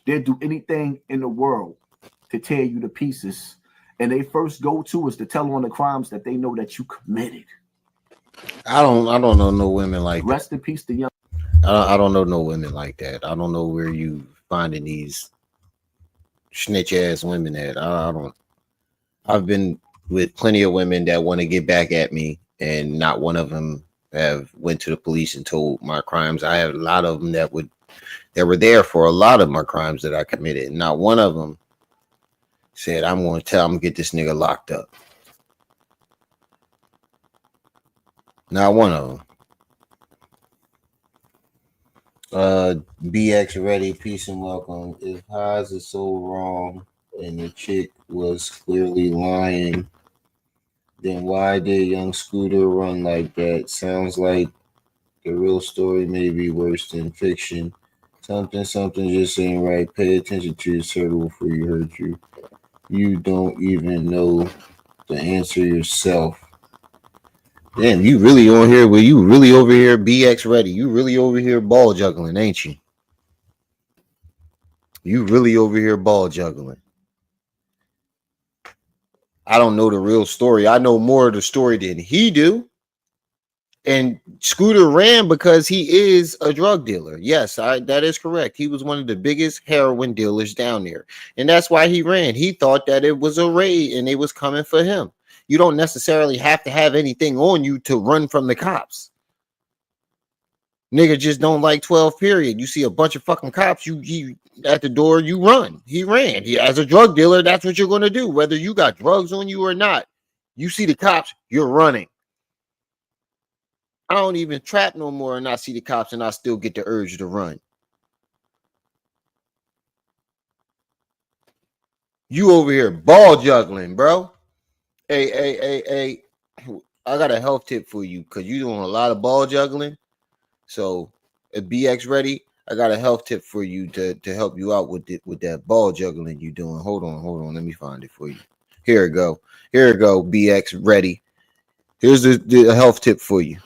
they'll do anything in the world to tear you to pieces. And they first go to is to tell on the crimes that they know that you committed. I don't know no women like that. Rest in peace to young. I don't know no women like that. I don't know where you finding these snitch ass women at. I don't. I've been with plenty of women that want to get back at me, and not one of them have went to the police and told my crimes. I have a lot of them that were there for a lot of my crimes that I committed. Not one of them said, I'm going to tell him to get this nigga locked up. Not one of them. BX ready, peace and welcome. If Haas is so wrong and the chick was clearly lying, then why did young Scooter run like that? Sounds like the real story may be worse than fiction. Something just ain't right. Pay attention to your circle before you hurt you. You don't even know the answer yourself. Damn, you really on here? Well, you really over here, BX ready? You really over here ball juggling, ain't you? You really over here ball juggling. I don't know the real story. I know more of the story than he do. And Scooter ran because he is a drug dealer. Yes, that is correct. He was one of the biggest heroin dealers down there. And that's why he ran. He thought that it was a raid and they was coming for him. You don't necessarily have to have anything on you to run from the cops. Nigga just don't like 12 period. You see a bunch of fucking cops, you at the door, you run. He ran. As a drug dealer, that's what you're going to do. Whether you got drugs on you or not, you see the cops, you're running. I don't even trap no more and I see the cops and I still get the urge to run. You over here ball juggling, bro. Hey. I got a health tip for you because you're doing a lot of ball juggling. So if BX ready, I got a health tip for you to help you out with that ball juggling you doing. Hold on. Let me find it for you. Here it go, BX ready. Here's the health tip for you.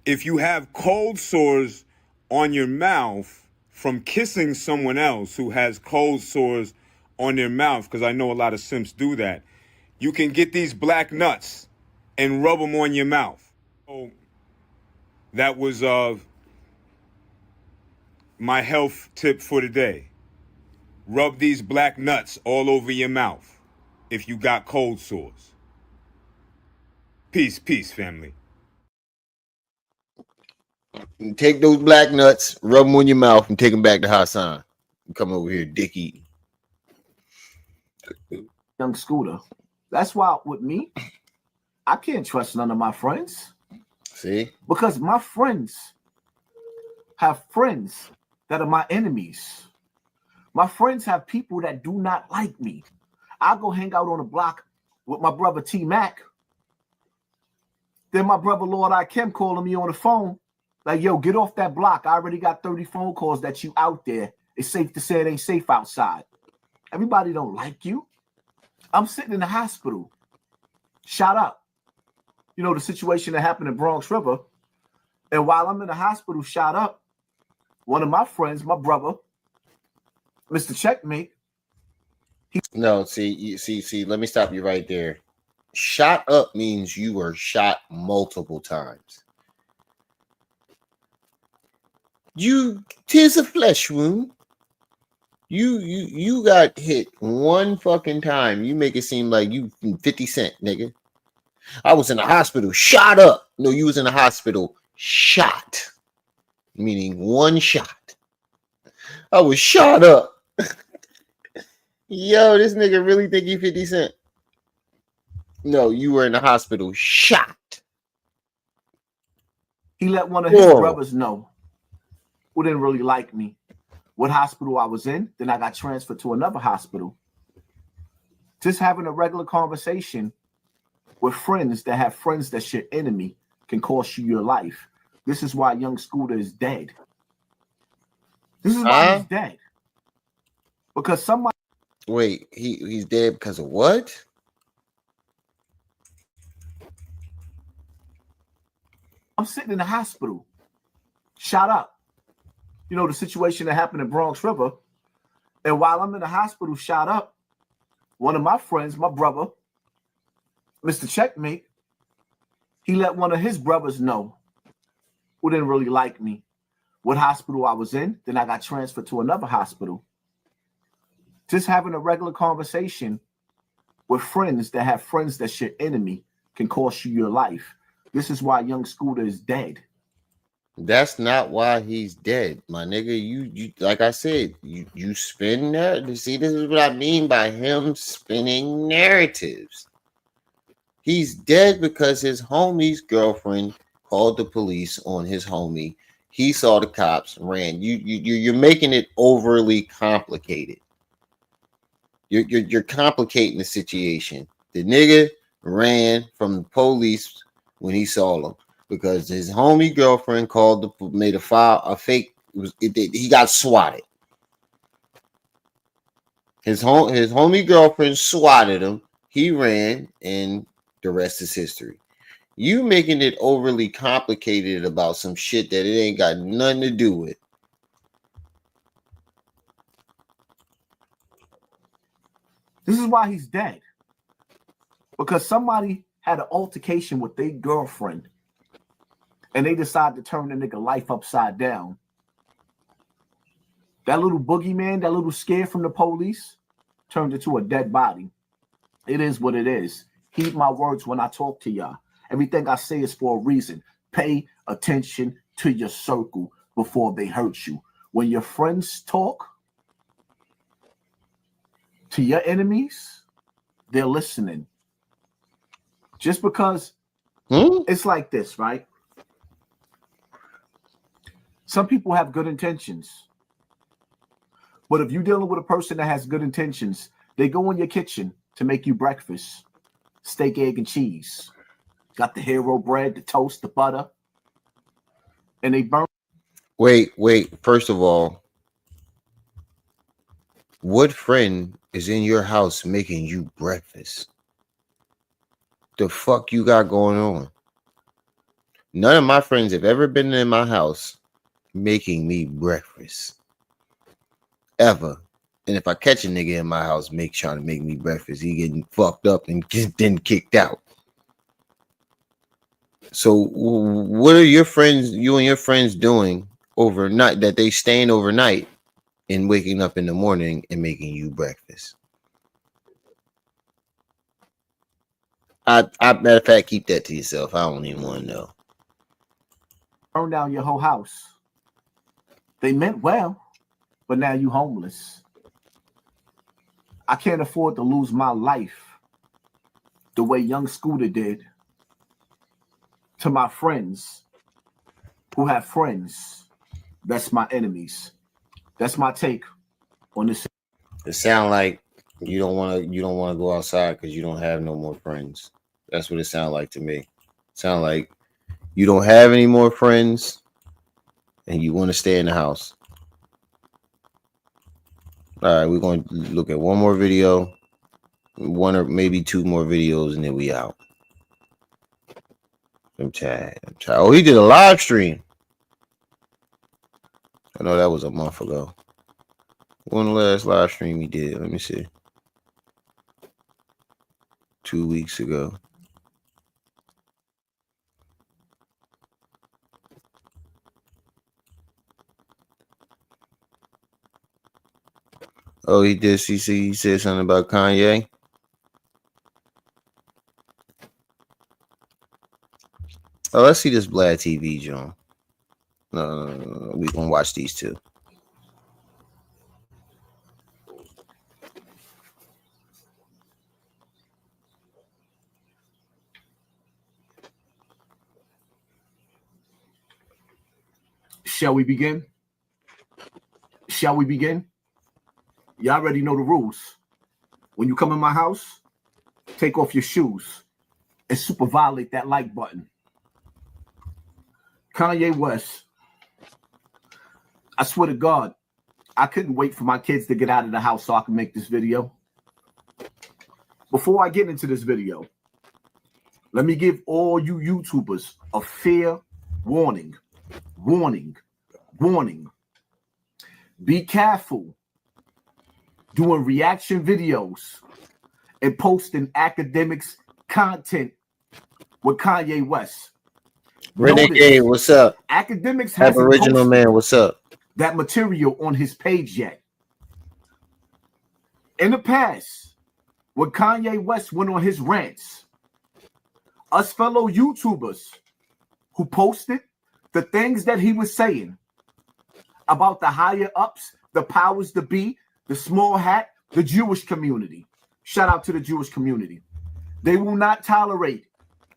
If you have cold sores on your mouth from kissing someone else who has cold sores on their mouth, because I know a lot of simps do that, you can get these black nuts and rub them on your mouth. So that was my health tip for today. Rub these black nuts all over your mouth if you got cold sores. Peace, family. Take those black nuts, rub them on your mouth, and take them back to Hassan. Come over here, dick eating. Young Scooter. That's why with me, I can't trust none of my friends. See? Because my friends have friends that are my enemies. My friends have people that do not like me. I go hang out on the block with my brother T-Mac. Then my brother Lord I Kim calling me on the phone. Like, yo, get off that block. I already got 30 phone calls that you out there. It's safe to say it ain't safe outside. Everybody don't like you. I'm sitting in the hospital. Shot up. You know, the situation that happened in Bronx River. And while I'm in the hospital shot up, one of my friends, my brother, Mr. Checkmate. See, let me stop you right there. Shot up means you were shot multiple times. Tis a flesh wound. You got hit one fucking time. You make it seem like you 50 Cent, nigga. I was in the hospital, shot up. No, you was in the hospital, shot. Meaning one shot. I was shot up. Yo, this nigga really think you 50 Cent. No, you were in the hospital, shot. He let one of his brothers know who didn't really like me what hospital I was in. Then I got transferred to another hospital. Just having a regular conversation with friends that have friends that's your enemy can cost you your life. This is why young Scooter is dead. This is why he's dead. Because somebody... Wait, he's dead because of what? I'm sitting in the hospital, shot up. You know, the situation that happened in Bronx River. And while I'm in the hospital shot up, one of my friends, my brother, Mr. Checkmate, he let one of his brothers know who didn't really like me what hospital I was in. Then I got transferred to another hospital. Just having a regular conversation with friends that have friends that's your enemy can cost you your life. This is why young Scooter is dead. That's not why he's dead, my nigga. You like I said, you spin that. See, this is what I mean by him spinning narratives. He's dead because his homie's girlfriend called the police on his homie. He saw the cops, ran. You're making it overly complicated. You're complicating the situation. The nigga ran from the police when he saw them because his homie girlfriend made a fake. He got swatted. His homie girlfriend swatted him. He ran, and the rest is history. You making it overly complicated about some shit that it ain't got nothing to do with. This is why he's dead. Because somebody had an altercation with their girlfriend and they decided to turn the nigga life upside down. That little boogeyman, that little scare from the police turned into a dead body. It is what it is. Heed my words when I talk to y'all. Everything I say is for a reason. Pay attention to your circle before they hurt you. When your friends talk to your enemies, they're listening. Just because it's like this, right? Some people have good intentions. But if you're dealing with a person that has good intentions, they go in your kitchen to make you breakfast. Steak, egg, and cheese. Got the hero bread, the toast, the butter. And they burn. Wait. First of all, what friend is in your house making you breakfast? The fuck you got going on? None of my friends have ever been in my house making me breakfast. Ever. And if I catch a nigga in my house trying to make me breakfast, he getting fucked up and then kicked out. So what are you and your friends doing overnight that they staying overnight and waking up in the morning and making you breakfast? Matter of fact, keep that to yourself. I don't even want to know. Burn down your whole house. They meant well, but now you homeless. I can't afford to lose my life the way young Scooter did to my friends who have friends that's my enemies. That's my take on this. It sound like you don't want to go outside because you don't have no more friends. That's what it sounds like to me. It sound like you don't have any more friends and you want to stay in the house. All right, we're going to look at one more video, one or maybe two more videos, and then we out. I'm tired. Oh, he did a live stream. I know that was a month ago. When the last live stream he did? Let me see. 2 weeks ago. Oh, he did. He said something about Kanye. Oh, let's see this Vlad TV, John. No. We're going to watch these two. Shall we begin? Shall we begin? Y'all already know the rules. When you come in my house, take off your shoes and super violate that like button. Kanye West. I swear to God, I couldn't wait for my kids to get out of the house so I can make this video. Before I get into this video, let me give all you YouTubers a fair warning. Warning. Be careful doing reaction videos and posting academics content with Kanye West. Renegade, what's up? Academics has Aboriginal man, what's up? That material on his page yet. In the past, when Kanye West went on his rants, us fellow YouTubers who posted the things that he was saying about the higher ups, the powers to be, the small hat, the Jewish community. Shout out to the Jewish community. They will not tolerate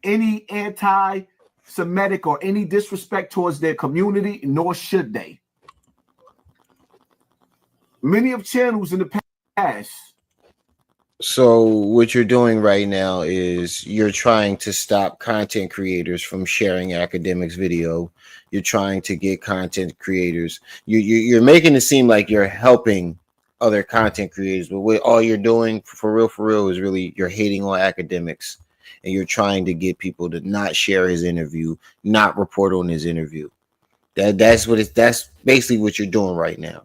any anti-Semitic or any disrespect towards their community, nor should they. Many of channels in the past. So what you're doing right now is you're trying to stop content creators from sharing academics video. You're trying to get content creators. You're making it seem like you're helping other content creators, but what all you're doing for real is really you're hating on academics, and you're trying to get people to not share his interview, not report on his interview. That's basically what you're doing right now.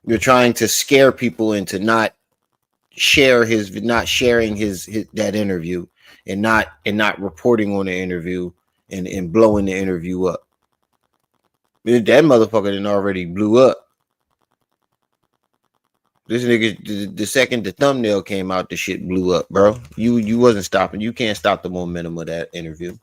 You're trying to scare people into not sharing that interview and not reporting on the interview and blowing the interview up. That motherfucker done already blew up. This nigga, the second the thumbnail came out, the shit blew up, bro. You wasn't stopping. You can't stop the momentum of that interview.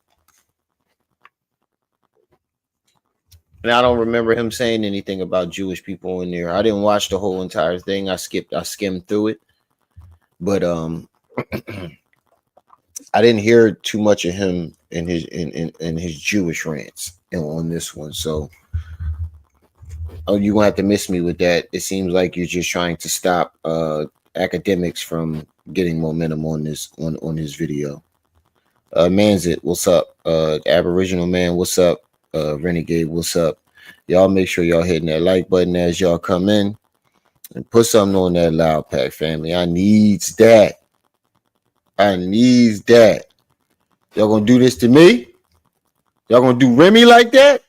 And I don't remember him saying anything about Jewish people in there. I didn't watch the whole entire thing. I skimmed through it. But I didn't hear too much of him in his Jewish rants on this one. So you're gonna have to miss me with that. It seems like you're just trying to stop academics from getting momentum on this video. Manzit, what's up? Aboriginal man, what's up? Renegade, what's up? Y'all make sure y'all hitting that like button as y'all come in and put something on that loud pack, family. I needs that. Y'all gonna do this to me? Y'all gonna do Remy like that?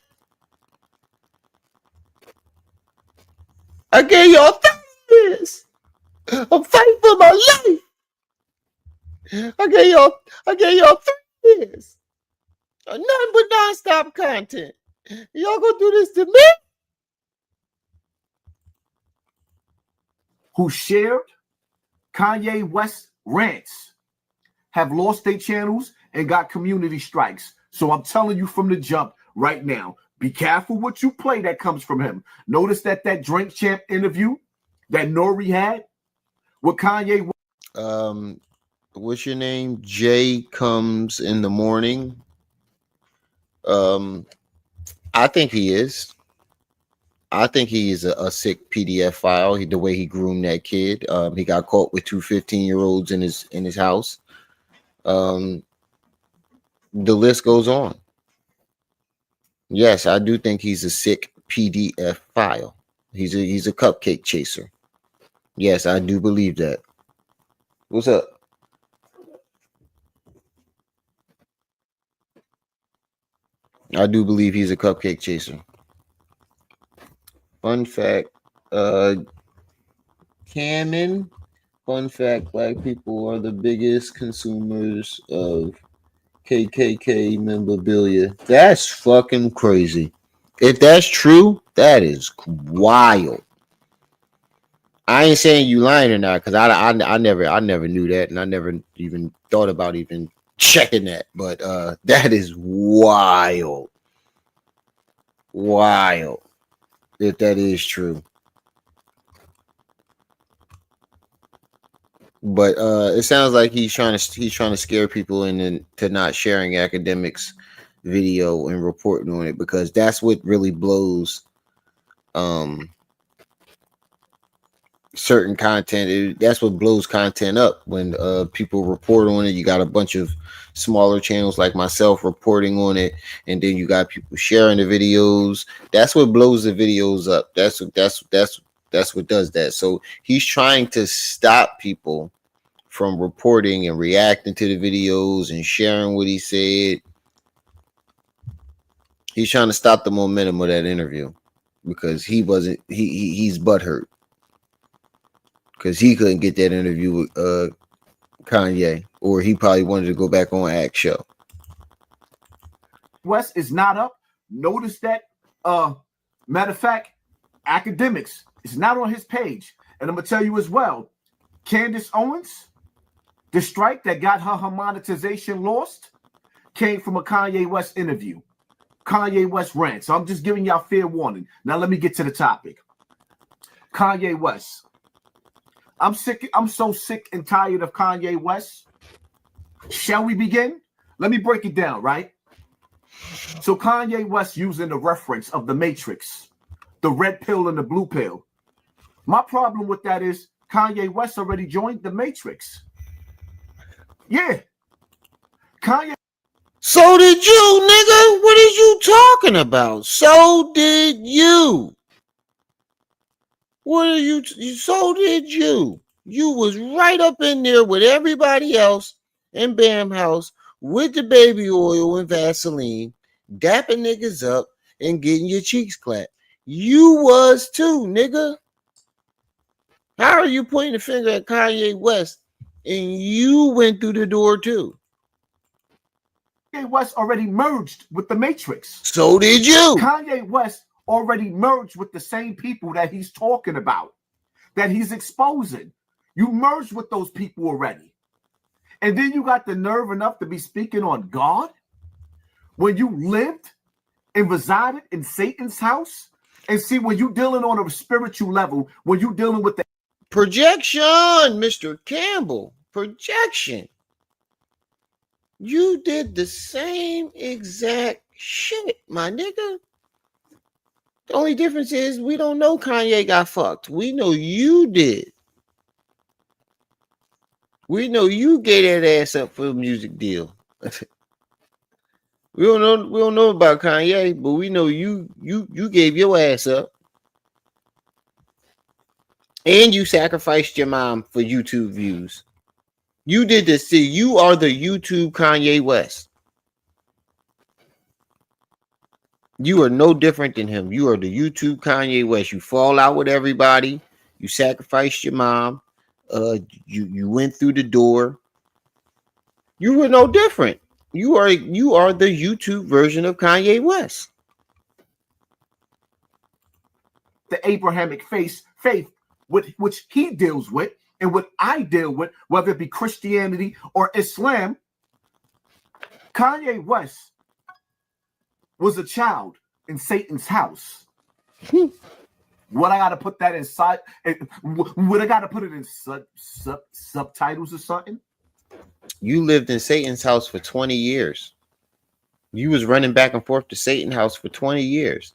I gave y'all 30 years. I'm fighting for my life. I gave y'all 3 years. Nothing but non-stop content. Y'all gonna do this to me? Who shared Kanye West rants have lost their channels and got community strikes. So I'm telling you from the jump right now, be careful what you play that comes from him. Notice that Drink Champ interview that Nori had with Kanye. What's your name? Jay Comes in the Morning. I think he is. I think he is a sick PDF file. The way he groomed that kid. He got caught with 2 15-year-olds in his house. The list goes on. Yes, I do think he's a sick PDF file. He's a cupcake chaser. Yes, I do believe that. What's up? I do believe he's a cupcake chaser. Fun fact, canon. Fun fact, black people are the biggest consumers of KKK memorabilia. That's fucking crazy. If that's true, that is wild. I ain't saying you lying or not, because I never knew that, and I never even thought about even checking that. But that is wild. Wild. If that is true. But it sounds like he's trying to scare people into not sharing academics video and reporting on it, because that's what really blows certain content. That's what blows content up when people report on it. You got a bunch of smaller channels like myself reporting on it, and then you got people sharing the videos. That's what blows the videos up. That's what does that. So he's trying to stop people from reporting and reacting to the videos and sharing what he said. He's trying to stop the momentum of that interview because he's butthurt because he couldn't get that interview with Kanye, or he probably wanted to go back on Act Show. West is not up. Notice that. Matter of fact, academics is not on his page. And I'm gonna tell you as well, Candace Owens, the strike that got her monetization lost came from a Kanye West interview. Kanye West rant. So I'm just giving y'all fair warning. Now let me get to the topic. Kanye West. I'm so sick and tired of Kanye West. Shall we begin? Let me break it down, right? So Kanye West using the reference of the Matrix, the red pill and the blue pill. My problem with that is Kanye West already joined the Matrix. Yeah. Kanye. So did you, nigga. What are you talking about? So did you. What are you? So did you. You was right up in there with everybody else in Bam House with the baby oil and Vaseline, dapping niggas up and getting your cheeks clapped. You was too, nigga. How are you pointing the finger at Kanye West and you went through the door too? Kanye West already merged with the Matrix. So did you. Kanye West already merged with the same people that he's talking about. that he's exposing. You merged with those people already. And then you got the nerve enough to be speaking on God when you lived and resided in Satan's house. And see, when you dealing on a spiritual level, when you dealing with the projection, Mr. Campbell, projection. You did the same exact shit, my nigga. The only difference is we don't know Kanye got fucked. We know you did. We know you gave that ass up for a music deal. We don't know about Kanye, but we know you gave your ass up. And you sacrificed your mom for YouTube views. You did this. See, you are the YouTube Kanye West. You are no different than him. You are the YouTube Kanye West. You fall out with everybody. You sacrificed your mom. You went through the door. You were no different. You are the YouTube version of Kanye West. the Abrahamic faith, which he deals with, and what I deal with, whether it be Christianity or Islam. Kanye West was a child in Satan's house. What I got to put that inside? What I got to put it in subtitles or something? You lived in Satan's house for 20 years. You was running back and forth to Satan's house for 20 years.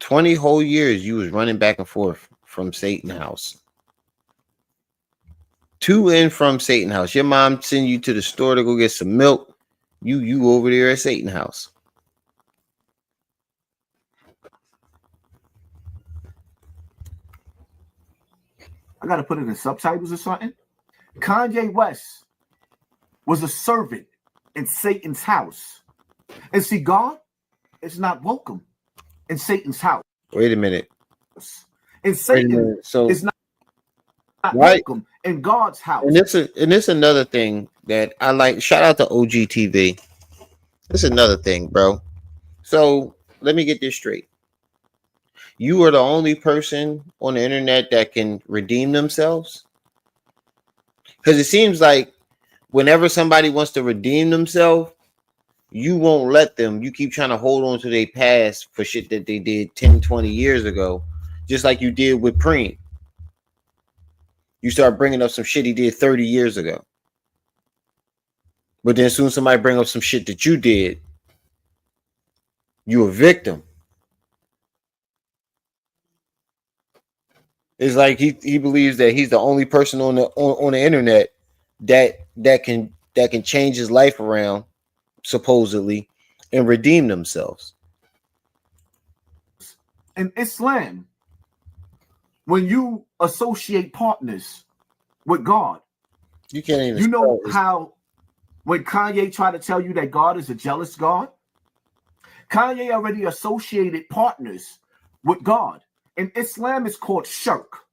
20 whole years you was running back and forth from Satan's house. To and from Satan's house. Your mom send you to the store to go get some milk. You over there at Satan's house. I got to put it in subtitles or something. Kanye West was a servant in Satan's house. And see, God is not welcome in Satan's house. Wait a minute. And Satan so is not welcome in God's house. And this another thing that I like. Shout out to OGTV. This is another thing, bro. So let me get this straight. You are the only person on the internet that can redeem themselves? Because it seems like whenever somebody wants to redeem themselves, you won't let them. You keep trying to hold on to their past for shit that they did 10, 20 years ago, just like you did with Preem. You start bringing up some shit he did 30 years ago. But then as soon as somebody bring up some shit that you did, you a victim. It's like he believes that he's the only person on the internet that can change his life around, supposedly, and redeem themselves. In Islam, when you associate partners with God, you can't even. You know how when Kanye tried to tell you that God is a jealous God, Kanye already associated partners with God. In Islam, it's called shirk.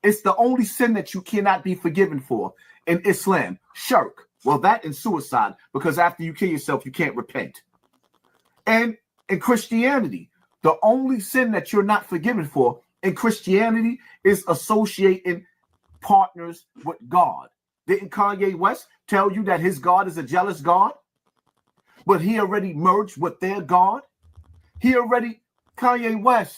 It's the only sin that you cannot be forgiven for in Islam. Shirk. Well, that and suicide, because after you kill yourself, you can't repent. And in Christianity, the only sin that you're not forgiven for in Christianity is associating partners with God. Didn't Kanye West tell you that his God is a jealous God? But he already merged with their God. Kanye West,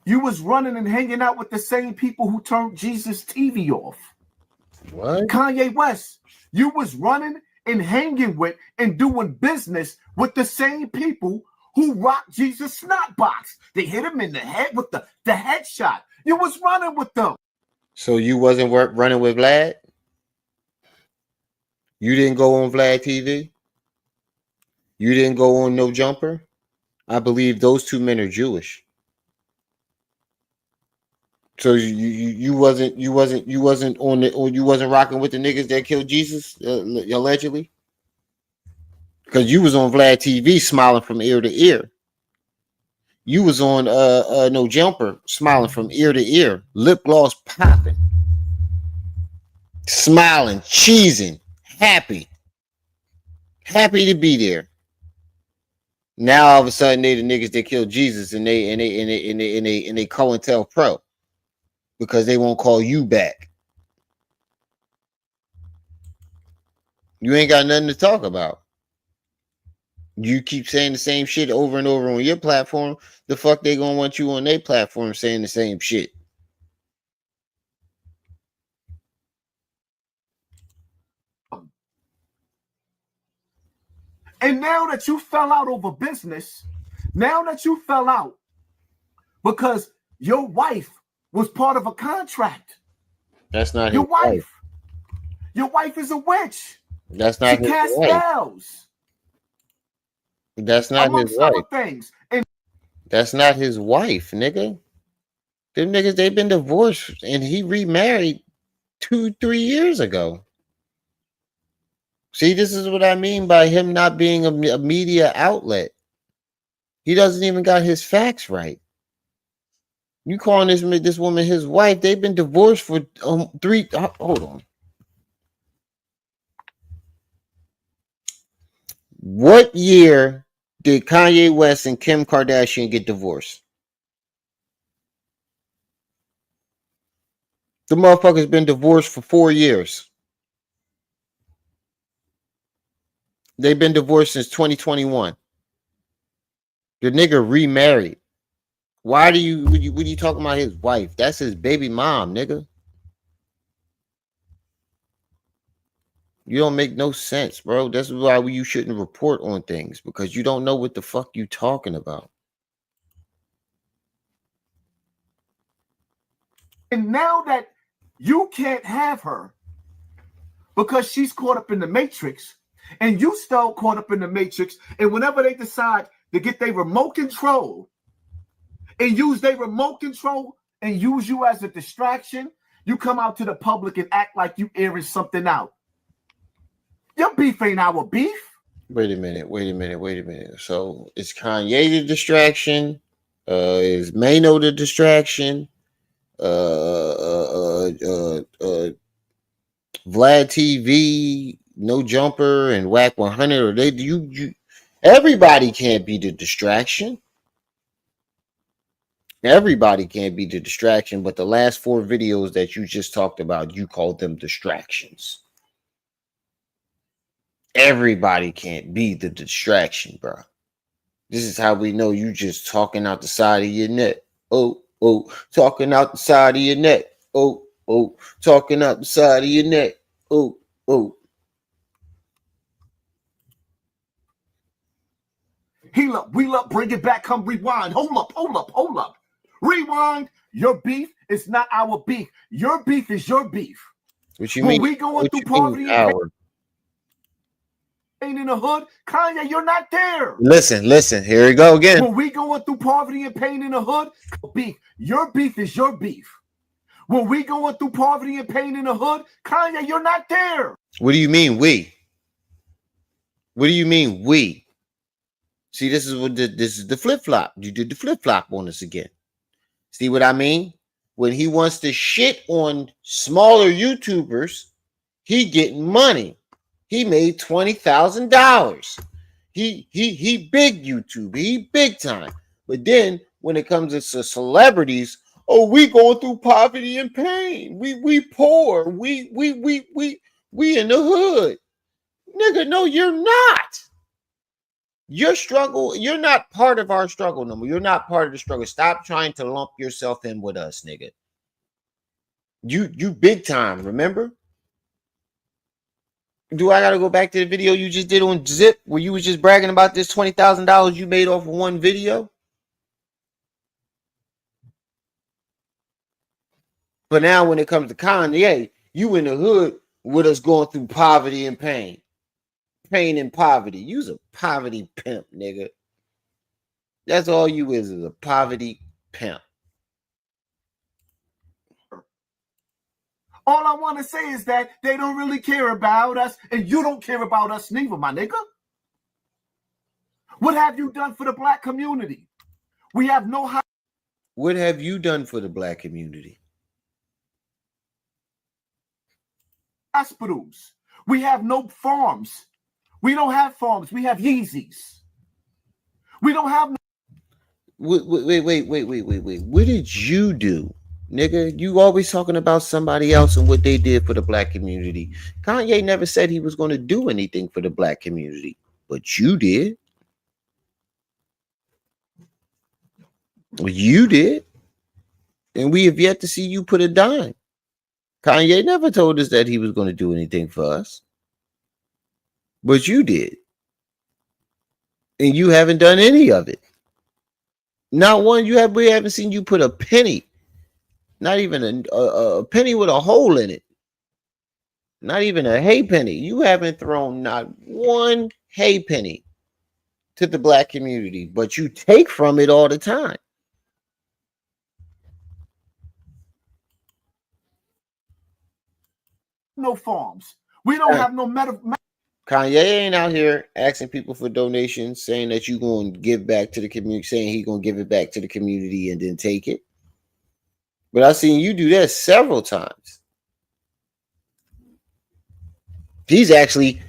you was running and hanging out with the same people who turned Jesus' TV off. What? Kanye West, you was running and hanging with and doing business with the same people who rocked Jesus' snot box. They hit him in the head with the headshot. You was running with them. So you wasn't running with Vlad? You didn't go on Vlad TV? You didn't go on No Jumper? I believe those two men are Jewish. So you wasn't rocking with the niggas that killed Jesus allegedly, because you was on Vlad TV smiling from ear to ear. You was on No Jumper smiling from ear to ear, lip gloss popping, smiling, cheesing, happy to be there. Now all of a sudden they the niggas that killed Jesus and they COINTELPRO because they won't call you back. You ain't got nothing to talk about. You keep saying the same shit over and over on your platform. The fuck they gonna want you on their platform saying the same shit? And now that you fell out over business, now that you fell out because your wife was part of a contract. That's not your his wife. Your wife is a witch. That's not she his casts wife. spells. That's not amongst his wife. other things. And that's not his wife, nigga. Them niggas, they've been divorced and he remarried 2-3 years ago. See, this is what I mean by him not being a media outlet. He doesn't even got his facts right. You calling this woman his wife? They've been divorced for 3. Hold on. What year did Kanye West and Kim Kardashian get divorced? The motherfucker's been divorced for 4 years. They've been divorced since 2021. The nigga remarried. Why do you when you talking about his wife? That's his baby mom, nigga. You don't make no sense, bro. That's why you shouldn't report on things, because you don't know what the fuck you talking about. And now that you can't have her because she's caught up in the matrix, and you still caught up in the matrix, and whenever they decide to get their remote control and use their remote control and use you as a distraction, you come out to the public and act like you airing something out. Your beef ain't our beef. Wait a minute. So is Kanye the distraction? Is Mano the distraction? Vlad TV, No Jumper, and Whack 100, or they you everybody can't be the distraction. Everybody can't be the distraction, but the last 4 videos that you just talked about, you called them distractions. Everybody can't be the distraction, bro. This is how we know you just talking out the side of your neck. Oh, talking out the side of your neck. Oh, talking out the side of your neck. Oh. Heal up, wheel up, bring it back, come rewind. Hold up. Rewind. Your beef is not our beef. Your beef is your beef. What you when mean? We going through poverty and pain in the hood, Kanye, you're not there. Listen. Here we go again. When we going through poverty and pain in the hood, beef. Your beef is your beef. When we going through poverty and pain in the hood, Kanye, you're not there. What do you mean we? What do you mean we? See, this is the flip-flop. You did the flip-flop on us again. See what I mean? When he wants to shit on smaller YouTubers, he getting money. He made $20,000. He big YouTube. He big time. But then when it comes to celebrities, oh, we going through poverty and pain. We poor. We in the hood. Nigga, no, you're not. Your struggle, you're not part of our struggle no more. You're not part of the struggle. Stop trying to lump yourself in with us, nigga. You big time, remember? Do I gotta go back to the video you just did on Zip where you was just bragging about this $20,000 you made off of one video? But now when it comes to Kanye, you in the hood with us going through poverty and pain. Pain and poverty. You's a poverty pimp, nigga. That's all you is a poverty pimp. All I want to say is that they don't really care about us, and you don't care about us neither, my nigga. What have you done for the black community? We have no... What have you done for the black community? Hospitals. We have no farms. We don't have farms. We have Yeezys. We don't have. Wait. What did you do, nigga? You always talking about somebody else and what they did for the black community. Kanye never said he was going to do anything for the black community, but you did. You did. And we have yet to see you put a dime. Kanye never told us that he was going to do anything for us, but you did. And you haven't done any of it. Not one. We haven't seen you put a penny, not even a penny with a hole in it. Not even a hay penny. You haven't thrown not one hay penny to the black community, but you take from it all the time. No farms. We don't have no Kanye ain't out here asking people for donations, saying that you're going to give back to the community, saying he's going to give it back to the community and then take it. But I've seen you do that several times. He's actually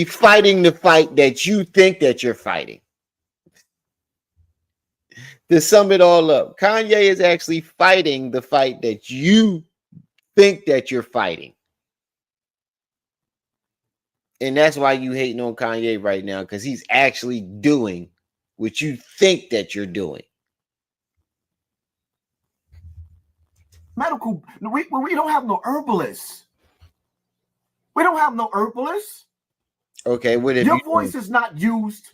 fighting the fight that you think that you're fighting. To sum it all up, Kanye is actually fighting the fight that you think that you're fighting. And that's why you hating on Kanye right now, because he's actually doing what you think that you're doing. Medical. We don't have no herbalists. We don't have no herbalists. Okay, what if your voice is not used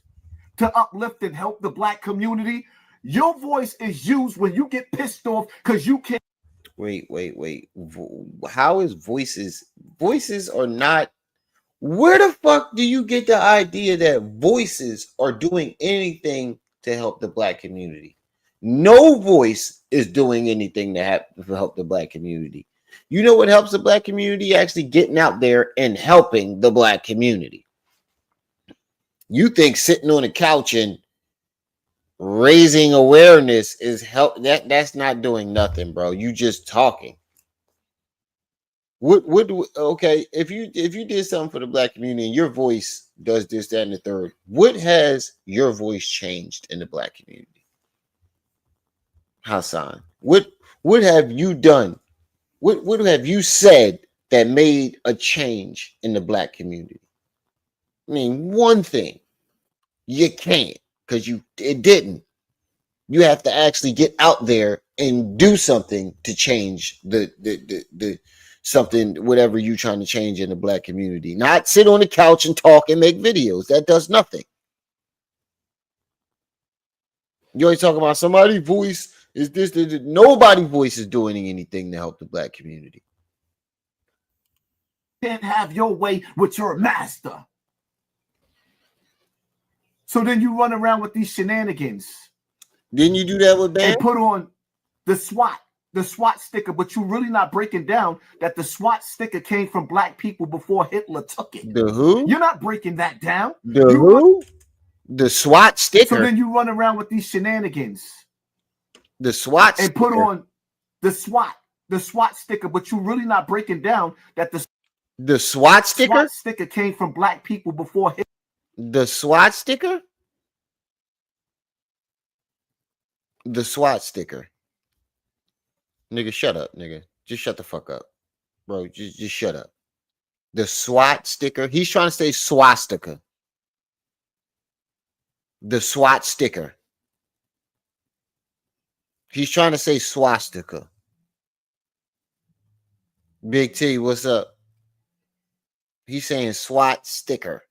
to uplift and help the black community? Your voice is used when you get pissed off because you can't. Wait. How is voices? Voices are not. Where the fuck do you get the idea that voices are doing anything to help the black community? No voice is doing anything to help the black community. You know what helps the black community? Actually getting out there and helping the black community. You think sitting on a couch and raising awareness is help? That's not doing nothing, bro. You just talking. Okay, if you did something for the black community and your voice does this, that, and the third, what has your voice changed in the black community? Hassan, what have you done? What have you said that made a change in the black community? I mean, one thing. You can't, because it didn't. You have to actually get out there and do something to change the something, whatever you're trying to change in the black community. Not sit on the couch and talk and make videos. That does nothing. You always talk about somebody's voice is this. Nobody's voice is doing anything to help the black community. Can't have your way with your master. So then you run around with these shenanigans. Didn't you do that with Bam? And put on the SWAT sticker, but you're really not breaking down that the SWAT sticker came from black people before Hitler took it. The who? You're not breaking that down. The who? The SWAT sticker. So then you run around with these shenanigans. The SWAT and put on the SWAT sticker, but you're really not breaking down that the SWAT sticker? SWAT sticker came from black people before Hitler. The SWAT sticker? The SWAT sticker. Nigga, shut up, nigga. Just shut the fuck up. Bro, just shut up. The SWAT sticker. He's trying to say swastika. The SWAT sticker. He's trying to say swastika. Big T, what's up? He's saying SWAT sticker.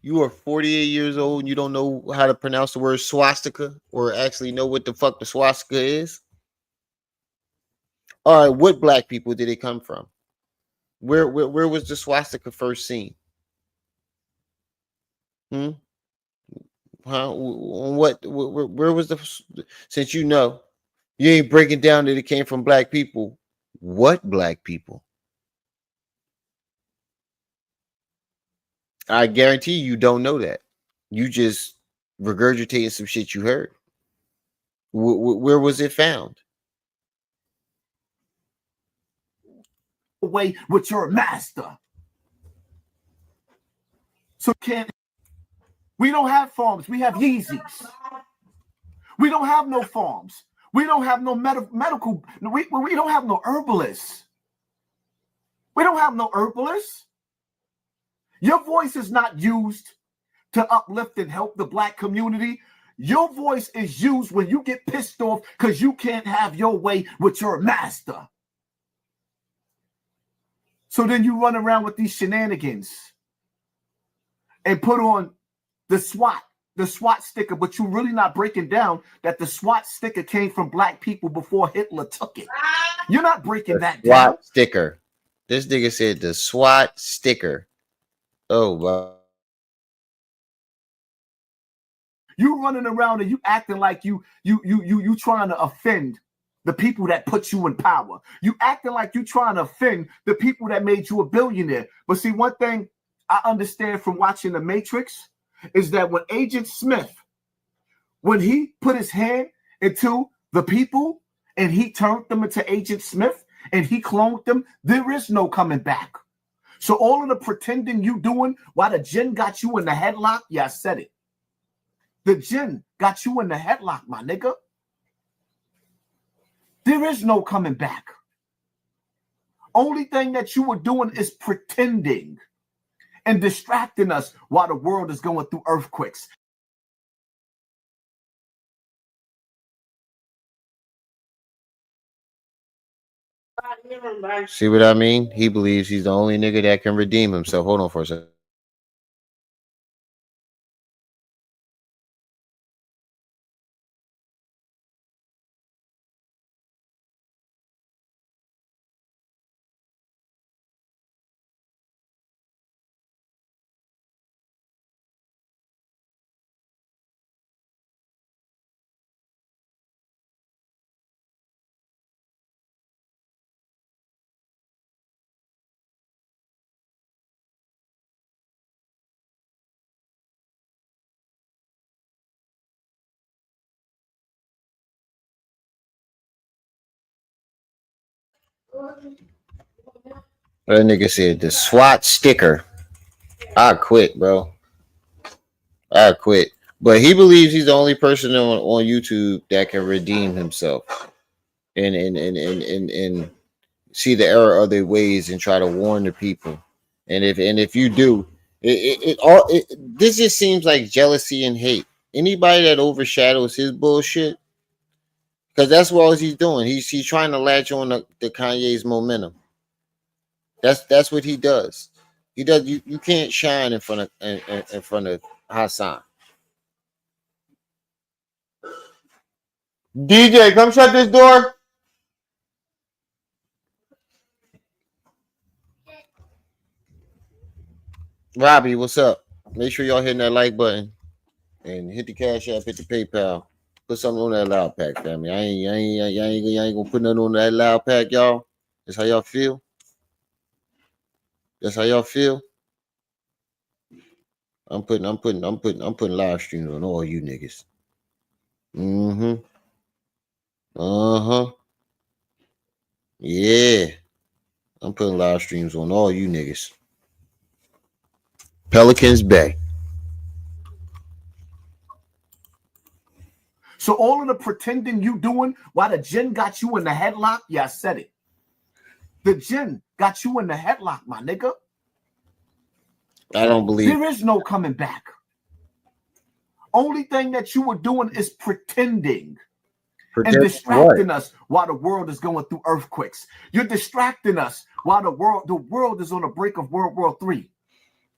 You are 48 years old and you don't know how to pronounce the word swastika or actually know what the fuck the swastika is? All right, what black people did it come from? Where was the swastika first seen? Huh? Where was the, since you know, you ain't breaking down that it came from black people. What black people? I guarantee you don't know that. You just regurgitated some shit you heard. Where was it found? Away with your master. So we don't have farms. We have Yeezys. We don't have no farms. We don't have no medical. We don't have no herbalists. We don't have no herbalists. Your voice is not used to uplift and help the black community. Your voice is used when you get pissed off because you can't have your way with your master. So then you run around with these shenanigans and put on the SWAT sticker, but you're really not breaking down that the SWAT sticker came from black people before Hitler took it. You're not breaking that down. SWAT sticker. This nigga said the SWAT sticker. Oh, wow. You running around and you acting like you trying to offend the people that put you in power. You acting like you trying to offend the people that made you a billionaire. But see, one thing I understand from watching The Matrix is that when Agent Smith, when he put his hand into the people and he turned them into Agent Smith and he cloned them, there is no coming back. So all of the pretending you doing while the jinn got you in the headlock, yeah, I said it. The jinn got you in the headlock, my nigga. There is no coming back. Only thing that you were doing is pretending and distracting us while the world is going through earthquakes. See what I mean? He believes he's the only nigga that can redeem himself. Hold on for a second. That nigga said the SWAT sticker. I quit, bro. I quit. But he believes he's the only person on YouTube that can redeem himself and see the error of their ways and try to warn the people. And if you do, this just seems like jealousy and hate. Anybody that overshadows his bullshit, because that's what he's doing. He's trying to latch on the Kanye's momentum. That's what he does. He does. You can't shine in front of Hassan. DJ, come shut this door. Robbie, what's up? Make sure y'all hitting that like button and hit the Cash App, hit the PayPal. Put something on that loud pack, family. Y'all ain't gonna put nothing on that loud pack, y'all. That's how y'all feel. That's how y'all feel. I'm putting live streams on all you niggas. Yeah. I'm putting live streams on all you niggas. Pelicans Bay. So all of the pretending you doing while the jinn got you in the headlock, yeah, I said it. The jinn got you in the headlock, my nigga. I don't believe there is no coming back. Only thing that you were doing is pretending and distracting us while the world is going through earthquakes. You're distracting us while the world is on the brink of World War III.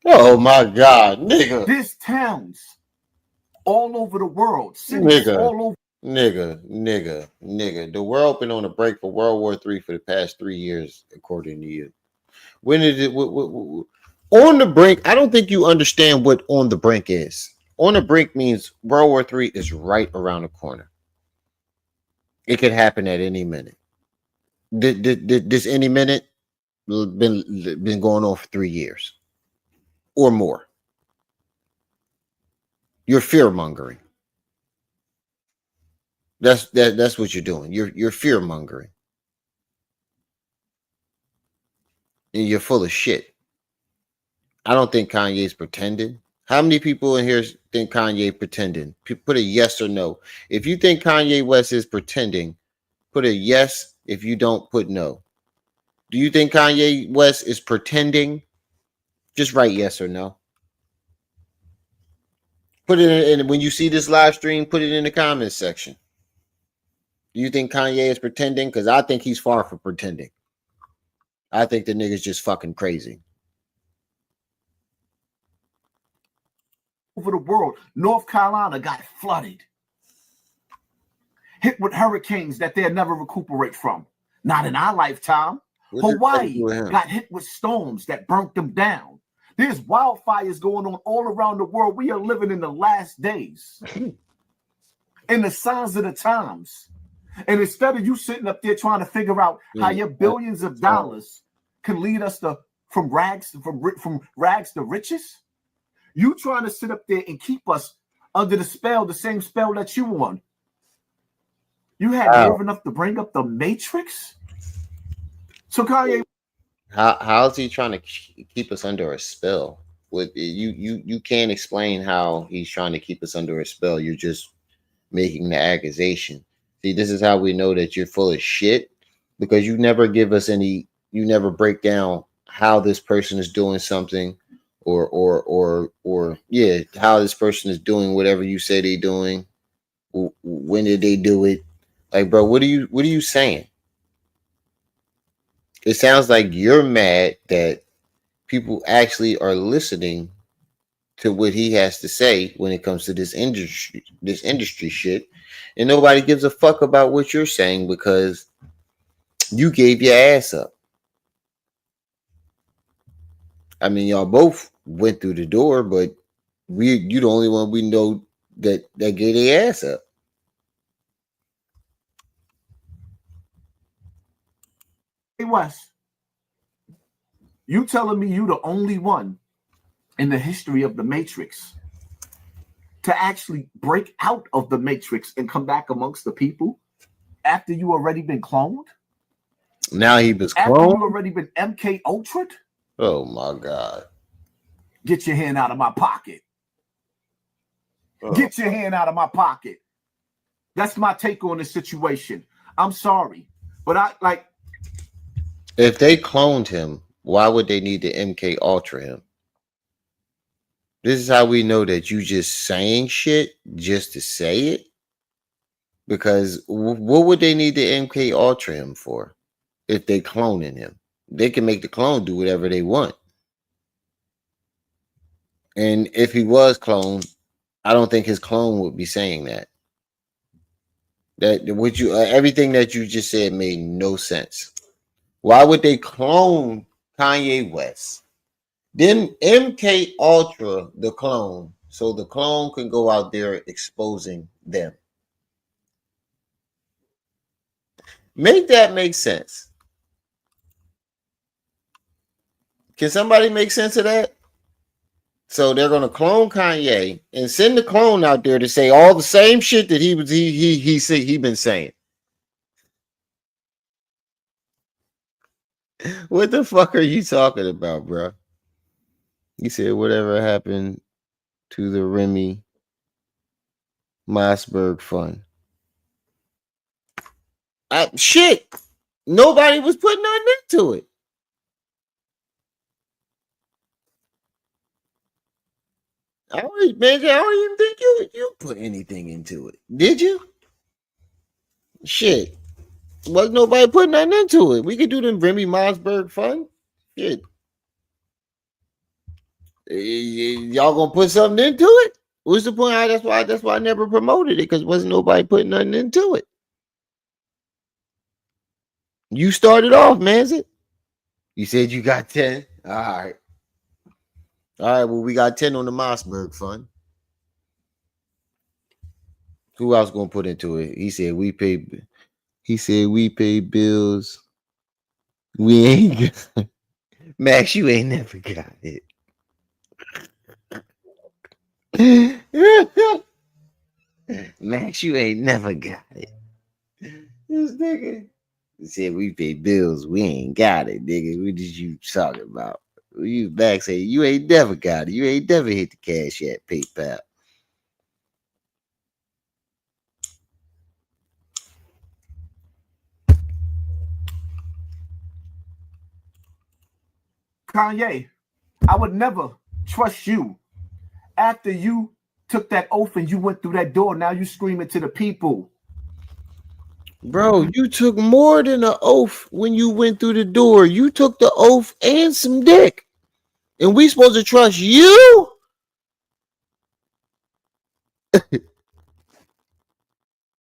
Oh my God, nigga. There's towns all over the world, cities all over. Nigga. The world been on a break for World War III for the past 3 years, according to you. When did it? On the brink? I don't think you understand what on the brink is. On the brink means World War III is right around the corner. It could happen at any minute. This any minute been going on for 3 years or more. You're fear mongering. That's what you're doing. You're fear mongering, and you're full of shit. I don't think Kanye's pretending. How many people in here think Kanye pretending? Put a yes or no. If you think Kanye West is pretending, put a yes. If you don't, put no. Do you think Kanye West is pretending? Just write yes or no. Put it in when you see this live stream, put it in the comments section. Do you think Kanye is pretending? Because I think he's far from pretending. I think the nigga's just fucking crazy. Over the world, North Carolina got flooded, hit with hurricanes that they'll never recuperate from. Not in our lifetime. Hawaii got hit with storms that burnt them down. There's wildfires going on all around the world. We are living in the last days, in the signs of the times. And instead of you sitting up there trying to figure out how your billions of dollars can lead us to from rags to riches, you trying to sit up there and keep us under the spell, the same spell that you on. You had nerve enough to bring up the Matrix? So Kanye, how is he trying to keep us under a spell? With you can't explain how he's trying to keep us under a spell. You're just making the accusation. See, this is how we know that you're full of shit, because you never give us any. You never break down how this person is doing something, or yeah, how this person is doing whatever you say they're doing. When did they do it? Like, bro, what are you saying? It sounds like you're mad that people actually are listening to what he has to say when it comes to this industry shit, and nobody gives a fuck about what you're saying because you gave your ass up. I mean, y'all both went through the door, but you the only one we know that gave their ass up. Hey West, you telling me you the only one in the history of the Matrix to actually break out of the Matrix and come back amongst the people after you already been cloned? Now he was cloned? After you already been MK Ultra'd? Oh my God. Get your hand out of my pocket. Get your hand out of my pocket. That's my take on the situation. I'm sorry, but if they cloned him, why would they need to MK Ultra him? This is how we know that you just saying shit just to say it. Because what would they need to MK Ultra him for if they cloning him? They can make the clone do whatever they want. And if he was cloned, I don't think his clone would be saying that. Everything that you just said made no sense. Why would they clone Kanye West? Then MK Ultra the clone, so the clone can go out there exposing them. Make that make sense. Can somebody make sense of that? So they're gonna clone Kanye and send the clone out there to say all the same shit that he been saying. What the fuck are you talking about, bro? You said whatever happened to the Remy Mossberg fund. Shit. Nobody was putting nothing into it. I don't even think you put anything into it. Did you? Shit. Wasn't nobody putting nothing into it. We could do the Remy Mossberg fund. Shit. Y'all gonna put something into it? What's the point? That's why I never promoted it, because wasn't nobody putting nothing into it. You started off, man. You said you got 10. All right. Well, we got 10 on the Mossberg fund. Who else gonna put into it? He said we pay bills. We ain't Max, you ain't never got it. Max, you ain't never got it. This nigga said we pay bills. We ain't got it, nigga. What did you talking about? You back say you ain't never got it. You ain't never hit the Cash App, PayPal. Kanye, I would never trust you. After you took that oath and you went through that door, now you screaming to the people. Bro, you took more than an oath when you went through the door. You took the oath and some dick. And we supposed to trust you?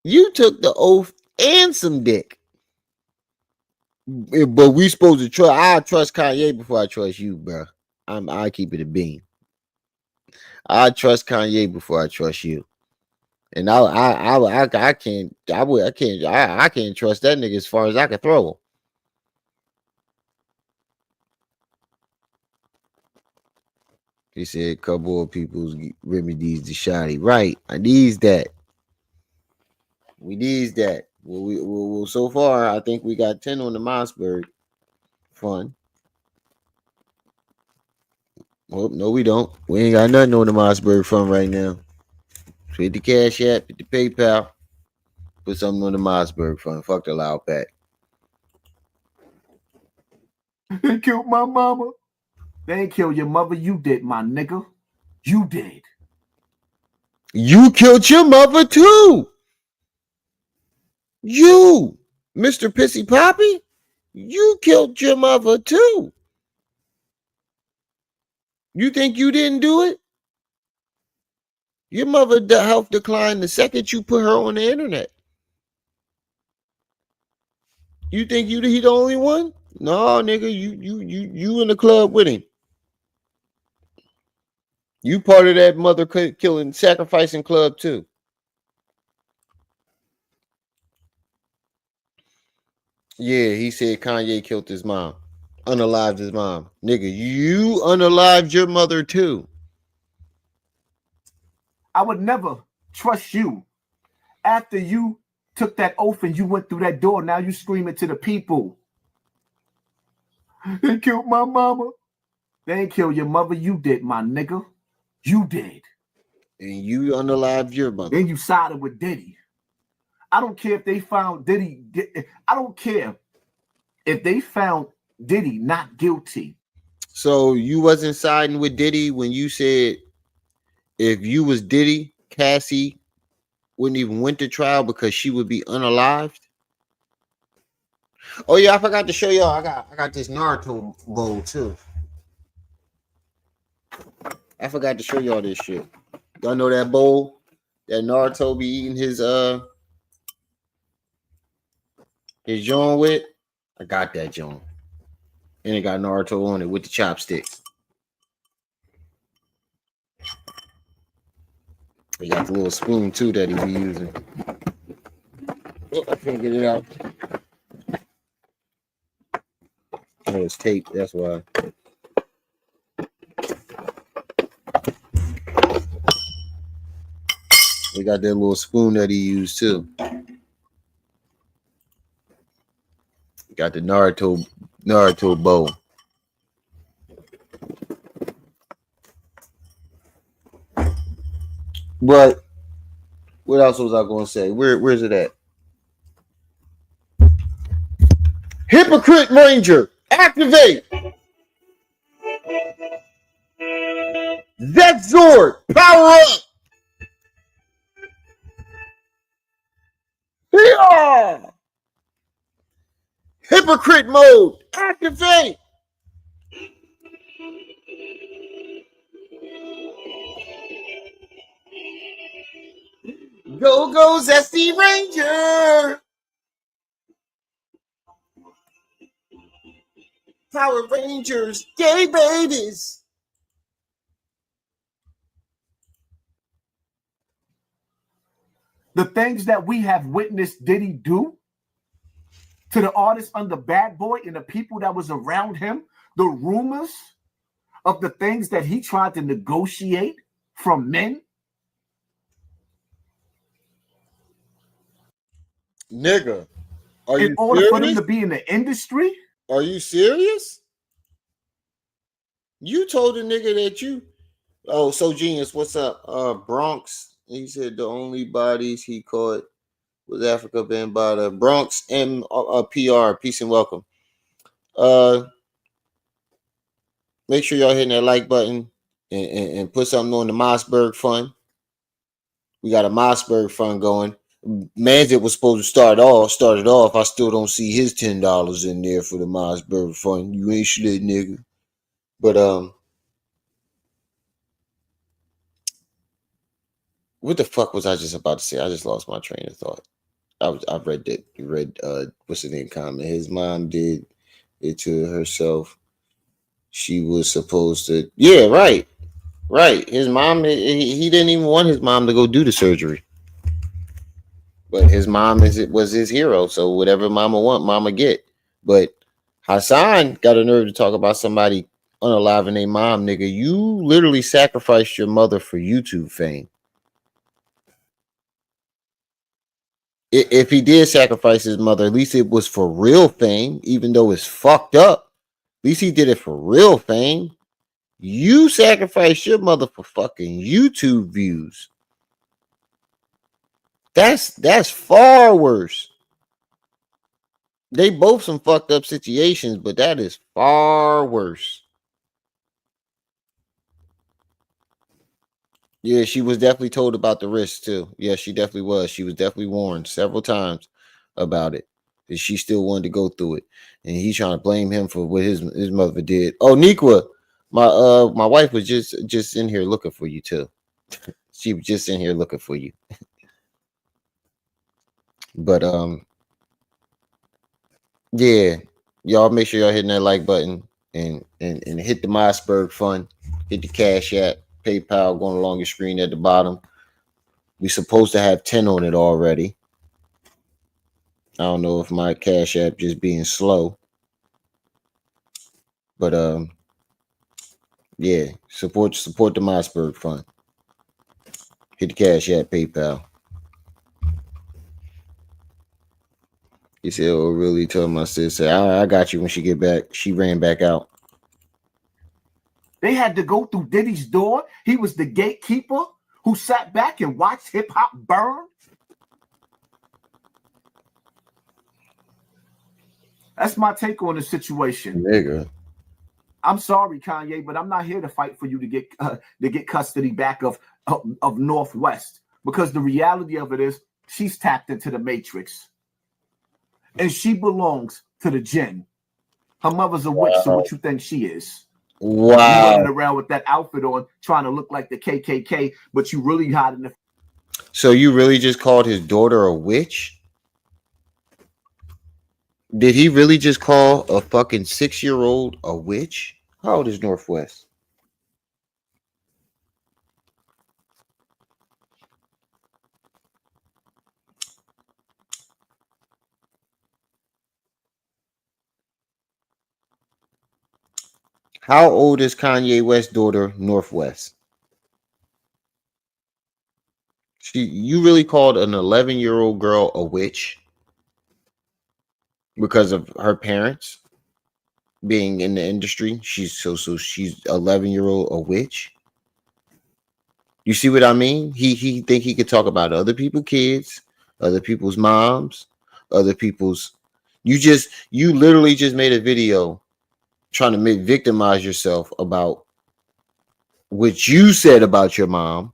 You took the oath and some dick. But we supposed to trust. I trust Kanye before I trust you, bro. I keep it a bean. I trust Kanye before I trust you. And I can't trust that nigga as far as I can throw him. He said a couple of people's remedies to shoddy. Right. I needs that. We needs that. Well, so far I think we got 10 on the Mossberg fund. Well, no, we don't. We ain't got nothing on the Mossberg fund right now. So hit the Cash App, hit the PayPal, put something on the Mossberg fund. Fuck the loud pack. They killed my mama. They ain't killed your mother. You did, my nigga. You did. You killed your mother too. You, Mr. Pissy Poppy, you killed your mother too. You think you didn't do it? Your mother health declined the second you put her on the internet. You think he the only one? No, nigga, you in the club with him. You part of that mother killing, sacrificing club too. Yeah, he said Kanye killed his mom, unalived his mom. Nigga, you unalived your mother too. I would never trust you. After you took that oath and you went through that door, now you screaming to the people. They killed my mama. They ain't killed your mother. You did, my nigga. You did. And you unalived your mother. Then you sided with Diddy. I don't care if they found Diddy. I don't care if they found Diddy not guilty. So you wasn't siding with Diddy when you said if you was Diddy, Cassie wouldn't even went to trial because she would be unalived? Oh yeah, I forgot to show y'all. I got this Naruto bowl too. I forgot to show y'all this shit. Y'all know that bowl that Naruto be eating his joint with? I got that joint. And it got Naruto on it with the chopsticks. He got the little spoon too that he be using. Oh, I can't get it out. Oh, it's tape, that's why. He got that little spoon that he used too. Got the Naruto bowl. But what else was I going to say? Where's it at? Hypocrite Ranger, activate. Zed Zord, power up. Yeah. Hypocrite mode, activate. Go Zesty Ranger. Power Rangers, gay babies. The things that we have witnessed Diddy do to the artists under Bad Boy and the people that was around him, the rumors of the things that he tried to negotiate from men. Nigga, are you in order serious? for them to be in the industry? Are you serious? You told the nigga that you. Oh, so genius. What's up? Bronx. He said the only bodies he caught was Africa Bambaataa. Bronx and PR. Peace and welcome. Make sure y'all hitting that like button and put something on the Mossberg Fund. We got a Mossberg Fund going. Manzit was supposed to started off. I still don't see his $10 in there for the Mossberg Fund. You ain't shit, nigga. But what the fuck was I just about to say? I just lost my train of thought. I read that. You read what's it in comment? His mom did it to herself. She was supposed to. Yeah, right. His mom. He didn't even want his mom to go do the surgery. But his mom was his hero. So whatever mama want, mama get. But Hassan got a nerve to talk about somebody unaliving their mom, nigga. You literally sacrificed your mother for YouTube fame. If he did sacrifice his mother, at least it was for real fame, even though it's fucked up. At least he did it for real fame. You sacrificed your mother for fucking YouTube views. That's far worse. They both some fucked up situations, but that is far worse. Yeah, she was definitely told about the risk too. Yeah, she definitely was. She was definitely warned several times about it. And she still wanted to go through it. And he's trying to blame him for what his mother did. Oh, Nikwa, my wife was just in here looking for you too. She was just in here looking for you. But yeah, y'all make sure y'all hitting that like button and hit the Mossberg Fund, hit the Cash App, PayPal going along your screen at the bottom. We're supposed to have 10 on it already. I don't know if my Cash App just being slow. But yeah, support the Mossberg Fund. Hit the Cash App, PayPal. He said, "Oh, really?" Told my sister, I got you when she get back. She ran back out. They had to go through Diddy's door. He was the gatekeeper who sat back and watched hip hop burn. That's my take on the situation. Nigga. I'm sorry, Kanye, but I'm not here to fight for you to get custody back of Northwest, because the reality of it is she's tapped into the Matrix. And she belongs to the jinn. Her mother's a witch, so what you think she is? Wow. You running around with that outfit on, trying to look like the KKK, but you really hiding the. So you really just called his daughter a witch? Did he really just call a fucking 6-year-old a witch? How old is Northwest? How old is Kanye West's daughter, Northwest? You really called an 11-year-old girl a witch because of her parents being in the industry? She's 11-year-old a witch. You see what I mean? He think he could talk about other people's kids, other people's moms, other people's. You literally just made a video trying to victimize yourself about what you said about your mom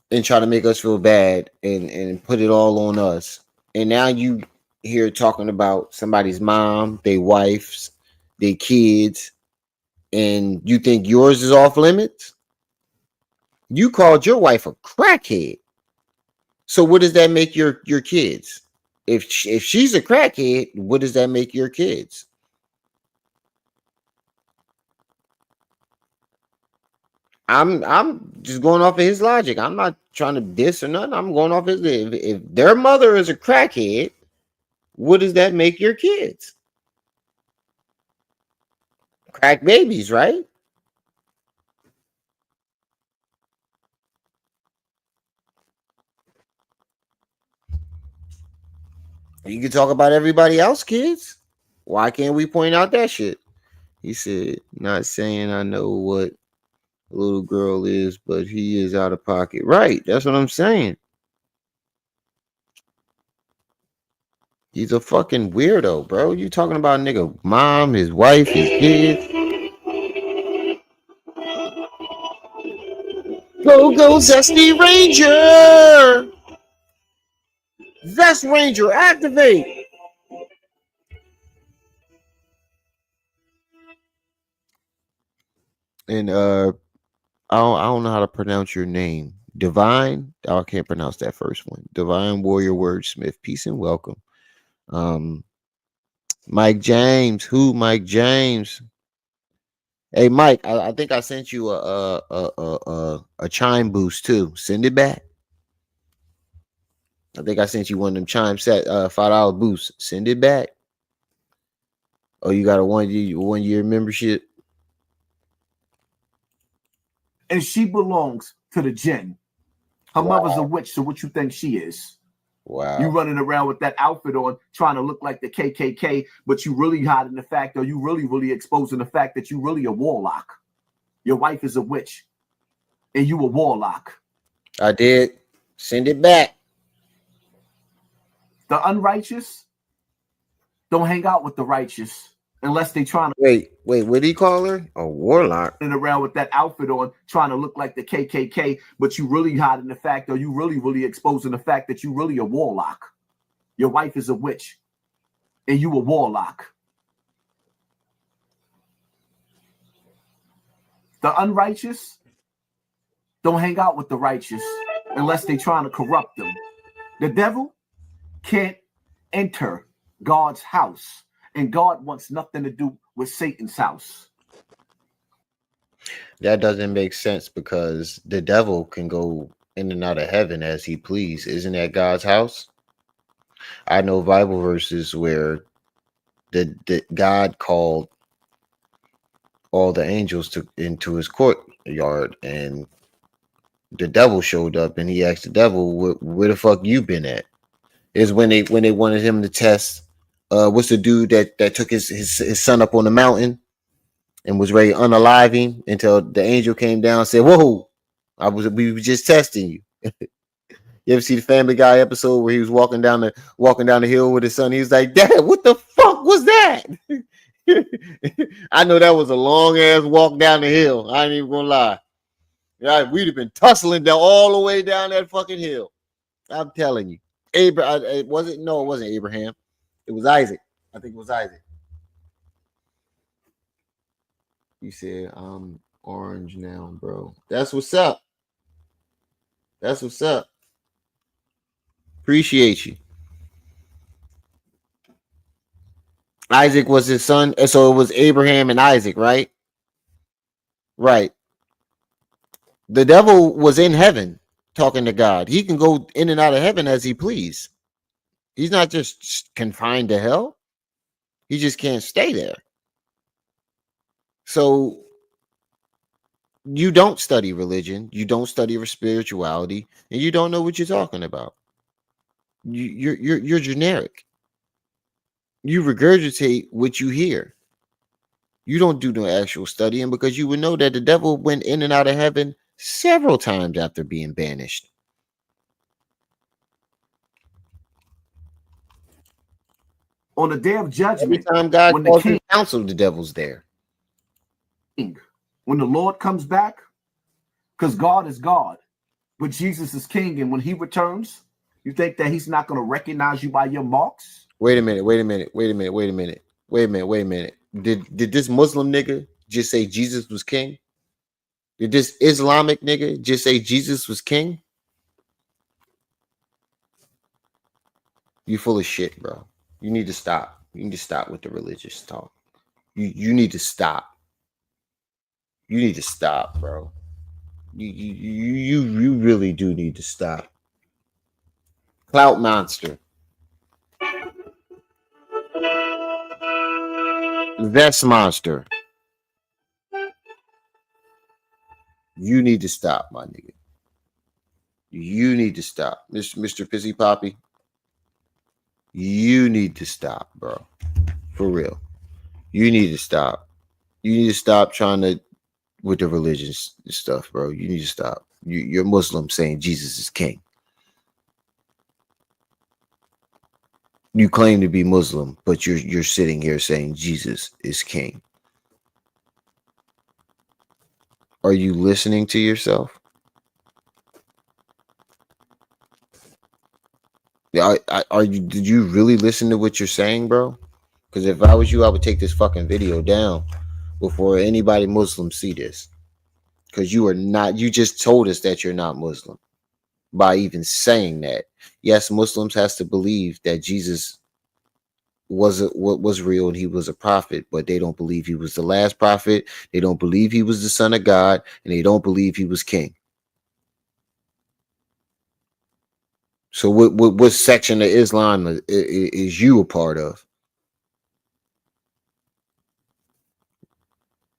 and try to make us feel bad and put it all on us. And now you here talking about somebody's mom, their wives, their kids, and you think yours is off limits? You called your wife a crackhead. So what does that make your kids? If she's a crackhead, what does that make your kids? I'm just going off of his logic. I'm not trying to diss or nothing. I'm going off his. If their mother is a crackhead, what does that make your kids? Crack babies, right? You can talk about everybody else, kids. Why can't we point out that shit? He said, not saying I know what a little girl is, but he is out of pocket. Right. That's what I'm saying. He's a fucking weirdo, bro. You talking about nigga mom, his wife, his kids. Go, Zesty Ranger! Zest Ranger, activate! And I don't know how to pronounce your name. Divine. Oh, I can't pronounce that first one. Divine Warrior Wordsmith. Peace and welcome. Mike James. Who? Mike James. Hey, Mike. I think I sent you a chime boost too. Send it back. I think I sent you one of them chime set $5 boosts. Send it back. Oh, you got a 1 year membership. And she belongs to the jinn. Her mother's a witch, so what you think she is? Wow. You running around with that outfit on, trying to look like the KKK, but you really hiding the fact, or you really exposing the fact that you really a warlock. Your wife is a witch, and you a warlock. I did. Send it back. The unrighteous don't hang out with the righteous unless they trying to wait. What do you call her? A warlock. And around with that outfit on, trying to look like the KKK, but you really hiding the fact, or you really exposing the fact that you really a warlock. Your wife is a witch, and you a warlock. The unrighteous don't hang out with the righteous unless they trying to corrupt them. The devil can't enter God's house, and God wants nothing to do with Satan's house. That doesn't make sense because the devil can go in and out of heaven as he please. Isn't that God's house? I know Bible verses where the God called all the angels into his courtyard, and the devil showed up, and he asked the devil, "Where the fuck you been at?" Is when they wanted him to test. What's the dude that took his son up on the mountain and was ready to unalive him until the angel came down and said, "Whoa, we were just testing you." You ever see the Family Guy episode where he was walking down the hill with his son? He was like, "Dad, what the fuck was that?" I know that was a long ass walk down the hill. I ain't even gonna lie. Yeah, we'd have been tussling down all the way down that fucking hill. I'm telling you. It wasn't Abraham. It was Isaac. I think it was Isaac. You said I'm orange now, bro. That's what's up. That's what's up. Appreciate you. Isaac was his son, so it was Abraham and Isaac, right? Right. The devil was in heaven talking to God. He can go in and out of heaven as he please. He's not just confined to hell. He just can't stay there. So you don't study religion, you don't study spirituality, and you don't know what you're talking about. You're generic. You regurgitate what you hear. You don't do no actual studying because you would know that the devil went in and out of heaven several times after being banished. On the day of judgment, every time God when calls his counsel, the devil's there. When the Lord comes back, because God is God, but Jesus is king, and when he returns, you think that he's not going to recognize you by your marks? Wait a minute. Did this Muslim nigga just say Jesus was king? Did this Islamic nigga just say Jesus was king? You full of shit, bro. You need to stop. You need to stop with the religious talk. You need to stop. You need to stop, bro. You really do need to stop. Clout monster. Vest monster. You need to stop, my nigga. You need to stop. Mr. Pissy Poppy. You need to stop, bro. For real. You need to stop. You need to stop trying to with the religious stuff, bro. You need to stop. You're Muslim saying Jesus is king. You claim to be Muslim, but you're sitting here saying Jesus is king. Are you listening to yourself? Yeah, are you? Did you really listen to what you're saying, bro? Because if I was you, I would take this fucking video down before anybody Muslim see this. Because you are not. You just told us that you're not Muslim by even saying that. Yes, Muslims has to believe that Jesus was real and he was a prophet, but they don't believe he was the last prophet. They don't believe he was the son of God, and they don't believe he was king. So what section of Islam is you a part of?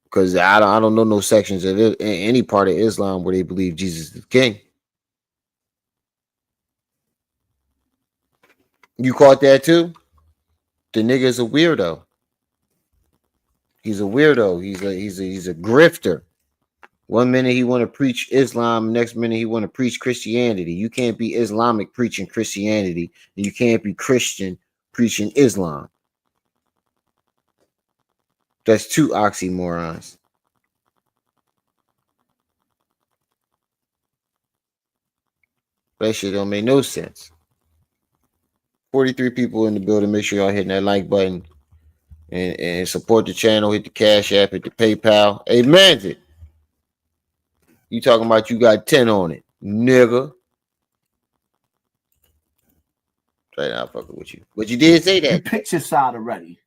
Because I don't know no sections of it, any part of Islam where they believe Jesus is king. You caught that too? The nigga is a weirdo. He's a weirdo. He's a grifter. One minute he want to preach Islam, next minute he want to preach Christianity. You can't be Islamic preaching Christianity, and you can't be Christian preaching Islam. That's two oxymorons. That shit don't make no sense. 43 people in the building. Make sure y'all hitting that like button and support the channel. Hit the Cash App, hit the PayPal. Hey, man, you talking about you got 10 on it, nigga. Right now, I'm fucking with you. But you did say that. You picked your side already.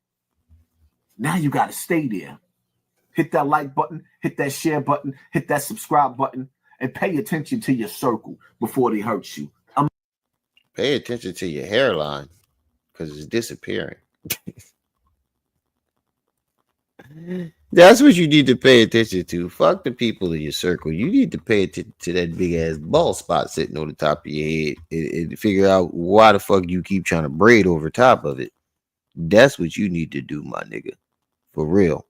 Now you got to stay there. Hit that like button, hit that share button, hit that subscribe button, and pay attention to your circle before they hurt you. Pay attention to your hairline because it's disappearing. That's what you need to pay attention to. Fuck the people in your circle. You need to pay attention to that big ass bald spot sitting on the top of your head and figure out why the fuck you keep trying to braid over top of it. That's what you need to do, my nigga. For real.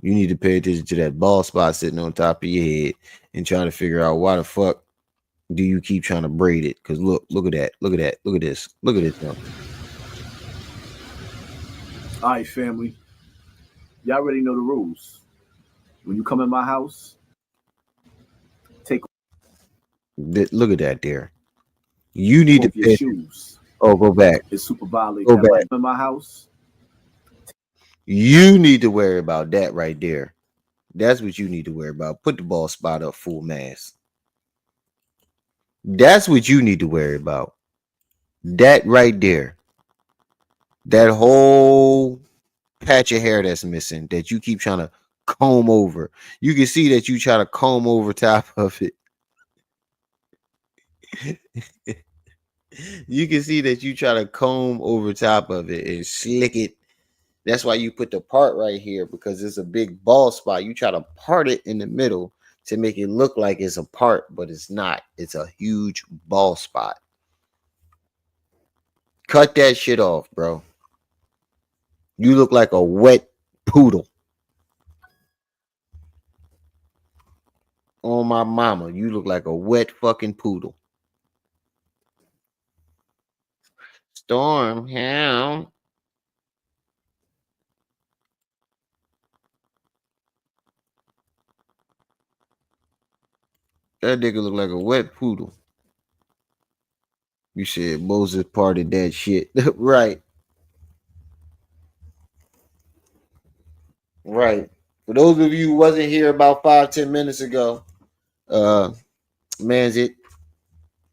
You need to pay attention to that bald spot sitting on top of your head and trying to figure out why the fuck do you keep trying to braid it? Because look at that. Look at that. Look at this. Look at this. All right, family. Y'all already know the rules. When you come in my house, take. Look at that there. You need to pay shoes. Oh, go back. It's super violent. Go back. In my house. You need to worry about that right there. That's what you need to worry about. Put the ball spot up full mass. That's what you need to worry about. That right there. That whole patch of hair that's missing that you keep trying to comb over. You can see that you try to comb over top of it. You can see that you try to comb over top of it and slick it. That's why you put the part right here, because it's a big bald spot. You try to part it in the middle to make it look like it's a part, but it's not. It's a huge bald spot. Cut that shit off, bro. You look like a wet poodle. Oh, my mama, you look like a wet fucking poodle. Storm, how? That nigga look like a wet poodle. You said Moses parted that shit. Right. Right. For those of you who wasn't here about 5-10 minutes ago, Manzit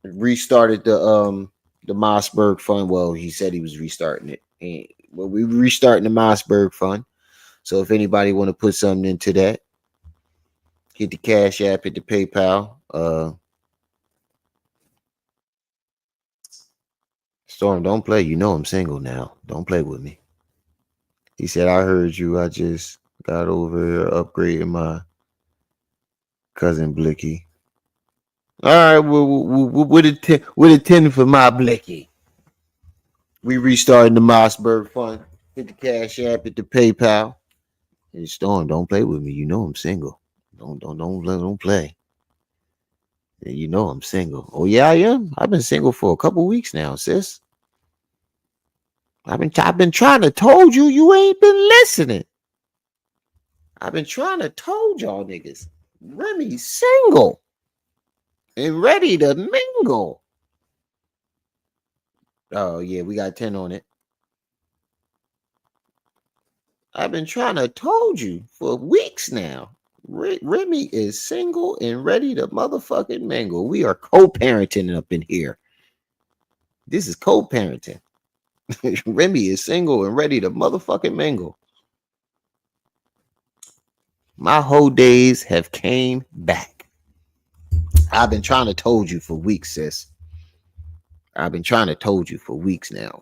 restarted the Mossberg Fund. Well, he said he was restarting it. Well, we restarting the Mossberg Fund. So if anybody want to put something into that, hit the Cash App, hit the PayPal. Storm, don't play. You know I'm single now. Don't play with me. He said, I heard you. I just got over here upgrading my cousin Blicky. All right, with a 10 for my Blicky. We restarting the Mossberg Fund. Hit the Cash App, hit the PayPal. Hey, Storm, don't play with me. You know I'm single. Don't play. You know I'm single. Oh yeah, I am. I've been single for a couple weeks now, sis. I've been trying to told you. You ain't been listening. I've been trying to told y'all niggas. Remy's single and ready to mingle. Oh yeah, we got 10 on it. I've been trying to told you for weeks now. Remy is single and ready to motherfucking mingle. We are co-parenting up in here. This is co-parenting. Remy is single and ready to motherfucking mingle. My whole days have came back. I've been trying to told you for weeks, sis. I've been trying to told you for weeks now.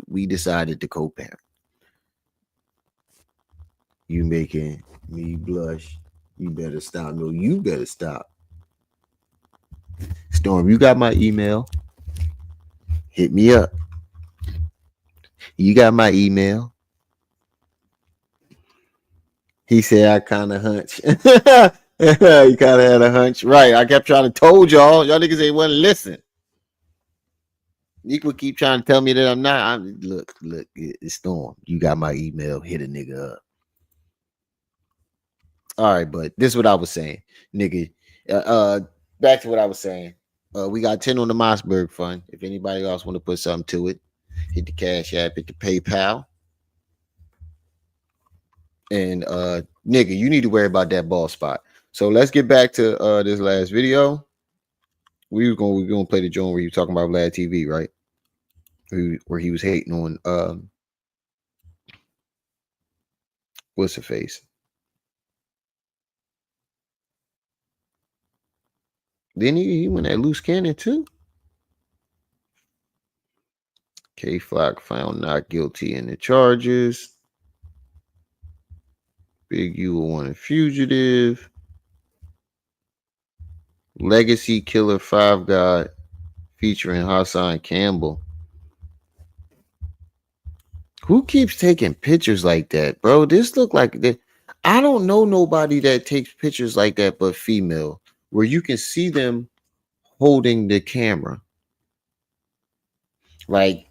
We decided to co-parent. You making me blush. You better stop. No, you better stop. Storm, you got my email. Hit me up. You got my email. He said I kind of hunch. He kind of had a hunch. Right. I kept trying to told y'all. Y'all niggas ain't want to listen. You could keep trying to tell me that I'm not. Look, it's Storm. You got my email. Hit a nigga up. All right, but this is what I was saying, nigga. Back to what I was saying. We got 10 on the Mossberg Fund. If anybody else want to put something to it, hit the Cash App, hit the PayPal. And nigga, you need to worry about that ball spot. So let's get back to this last video. We're gonna play the joint where you talking about Vlad TV, right? Where he was hating on what's her face? Then he went at loose cannon too. K Flock found not guilty in the charges. Big U will want a fugitive. Legacy Killer 5 God featuring Hassan Campbell. Who keeps taking pictures like that, bro? This look like that. I don't know nobody that takes pictures like that but female, where you can see them holding the camera. Like,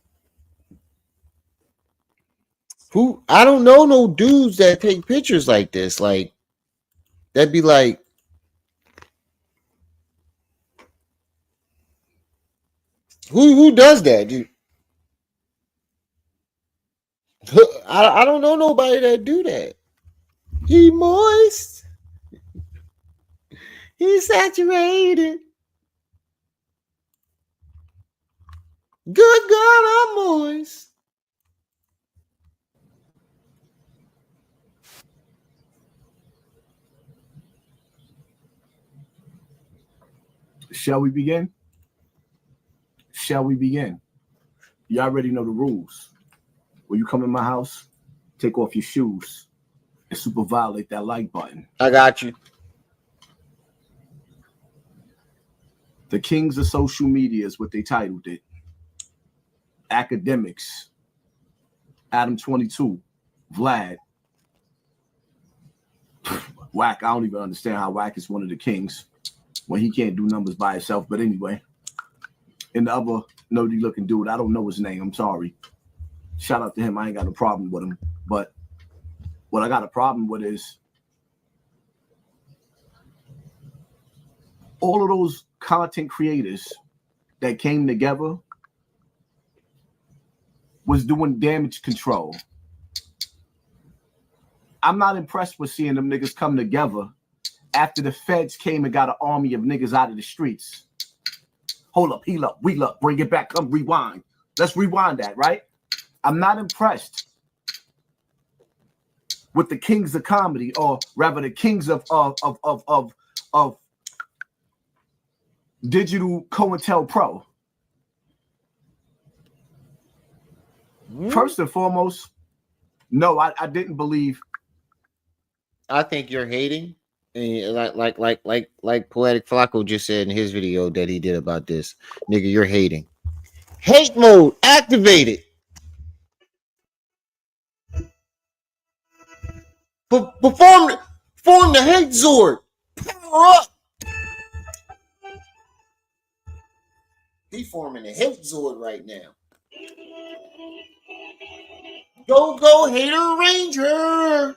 who? I don't know no dudes that take pictures like this. Like, that'd be like, who does that, dude? I don't know nobody that do that. He moist. He's saturated. Good God, I'm moist. Shall we begin? Shall we begin? You already know the rules. When you come in my house, take off your shoes and super violate that like button. I got you. The kings of social media is what they titled it. Academics. Adam 22. Vlad. Whack. I don't even understand how Whack is one of the kings when he can't do numbers by himself. But anyway. And the other nerdy looking dude, I don't know his name. I'm sorry. Shout out to him. I ain't got no problem with him. But what I got a problem with is all of those content creators that came together was doing damage control. I'm not impressed with seeing them niggas come together after the feds came and got an army of niggas out of the streets. Hold up, heal up, wheel up, bring it back, come rewind. Let's rewind that, right? I'm not impressed with the kings of comedy, or rather the kings of digital COINTELPRO. First and foremost, no, I didn't believe. I think you're hating, and like Poetic Flacco just said in his video that he did about this, nigga. You're hating. Hate mode activated. Form the hate Zord. Power up. He forming the hate Zord right now. Go, hater ranger.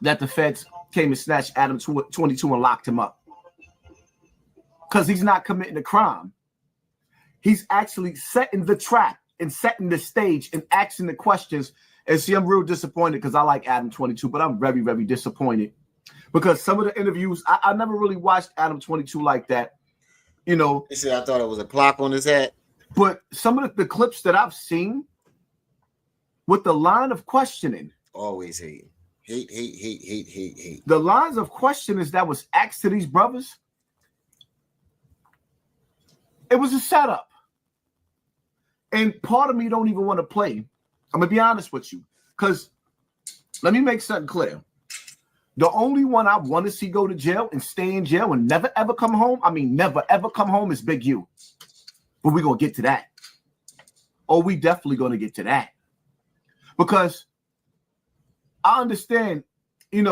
That the feds came and snatched Adam 22 and locked him up. Because he's not committing a crime. He's actually setting the trap and setting the stage and asking the questions. And see, I'm real disappointed because I like Adam 22, but I'm very, very disappointed. Because some of the interviews, I never really watched Adam 22 like that. You know. He said, I thought it was a clock on his head. But some of the clips that I've seen with the line of questioning. Always hate. Hate. The lines of questioning that was asked to these brothers, it was a setup. And part of me don't even want to play. I'm going to be honest with you. Because let me make something clear. The only one I want to see go to jail and stay in jail and never, ever come home, never, ever come home is Big U. But we're going to get to that. Oh, we definitely going to get to that. Because I understand, in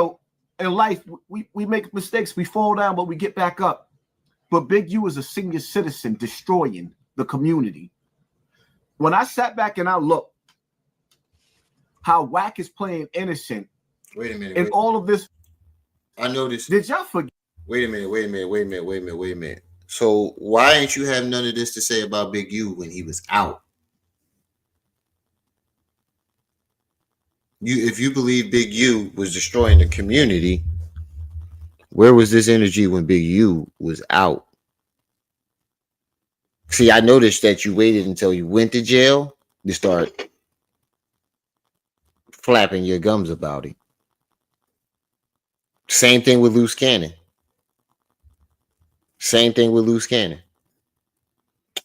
life, we make mistakes, we fall down, but we get back up. But Big U is a senior citizen destroying the community. When I sat back and I looked how Wack is playing innocent. Wait a minute. And all of this. I noticed. Did y'all forget? Wait a minute. So why ain't you have none of this to say about Big U when he was out? If you believe Big U was destroying the community, where was this energy when Big U was out? See, I noticed that you waited until you went to jail to start flapping your gums about it. Same thing with Loose Cannon.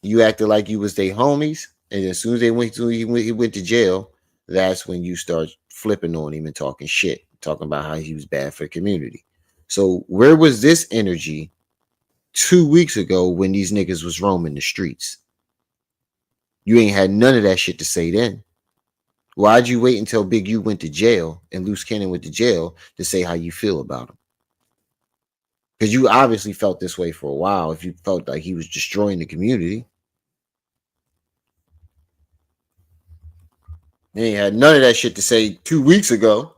You acted like you was their homies, and as soon as he went to jail, that's when you start flipping on him and talking shit, talking about how he was bad for the community. So where was this energy 2 weeks ago when these niggas was roaming the streets? You ain't had none of that shit to say then. Why'd you wait until Big U went to jail and Loose Cannon went to jail to say how you feel about him? Because you obviously felt this way for a while if you felt like he was destroying the community. You ain't had none of that shit to say 2 weeks ago.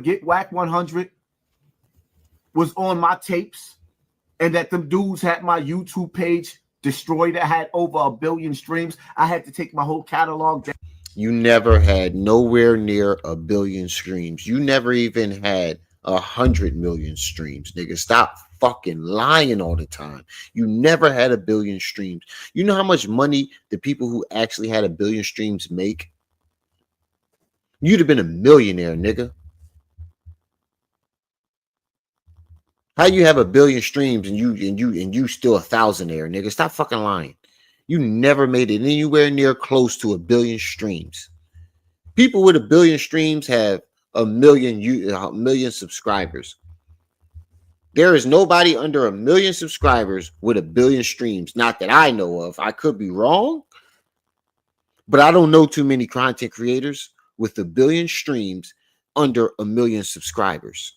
Get Wack 100 was on my tapes, and that them dudes had my YouTube page destroyed. That had over 1 billion streams. I had to take my whole catalog down. You never had nowhere near 1 billion streams. You never even had 100 million streams, nigga. Stop fucking lying all the time. You never had 1 billion streams. You know how much money the people who actually had 1 billion streams make? You'd have been a millionaire, nigga. How you have 1 billion streams and you still a thousandaire, nigga? Stop fucking lying. You never made it anywhere near close to 1 billion streams. People with 1 billion streams have a million subscribers. There is nobody under 1 million subscribers with 1 billion streams. Not that I know of. I could be wrong, but I don't know too many content creators with 1 billion streams under 1 million subscribers.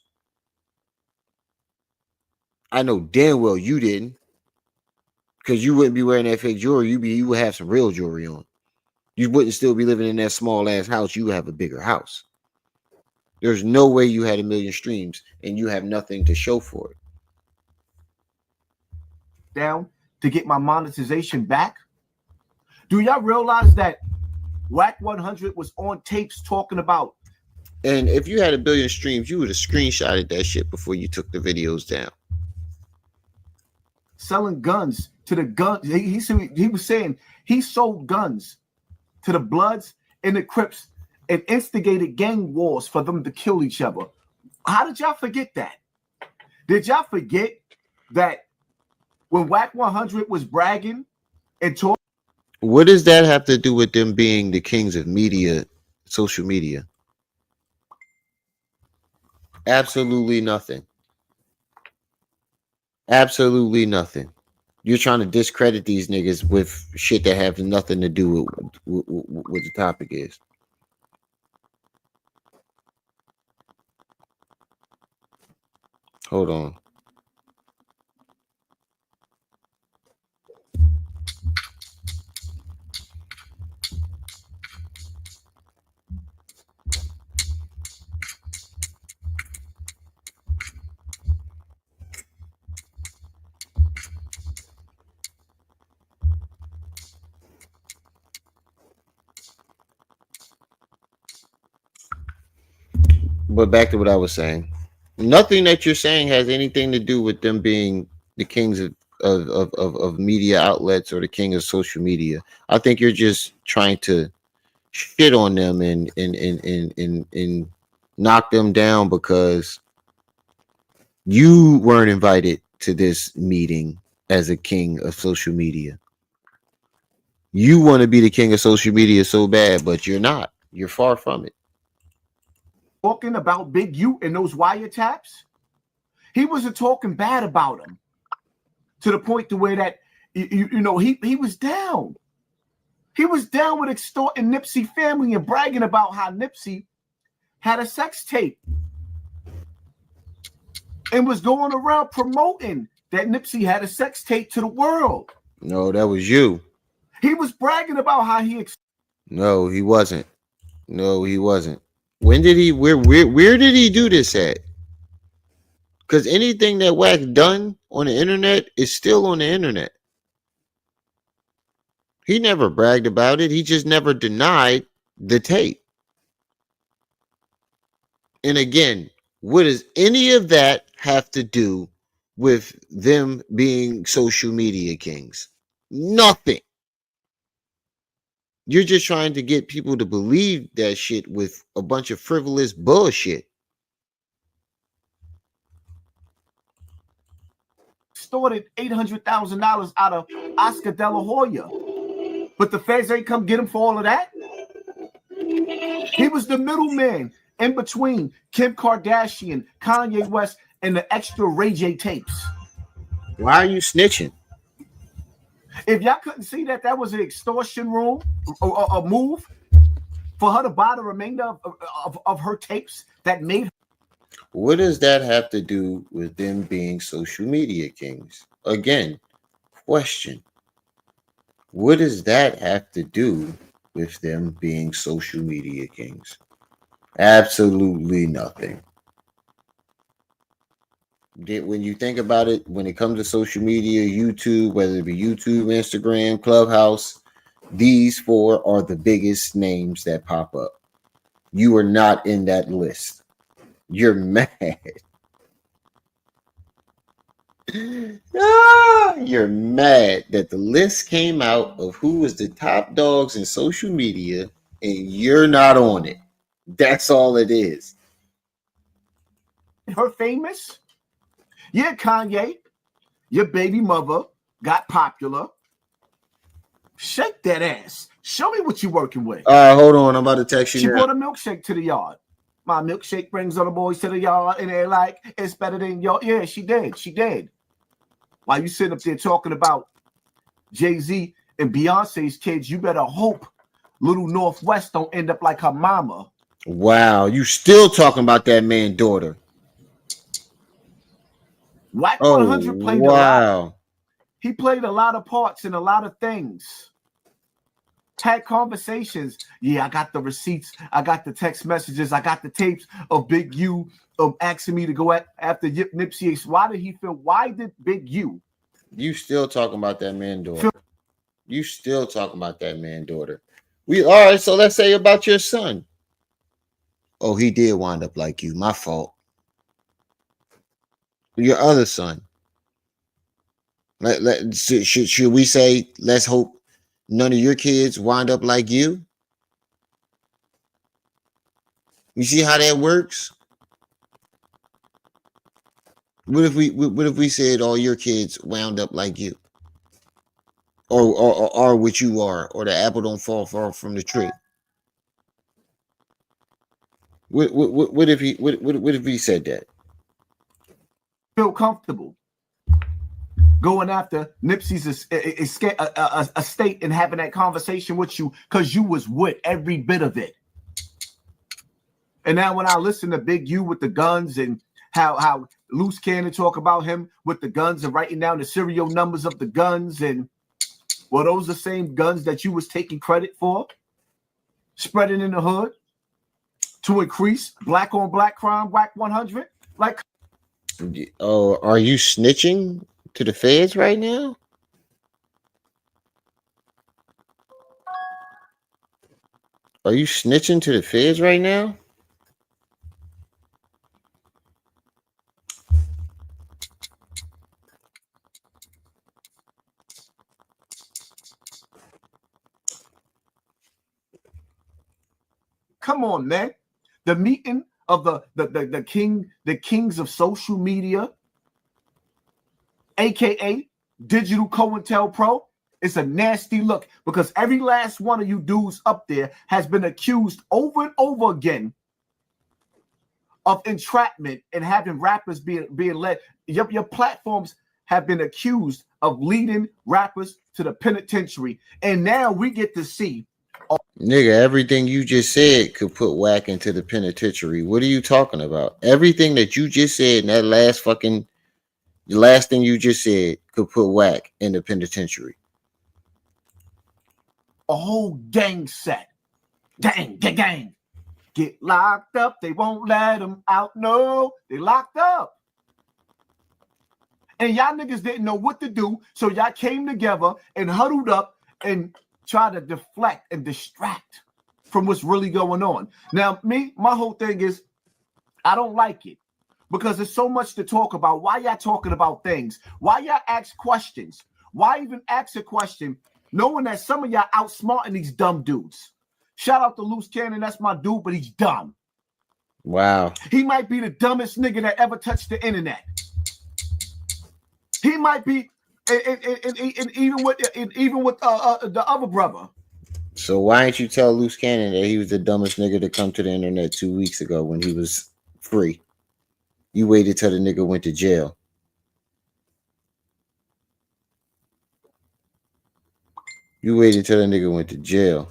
I know damn well you didn't, because you wouldn't be wearing that fake jewelry. You would have some real jewelry on. You wouldn't still be living in that small ass house. You would have a bigger house. There's no way you had 1 million streams and you have nothing to show for it. Down to get my monetization back. Do y'all realize that Wack 100 was on tapes talking about? And if you had 1 billion streams, you would have screenshotted that shit before you took the videos down. Selling guns to the gun. He was saying he sold guns to the Bloods and the Crips and instigated gang wars for them to kill each other. How did y'all forget that? Did y'all forget that when Wack 100 was bragging and talking? What does that have to do with them being the kings of media, social media? Absolutely nothing. Absolutely nothing. You're trying to discredit these niggas with shit that have nothing to do with what the topic is. Hold on. But back to what I was saying. Nothing that you're saying has anything to do with them being the kings of media outlets or the king of social media. I think you're just trying to shit on them and knock them down because you weren't invited to this meeting as a king of social media. You want to be the king of social media so bad, but you're not. You're far from it. Talking about Big U and those wiretaps, he wasn't talking bad about him to the point to where that you know he was down. He was down with extorting Nipsey family and bragging about how Nipsey had a sex tape and was going around promoting that Nipsey had a sex tape to the world. No, that was you. He was bragging about how he. No, he wasn't. No, he wasn't. When did he? Where did he do this at? Because anything that Wack done on the internet is still on the internet. He never bragged about it. He just never denied the tape. And again, what does any of that have to do with them being social media kings? Nothing. You're just trying to get people to believe that shit with a bunch of frivolous bullshit. Extorted $800,000 out of Oscar De La Hoya, but the feds ain't come get him for all of that. He was the middleman in between Kim Kardashian, Kanye West, and the extra Ray J tapes. Why are you snitching? If y'all couldn't see that was an extortion room, a move for her to buy the remainder of her tapes that made her. What does that have to do with them being social media kings? Again, question. What does that have to do with them being social media kings? Absolutely nothing. When you think about it, when it comes to social media, YouTube, whether it be YouTube, Instagram, Clubhouse, these four are the biggest names that pop up. You are not in that list. You're mad. You're mad that the list came out of who was the top dogs in social media and you're not on it. That's all it is. Her famous? Yeah, Kanye, your baby mother got popular. Shake that ass. Show me what you're working with. Hold on. I'm about to text you. She now. brought a milkshake to the yard. My milkshake brings all the boys to the yard, and they're like, it's better than your. Yeah, she did. She did. While you sitting up there talking about Jay-Z and Beyonce's kids, you better hope Little Northwest don't end up like her mama. Wow, you still talking about that man's daughter. Wack 100 played wow. a lot. He played a lot of parts in a lot of things. Had conversations. Yeah, I got the receipts. I got the text messages. I got the tapes of Big U asking me to go after Nipsey. Why did he feel? Why did Big U? You still talking about that man's daughter. You still talking about that man's daughter. All right, so let's say about your son. Oh, he did wind up like you. My fault. Your other son. Should we say, let's hope none of your kids wind up like you? You see how that works? What if we said all your kids wound up like you? Or are what you are, or the apple don't fall far from the tree? What if he said that? Feel comfortable. going after Nipsey's estate and having that conversation with you because you was with every bit of it. And now when I listen to Big U with the guns and how Loose Cannon talk about him with the guns and writing down the serial numbers of the guns, and well, those are the same guns that you was taking credit for, spreading in the hood to increase black on black crime, WAC 100. Like, oh, are you snitching to the feds right now? Are you snitching to the feds right now? come on, man. The meeting of the kings of social media, aka Digital COINTELPRO, it's a nasty look because every last one of you dudes up there has been accused over and over again of entrapment and having rappers being led. Your platforms have been accused of leading rappers to the penitentiary, and now we get to see. Nigga, everything you just said could put whack into the penitentiary. What are you talking about? Everything that you just said in that the last thing you just said could put whack in the penitentiary. A whole gang set. Gang. Get locked up. They won't let them out. No, they locked up. And y'all niggas didn't know what to do, so y'all came together and huddled up and tried to deflect and distract from what's really going on. Now, my whole thing is, I don't like it because there's so much to talk about. Why y'all talking about things? Why y'all ask questions? Why even ask a question knowing that some of y'all outsmarting these dumb dudes? Shout out to Loose Cannon, that's my dude, but he's dumb. Wow. He might be the dumbest nigga that ever touched the internet. He might be, and even with the other brother. So why didn't you tell Loose Cannon that he was the dumbest nigga to come to the internet 2 weeks ago when he was free? You waited till the nigga went to jail. You waited till the nigga went to jail.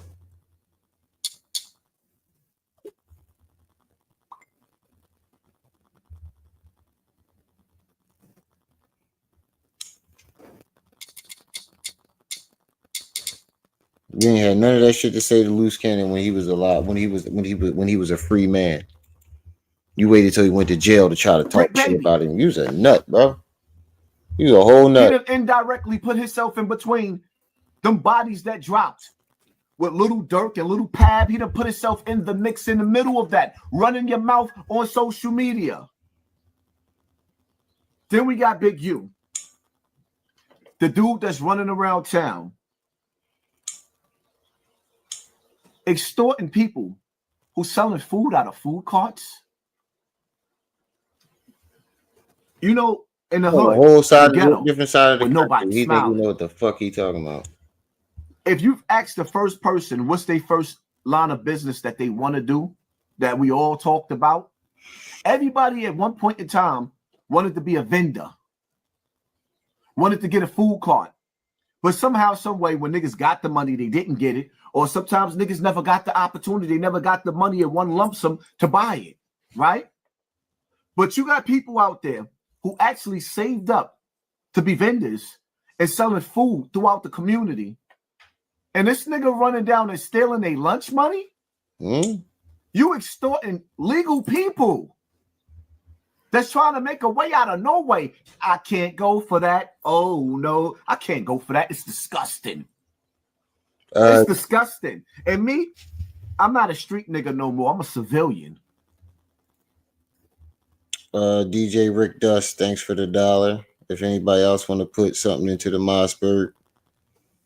You ain't had none of that shit to say to Loose Cannon when he was alive, when he was a free man. You waited till he went to jail to try to talk shit about him. You was a nut, bro. You a whole nut. He done indirectly put himself in between them bodies that dropped with Little Dirk and Little Pab. He done put himself in the mix in the middle of that, running your mouth on social media. Then we got Big U, the dude that's running around town extorting people who selling food out of food carts. You know, in the hood, the whole side, ghetto, different side of the country. nobody He think you smiling. know what the fuck he talking about. If you've asked the first person what's their first line of business that they want to do, that we all talked about, everybody at one point in time wanted to be a vendor, wanted to get a food cart. But somehow, some way, when niggas got the money, they didn't get it. Or sometimes niggas never got the opportunity. They never got the money in one lump sum to buy it, right? But you got people out there who actually saved up to be vendors and selling food throughout the community. And this nigga running down and stealing their lunch money? You extorting legal people that's trying to make a way out of no way. I can't go for that. Oh, no, I can't go for that. It's disgusting. It's disgusting. And me, I'm not a street nigga no more. I'm a civilian. DJ Rick Dust, thanks for the $1. If anybody else want to put something into the Mossberg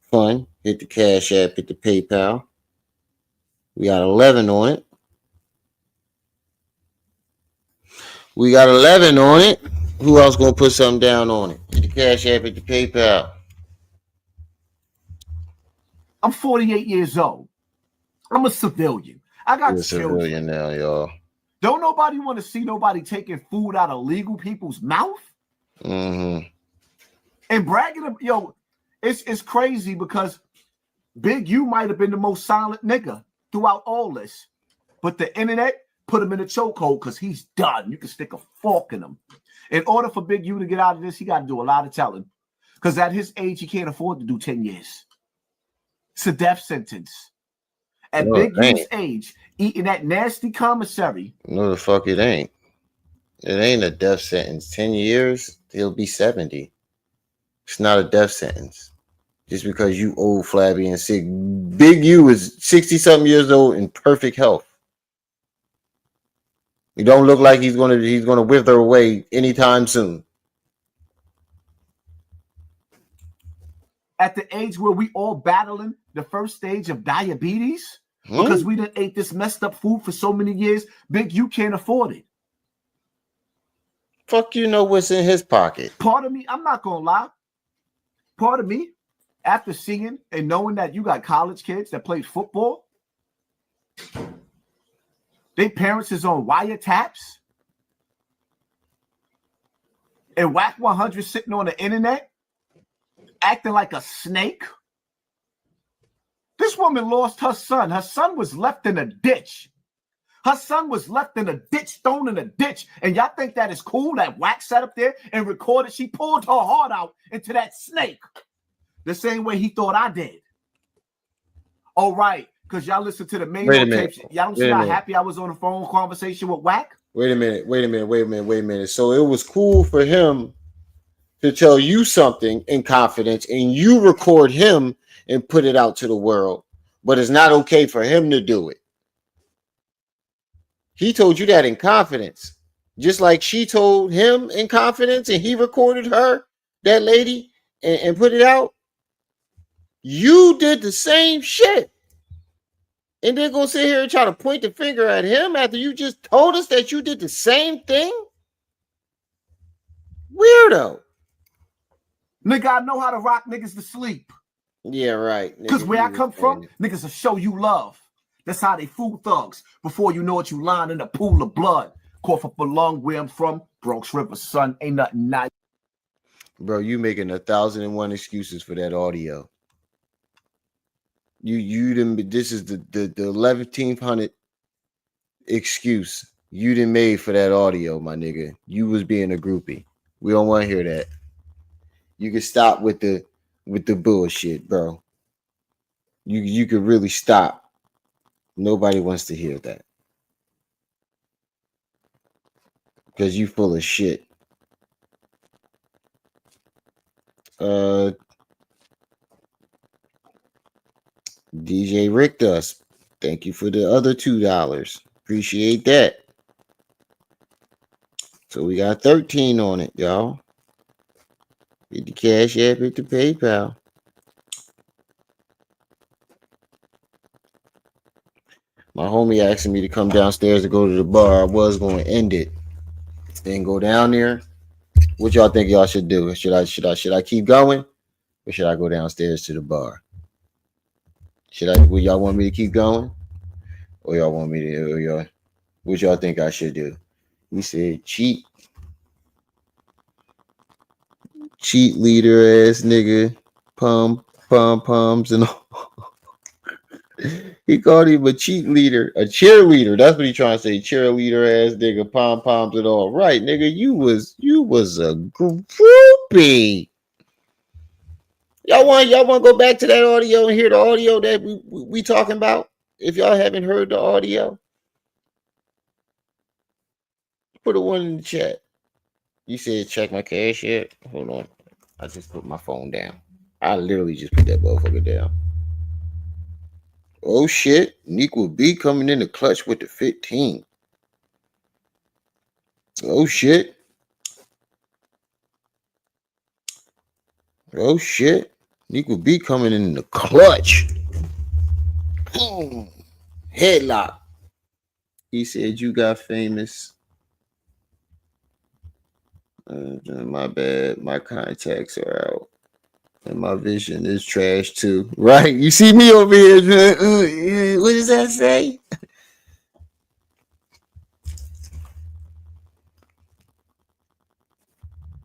fund, hit the Cash App, hit the PayPal. We got 11 on it. We got 11 on it. Who else gonna put something down on it? Hit the Cash App, hit the PayPal. I'm 48 years old. I'm a civilian. I got You're a civilian now, y'all. Don't nobody want to see nobody taking food out of legal people's mouth? Mm-hmm. And bragging, yo, it's crazy because Big U might have been the most silent nigga throughout all this. But the internet put him in a chokehold because he's done. You can stick a fork in him. In order for Big U to get out of this, he got to do a lot of telling. Because at his age, he can't afford to do 10 years. It's a death sentence. At No, Big it U's ain't. age, eating that nasty commissary. No, the fuck it ain't. It ain't a death sentence. 10 years, he'll be 70. It's not a death sentence. Just because you old, flabby, and sick. Big U is 60-something years old in perfect health. He don't look like he's gonna wither away anytime soon. At the age where we all battling the first stage of diabetes because we done ate this messed up food for so many years, Big U can't afford it. Fuck, you know what's in his pocket. Part of me, I'm not gonna lie. Part of me, after seeing and knowing that you got college kids that play football, their parents is on wiretaps, and Whack 100 sitting on the internet acting like a snake. This woman lost her son. Her son was left in a ditch. Her son was left in a ditch, thrown in a ditch. And y'all think that is cool that Whack sat up there and recorded? She pulled her heart out into that snake. The same way he thought I did. All right, because y'all listen to the main tapes. Y'all don't see how happy I was on the phone conversation with Whack? Wait a minute. So it was cool for him to tell you something in confidence and you record him and put it out to the world, but it's not okay for him to do it. He told you that in confidence, just like she told him in confidence and he recorded her, that lady, and put it out. You did the same shit. And then go sit here and try to point the finger at him after you just told us that you did the same thing? Weirdo. Nigga, I know how to rock niggas to sleep. Yeah, right. Because where I come from, niggas will show you love. That's how they fool thugs. Before you know it, you lying in a pool of blood. Cough up a lung where I'm from. Bronx River, son. Ain't nothing nice. Bro, you making 1,001 excuses for that audio. You didn't. This is the 1100th excuse you didn't made for that audio, my nigga. You was being a groupie. We don't want to hear that. You can stop with the bullshit, bro. You could really stop. Nobody wants to hear that because you full of shit. DJ Rick does. Thank you for the other $2. Appreciate that. So we got 13 on it, y'all. Hit the Cash App, hit the PayPal. My homie asking me to come downstairs to go to the bar. I was going to end it, then go down there. What y'all think y'all should do? Should I keep going, or should I go downstairs to the bar? Would y'all want me to keep going, or y'all want me to? What y'all think I should do? He said cheat leader ass nigga, pums and all. He called him a cheat leader, a cheerleader. That's what he trying to say. Cheerleader ass nigga, pom-poms and all. Right, nigga, you was a groupie. Y'all want to go back to that audio and hear the audio that we talking about? If y'all haven't heard the audio, put a one in the chat. You said check my cash yet? Hold on. I just put my phone down. I literally just put that motherfucker down. Oh shit. Nick will be coming in the clutch with the 15. Oh shit. Oh shit. Nick will be coming in the clutch. Headlock. He said you got famous. My bad. My contacts are out. And my vision is trash too. Right? You see me over here. What does that say?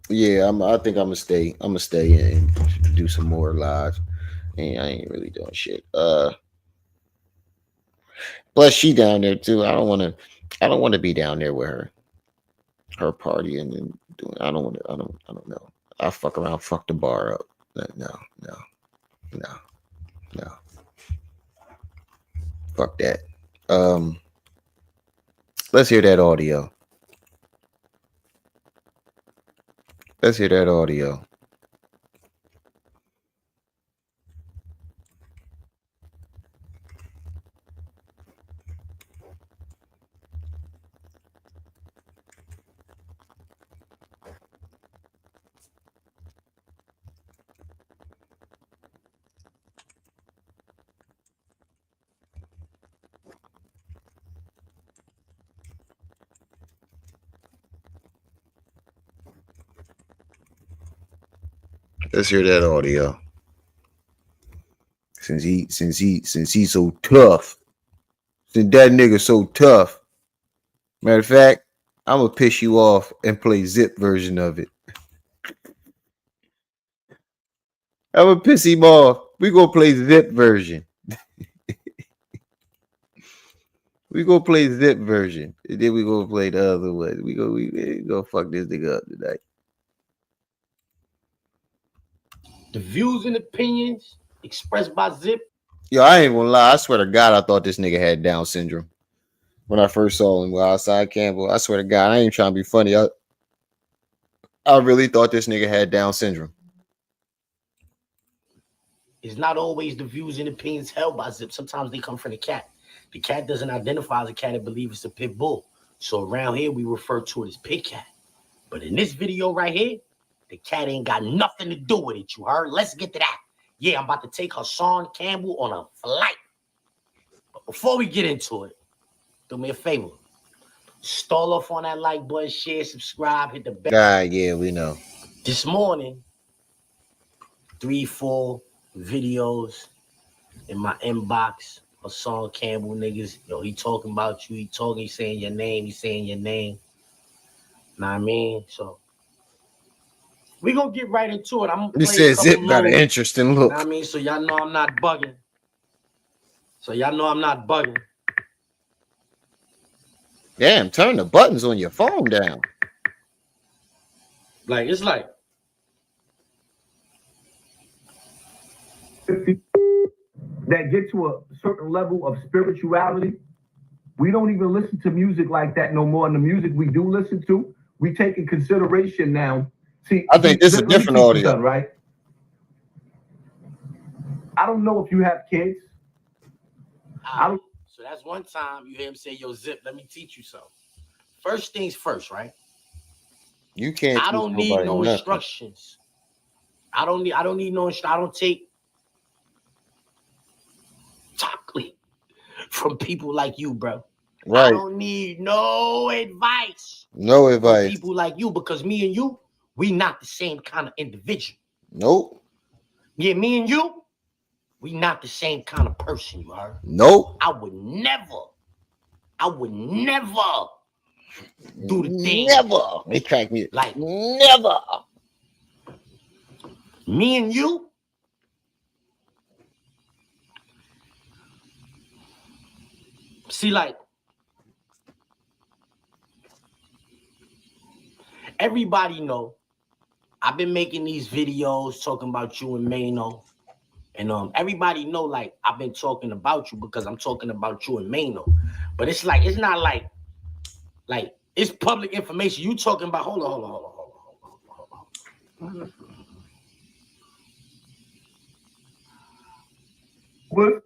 Yeah, I think I'm gonna stay. I'm gonna stay and do some more lives. And I ain't really doing shit. Plus she down there too. I don't want to be down there with her party and then doing. I don't want to. I don't know. I fuck around, fuck the bar up. No. Fuck that. Let's hear that audio. Let's hear that audio. Let's hear that audio. Since he's so tough. Since that nigga so tough. Matter of fact, I'm gonna piss you off and play zip version of it. I'm gonna piss him off. We gonna play zip version. We gonna play zip version. And then we gonna play the other one. We go fuck this nigga up tonight. The views and opinions expressed by Zip. Yo, I ain't gonna lie. I swear to God, I thought this nigga had Down syndrome when I first saw him with Hassan Campbell. I swear to God, I ain't trying to be funny. I really thought this nigga had Down syndrome. It's not always the views and opinions held by Zip. Sometimes they come from the cat. The cat doesn't identify as a cat and believe it's a pit bull. So around here, we refer to it as pit cat. But in this video right here, the cat ain't got nothing to do with it, you heard? Let's get to that. Yeah, I'm about to take Hassan Campbell on a flight. But before we get into it, do me a favor. Stall off on that like button, share, subscribe, hit the bell. God, yeah, we know. This morning, 3-4 videos in my inbox. Hassan Campbell niggas. Yo, he talking about you. He's saying your name. He's saying your name. Know what I mean? So we gonna get right into it. I'm gonna He play says Zip got an interesting look. Know what I mean? So y'all know I'm not bugging. Damn, turn the buttons on your phone down. Like, it's like that get to a certain level of spirituality. We don't even listen to music like that no more. And the music we do listen to, we take in consideration now. See, I think this is a different audio, something, right? I don't know if you have kids. So that's one time you hear him say, "Yo, Zip, let me teach you something." First things first, right? You can't. I don't need no instructions. I don't need no instructions. I don't take chocolate from people like you, bro. Right. I don't need no advice. No advice. From people like you, because me and you, we not the same kind of individual. Nope. Yeah, me and you, we not the same kind of person, you heard? Nope. I would never do the thing. Never. They crack me. Like, never. Me and you, see, like, everybody know I've been making these videos talking about you and Mano. And everybody know, like, I've been talking about you because I'm talking about you and Mano. But it's like, it's not like it's public information. You talking about, hold on. With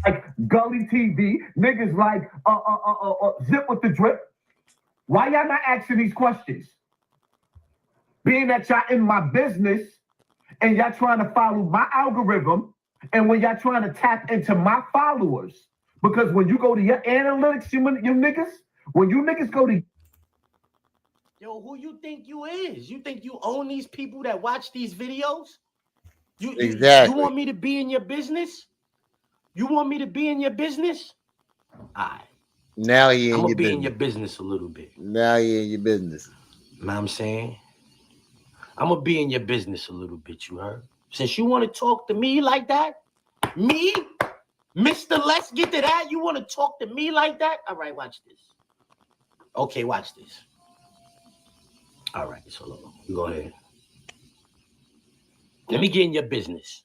like Gully TV, niggas like Zip with the drip. Why y'all not asking these questions? Being that y'all in my business and y'all trying to follow my algorithm, and when y'all trying to tap into my followers, because when you go to your analytics, you niggas, when you niggas go to Yo, who you think you is? You think you own these people that watch these videos? Exactly. You want me to be in your business? You want me to be in your business? All right. Now he I'm in gonna your be business. in your business a little bit. Now he in your business. You know what I'm saying? I'm gonna be in your business a little bit, you heard? Since you want to talk to me like that, me, Mr. Let's get to that. You want to talk to me like that? All right, watch this. Okay, watch this. All right, so you go ahead. Let me get in your business.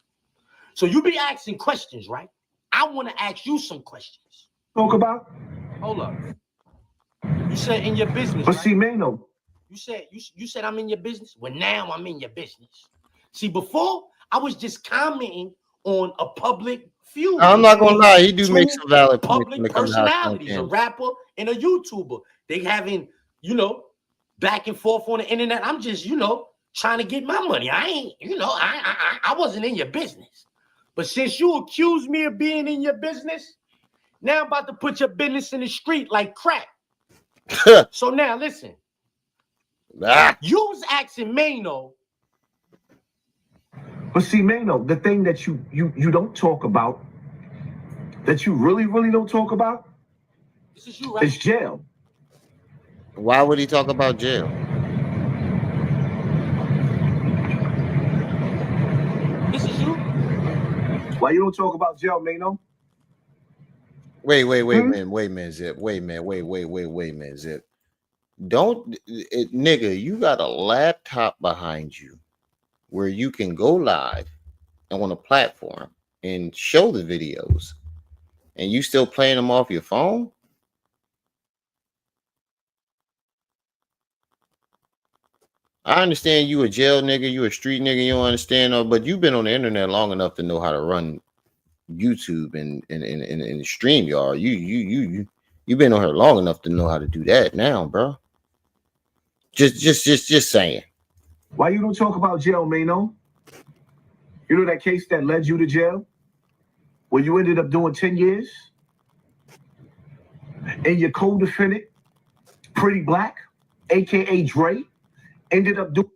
So you be asking questions, right? I want to ask you some questions. Talk about? Hold up. You said in your business, But right? see, Mano. You said I'm in your business? Well, now I'm in your business. See, before I was just commenting on a public feud. I'm not gonna lie, he do two make some valid points when public it comes to Hassan personalities, a Campbell. rapper and a YouTuber. They having, back and forth on the internet. I'm just, trying to get my money. I ain't, I wasn't in your business. But since you accused me of being in your business, now I'm about to put your business in the street like crack. So now listen. You was asking Mano. But see, Mano, the thing that you don't talk about, that you really don't talk about, this is you, right? Is jail. Why would he talk about jail? This is you. Why you don't talk about jail, Mano? Wait, man, Zip. Wait, man, Zip. Nigga, you got a laptop behind you where you can go live on a platform and show the videos, and you still playing them off your phone? I understand you a jail nigga, you a street nigga, you don't understand, but you've been on the internet long enough to know how to run YouTube and StreamYard. You've been on here long enough to know how to do that now, bro. Just saying. Why you don't talk about jail, Mano? You know that case that led you to jail? Where you ended up doing 10 years? And your co-defendant, Pretty Black, aka Dre, ended up doing.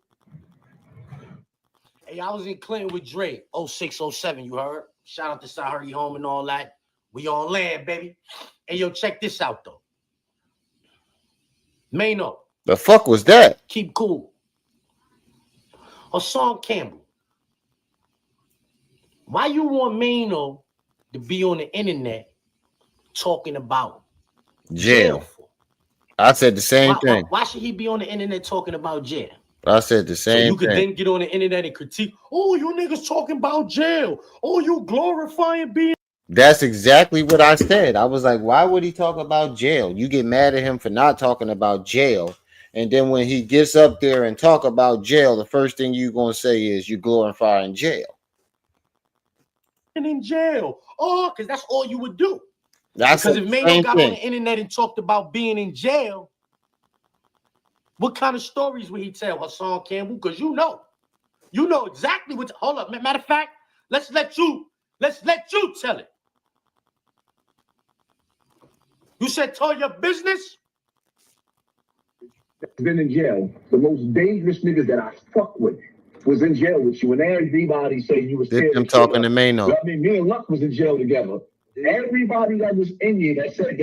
Hey, I was in Clinton with Dre, 06, 07, you heard? Shout out to Sahari Home and all that. We on land, baby. Hey, yo, check this out, though. Mano. The fuck was that? Keep cool. Hassan Campbell. Why you want Mano to be on the internet talking about jail for? I said the same thing. Why should he be on the internet talking about jail? I said the same thing. So you could then get on the internet and critique, oh, you niggas talking about jail. Oh, you glorifying being. That's exactly what I said. I was like, why would he talk about jail? You get mad at him for not talking about jail. And then when he gets up there and talk about jail, the first thing you're going to say is you glorifying jail. And in jail. Oh, because that's all you would do. That's because if Mano got on the internet and talked about being in jail, what kind of stories would he tell Hassan Campbell? Because you know exactly what. Hold up. Matter of fact, let's let you tell it. You said tell your business. Been in jail. The most dangerous niggas that I fuck with was in jail with you, and everybody say you was. I'm talking to Mano. I mean, me and Luck was in jail together. Everybody that was in here that said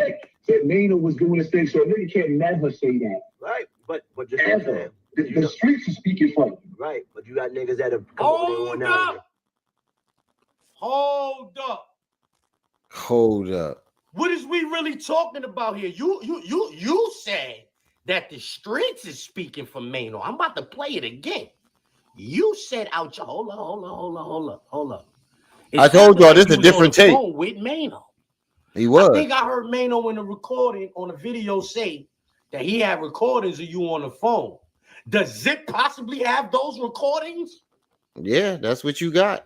Mano was doing this thing, so a nigga can't never say that. Right, but just ever. The streets are speaking for you. Right, but you got niggas that have come Hold up. Hold up. What is we really talking about here? You said that the streets is speaking for Mano. I'm about to play it again. You said out your hold up. I told y'all this is a different tape. With Mano. He was. I think I heard Mano in the recording on the video say that he had recordings of you on the phone. Does Zip possibly have those recordings? Yeah, that's what you got.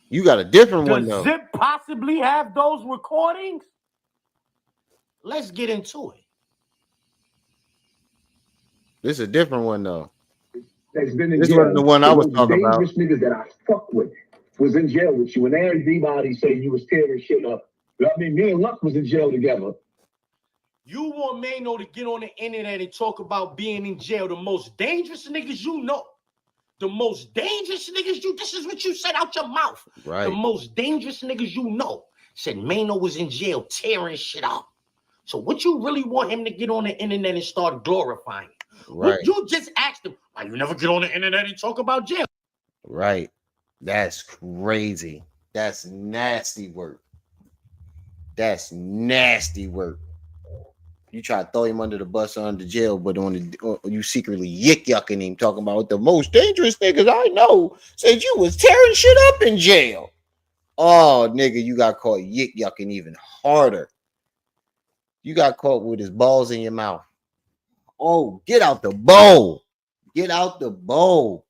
You got a different one though. Does Zip possibly have those recordings? Let's get into it. This is a different one though. That's been in this jail. wasn't the one I was talking about. The dangerous niggas that I fuck with was in jail with you, and everybody say you was tearing shit up. I mean, me and Luck was in jail together. You want Mano to get on the internet and talk about being in jail, the most dangerous niggas you know. The most dangerous niggas this is what you said out your mouth. Right. The most dangerous niggas you know said Mano was in jail tearing shit up. So what you really want him to get on the internet and start glorifying? Right. You just asked him, why you never get on the internet and talk about jail? Right. That's crazy. That's nasty work. That's nasty work. You try to throw him under the bus or under jail, but you secretly yucking him, talking about the most dangerous niggas I know said you was tearing shit up in jail. Oh, nigga, you got caught yucking even harder. You got caught with his balls in your mouth. Oh, get out the bowl. Get out the bowl.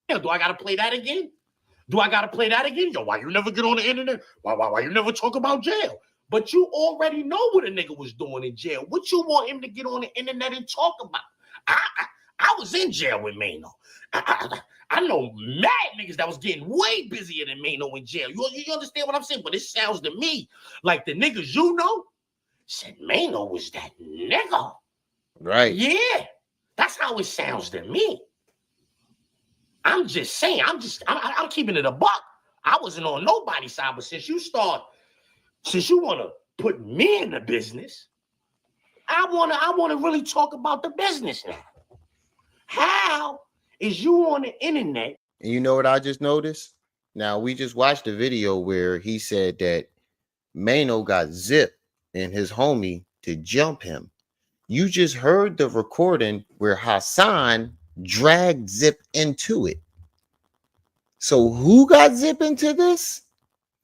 Yeah, do I gotta play that again? Do I gotta play that again? Yo, why you never get on the internet? Why you never talk about jail? But you already know what a nigga was doing in jail. What you want him to get on the internet and talk about? I was in jail with Mano. I know mad niggas that was getting way busier than Mano in jail. You understand what I'm saying? But it sounds to me like the niggas you know said Mano was that nigga. Right. Yeah. That's how it sounds to me. I'm just saying, I'm keeping it a buck. I wasn't on nobody's side, but since you want to put me in the business, I want to really talk about the business now. How is you on the internet? And you know what I just noticed? Now, we just watched a video where he said that Mano got Zip and his homie to jump him. You just heard the recording where Hassan dragged Zip into it. So who got Zip into this?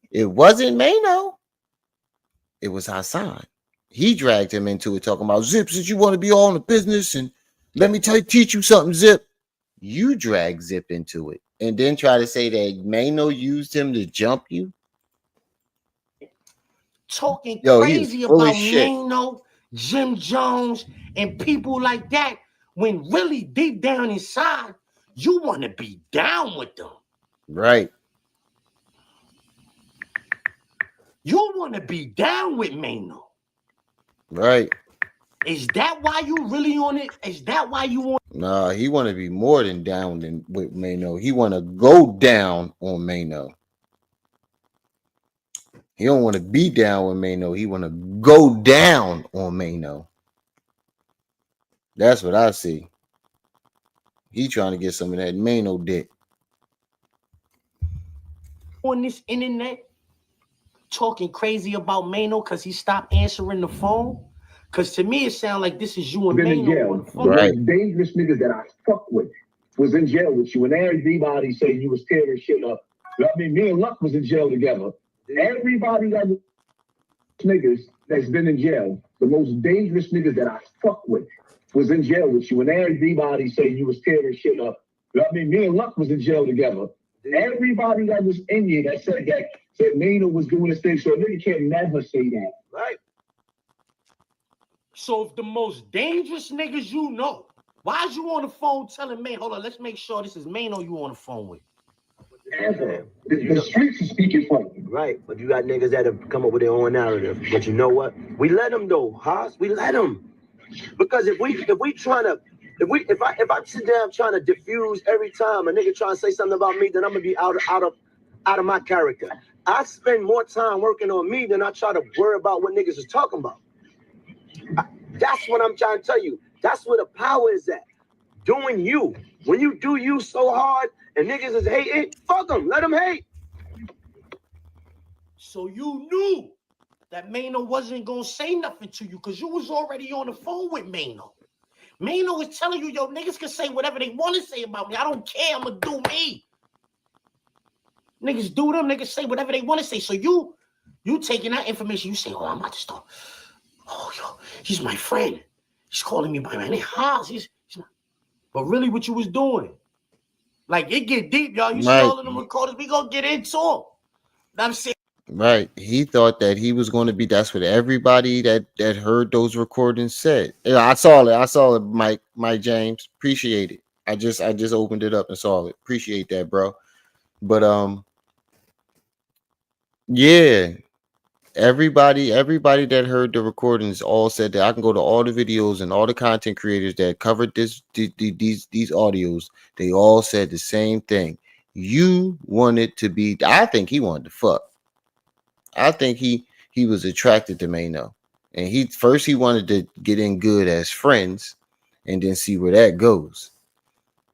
It wasn't Mano. It was Hassan. He dragged him into it, talking about Zip, since you want to be all in the business, and let me teach you something, Zip. You dragged Zip into it, and then try to say that Mano used him to jump you. Talking crazy about Mano, Jim Jones, and people like that, when really deep down inside, you want to be down with them. Right. You want to be down with Mano. Right. Is that why you really on it? Is that why you want? Nah, he want to be more than down than with Mano. He want to go down on Mano. He don't want to be down with Mano. He want to go down on Mano. That's what I see. He trying to get some of that Mano dick. On this internet, talking crazy about Mano because he stopped answering the phone? Because to me, it sounds like this is you and Mano on the phone. Right. The dangerous niggas that I fuck with was in jail with you, and everybody said you was tearing shit up. I mean, me and Luck was in jail together. Everybody that niggas that's been in jail, the most dangerous niggas that I fuck with was in jail with you, and everybody said you was tearing shit up. I mean, me and Luck was in jail together. Everybody that was in here that said Mano was doing this thing, so a nigga can't never say that. Right. So if the most dangerous niggas you know, why is you on the phone telling me, hold on, let's make sure this is Mano you on the phone with? The streets are speaking for you. Right, but you got niggas that have come up with their own narrative. But you know what? We let them though, Haas. We let them. Because if I sit down trying to diffuse every time a nigga trying to say something about me, then I'm gonna be out of my character. I spend more time working on me than I try to worry about what niggas is talking about. That's what I'm trying to tell you. That's where the power is at. Doing you. When you do you so hard and niggas is hating, fuck them. Let them hate. So you knew that Mano wasn't gonna say nothing to you because you was already on the phone with Mano. Mano was telling you, yo, niggas can say whatever they want to say about me. I don't care. I'm gonna do me. Niggas do them. Niggas say whatever they want to say. So you taking that information, you say, oh, I'm about to start. Oh, yo, he's my friend. He's calling me by my name. But really what you was doing, like it get deep, y'all. You see all of them recorders, we gonna get into them. I'm saying. Right. He thought that he was going to be, that's what everybody that heard those recordings said. Yeah, I saw it, Mike James. Appreciate it. I just opened it up and saw it. Appreciate that, bro. But yeah. Everybody that heard the recordings all said that. I can go to all the videos and all the content creators that covered these audios. They all said the same thing. You wanted to be, I think he wanted to fuck. I think he was attracted to Mano. And he wanted to get in good as friends. and then see where that goes.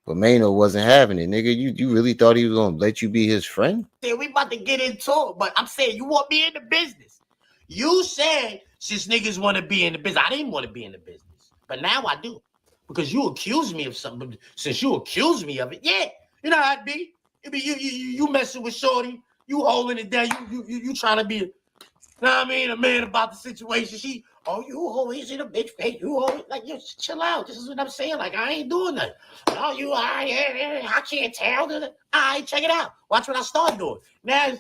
But Mano wasn't having it, nigga. You really thought he was gonna let you be his friend? Yeah, we about to get into it, but I'm saying you want me in the business. You said since niggas want to be in the business, I didn't want to be in the business, but now I do because you accused me of something. Since you accused me of it, yeah, you know how it be. It be you messing with shorty, you holding it down, you trying to be, you know what I mean, a man about the situation. She, oh, you always in a bitch face. You always like, you chill out. This is what I'm saying. Like I ain't doing that. No, you, I can't tell. All right, check it out. Watch what I start doing. Now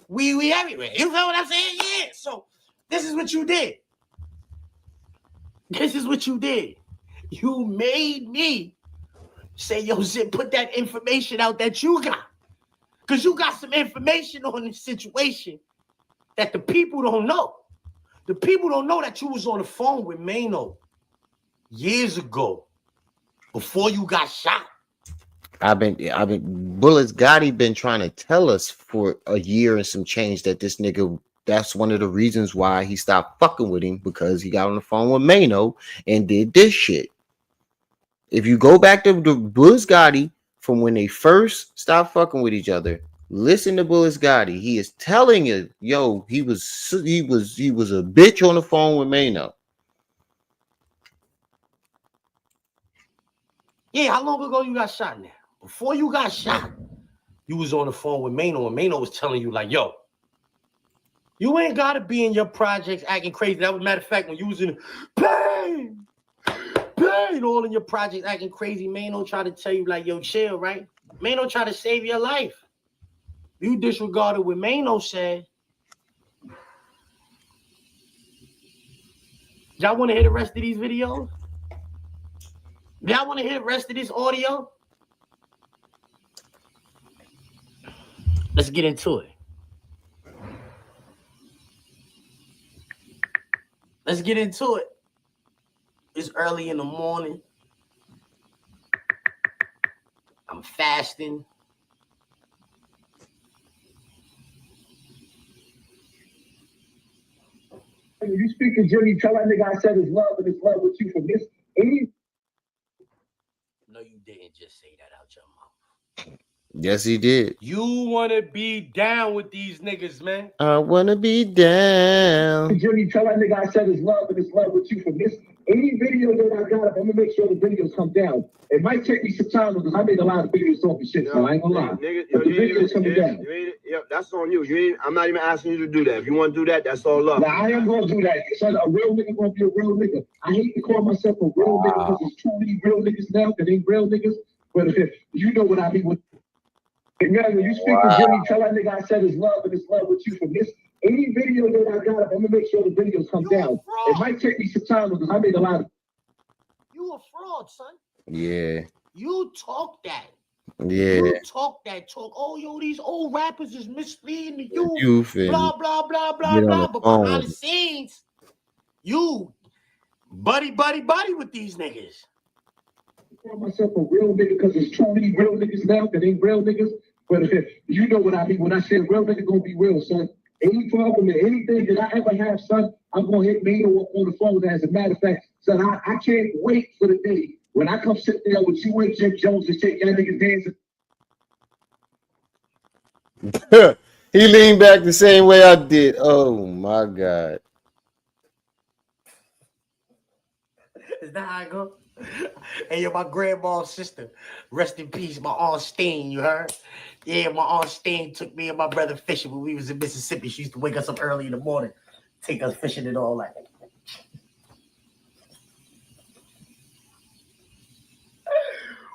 we everywhere. You feel what I'm saying? Yeah. So this is what you did. This is what you did. You made me say, yo, Zip, put that information out that you got. Because you got some information on this situation that the people don't know. The people don't know that you was on the phone with Mano years ago before you got shot. Bullets Gotti been trying to tell us for a year and some change that this nigga, that's one of the reasons why he stopped fucking with him, because he got on the phone with Mano and did this shit. If you go back to the Bullets Gotti from when they first stopped fucking with each other, listen to Bullets Gotti. He is telling you, yo, he was a bitch on the phone with Mano. Yeah, how long ago you got shot now? Before you got shot, you was on the phone with Mano, and Mano was telling you, like, yo, you ain't got to be in your projects acting crazy. That was, matter of fact, when you was in pain, all in your projects acting crazy, Mano tried to tell you, like, yo, chill, right? Mano tried to save your life. You disregarded what Mano said. Y'all want to hear the rest of these videos? Y'all want to hear the rest of this audio? Let's get into it. Let's get into it. It's early in the morning. I'm fasting. When you speak to Jimmy, tell that nigga I said his love and his love with you from this. No, you didn't just say that out your mouth. Yes, he did. You want to be down with these niggas, man. I want to be down. Jimmy, tell that nigga I said his love and his love with you from this. Any video that I got, I'm gonna make sure the videos come down. It might take me some time because I made a lot of videos talking shit, so I ain't gonna lie. Nigga, but the videos coming down. That's on you. I'm not even asking you to do that. If you want to do that, that's all up. Now, I am gonna do that. Son, a real nigga gonna be a real nigga. I hate to call myself a real nigga because there's too many real niggas now that ain't real niggas. But you know what I mean with. When you speak to Jimmy, tell that nigga I said his love and his love with you from this. Any video that I got, I'm gonna make sure the videos come down. It might take me some time because I made a lot of. You a fraud, son. Yeah. You talk that. Yeah. You talk that talk. Oh, yo, these old rappers is misleading the youth. Youth and blah, blah, blah, blah, blah. But behind the scenes, you buddy with these niggas. I call myself a real nigga because there's too many real niggas now that ain't real niggas. But you know what I mean when I say real nigga gonna be real, son. Any problem and anything that I ever have, son, I'm gonna hit Mano up on the phone. As a matter of fact, son, I can't wait for the day when I come sit there with you and Jim Jones and shake y'all niggas dancing. He leaned back the same way I did. Oh my God. Is that how I go? Hey, yo, my grandma's sister, rest in peace, my Aunt Steen, you heard? Yeah, my Aunt Steen took me and my brother fishing when we was in Mississippi. She used to wake us up early in the morning, take us fishing and all that.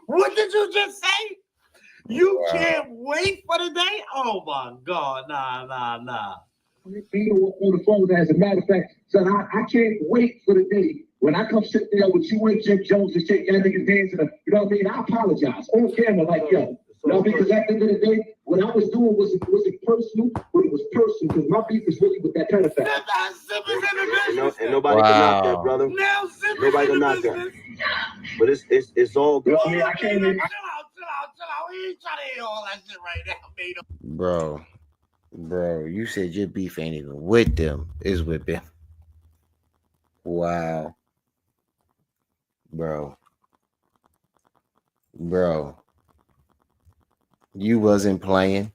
What did you just say? You can't wait for the day? Oh my God, nah. Mano up on the phone. As a matter of fact, son, I can't wait for the day when I come sit there with you and Jim Jones and shake y'all niggas dancing. You know what I mean? I apologize on camera, like yo. You know, because at the end of the day, what I was doing was it personal, but it was personal because my beef is really with that kind of fact. And nobody can knock that, brother. Nobody can knock that. But it's all good. I mean, I can't even. Chill out. We ain't trying to hear all that shit right now, Mano. Bro, you said your beef ain't even with them. It's with them. Wow. Bro. Bro, you wasn't playing.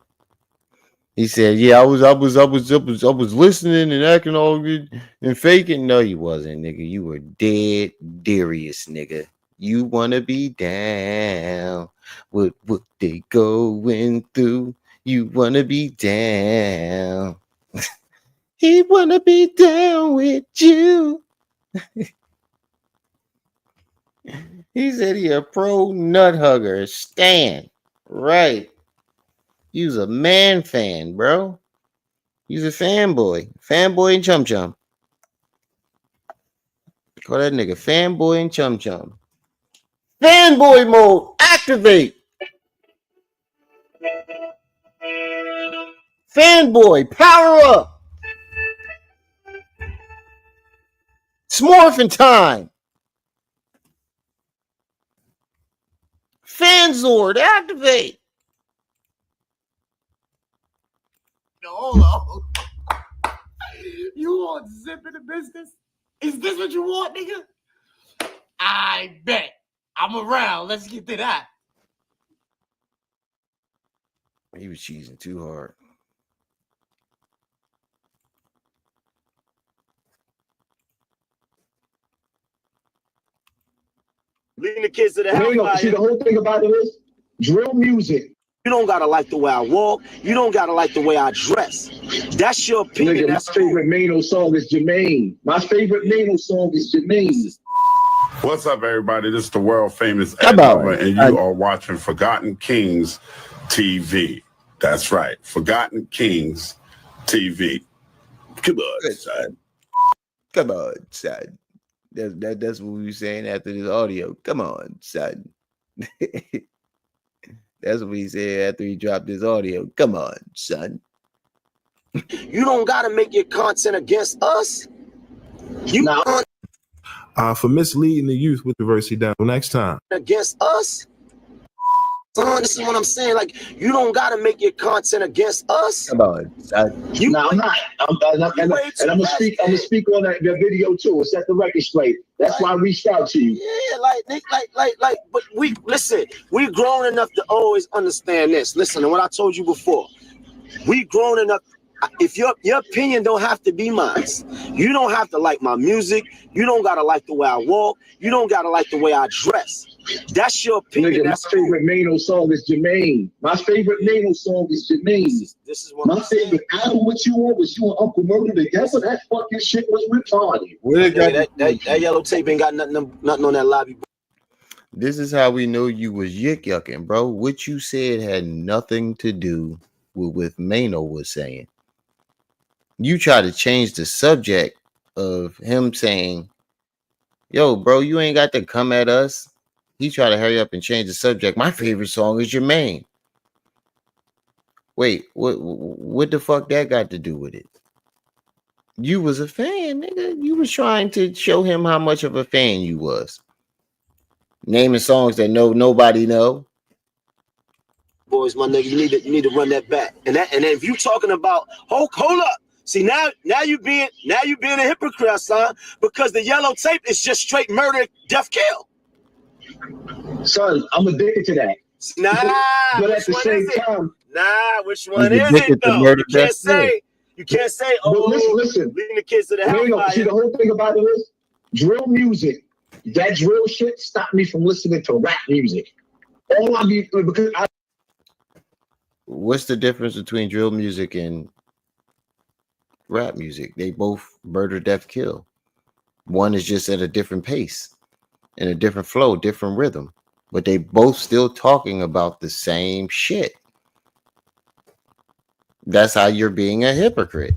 He said, "Yeah, I was listening and acting all good and faking." No, you wasn't, nigga. You were dead serious, nigga. You wanna be down with what they going through. You wanna be down. He wanna be down with you. He said he a pro nut hugger. Stan. Right. You's a man fan, bro. You's a fanboy. Fanboy and chum chum. Call that nigga fanboy and chum chum. Fanboy mode. Activate. Fanboy. Power up. Smorphin time. Fanzord. Activate. Hold on. You want Zip in the business? Is this what you want, nigga? I bet. I'm around. Let's get to that. He was cheesing too hard. Leading the kids to the hellfire. See, the whole thing about it is drill music. You don't gotta like the way I walk. You don't gotta like the way I dress. That's your opinion. Nigga, my favorite Mano song is Jermaine. My favorite Mano song is Jermaine. What's up, everybody? This is the world famous Ed Lover, and you are watching Forgotten Kings TV. That's right, Forgotten Kings TV. Come on, son. Come on, son. That's what we were saying after this audio. Come on, son. That's what he said after he dropped this audio. Come on, son. You don't gotta make your content against us. You for misleading the youth with diversity down next time. Against us. Son, this is what I'm saying. Like, you don't gotta make your content against us. Come on, son. I'm not. I'm gonna speak on that video too. Set the record straight. That's why I reached out to you. Yeah, like. But we listen. We grown enough to always understand this. Listen to what I told you before. We grown enough. If your opinion don't have to be mine. You don't have to like my music. You don't gotta like the way I walk. You don't gotta like the way I dress. That's your opinion. Nigga, my favorite Mano song is Jermaine. My favorite Mano song is Jermaine. This is what my favorite album. What you want was you and Uncle Murder together. That fucking shit was retarded. That yellow tape ain't got nothing on that lobby. This is how we know you was yucking, bro. What you said had nothing to do with what Mano was saying. You try to change the subject of him saying, "Yo, bro, you ain't got to come at us." He tried to hurry up and change the subject. My favorite song is Jermaine. Wait, what the fuck that got to do with it? You was a fan, nigga. You was trying to show him how much of a fan you was. Naming songs that nobody know. Boys, my nigga, you need to run that back. And then if you talking about hold up. See, now you being a hypocrite, son, because the yellow tape is just straight murder, death, kill. Son, I'm addicted to that. But at the same time, which one is it though? You can't say, oh, listen, leading the kids to the hellfire. See, the whole thing about it is drill music. That drill shit stopped me from listening to rap music. All I need because what's the difference between drill music and rap music? They both murder, death, kill. One is just at a different pace, in a different flow, different rhythm, but they both still talking about the same shit. That's how you're being a hypocrite,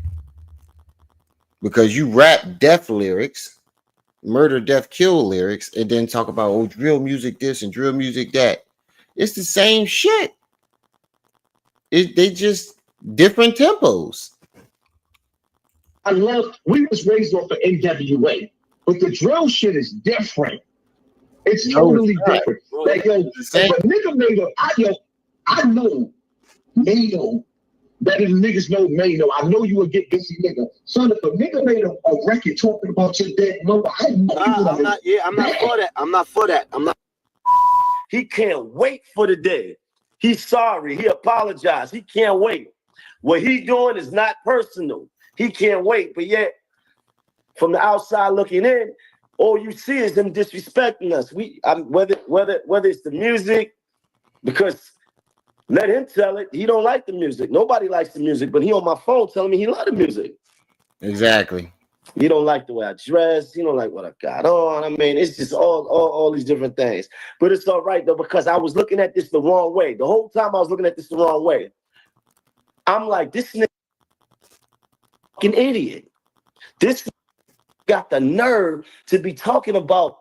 because you rap death lyrics, murder, death, kill lyrics, and then talk about drill music this and drill music that. It's the same shit. They just different tempos. We was raised off of NWA, but the drill shit is different. It's totally different. Like, yo, if a nigga made I know Mano better than niggas know Mano. I know you would get busy, nigga. Son, if a nigga made a record talking about your dead mother, I know I'm not for that. I'm not for that. He can't wait for the day. He's sorry. He apologized. He can't wait. What he's doing is not personal. He can't wait. But yet, from the outside looking in, all you see is them disrespecting us. Whether it's the music, because let him tell it. He don't like the music. Nobody likes the music, but he on my phone telling me he love the music. Exactly. He don't like the way I dress. He don't like what I got on. I mean, it's just all these different things. But it's all right, though, because I was looking at this the wrong way. The whole time I was looking at this the wrong way. I'm like, this nigga fucking idiot. This got the nerve to be talking about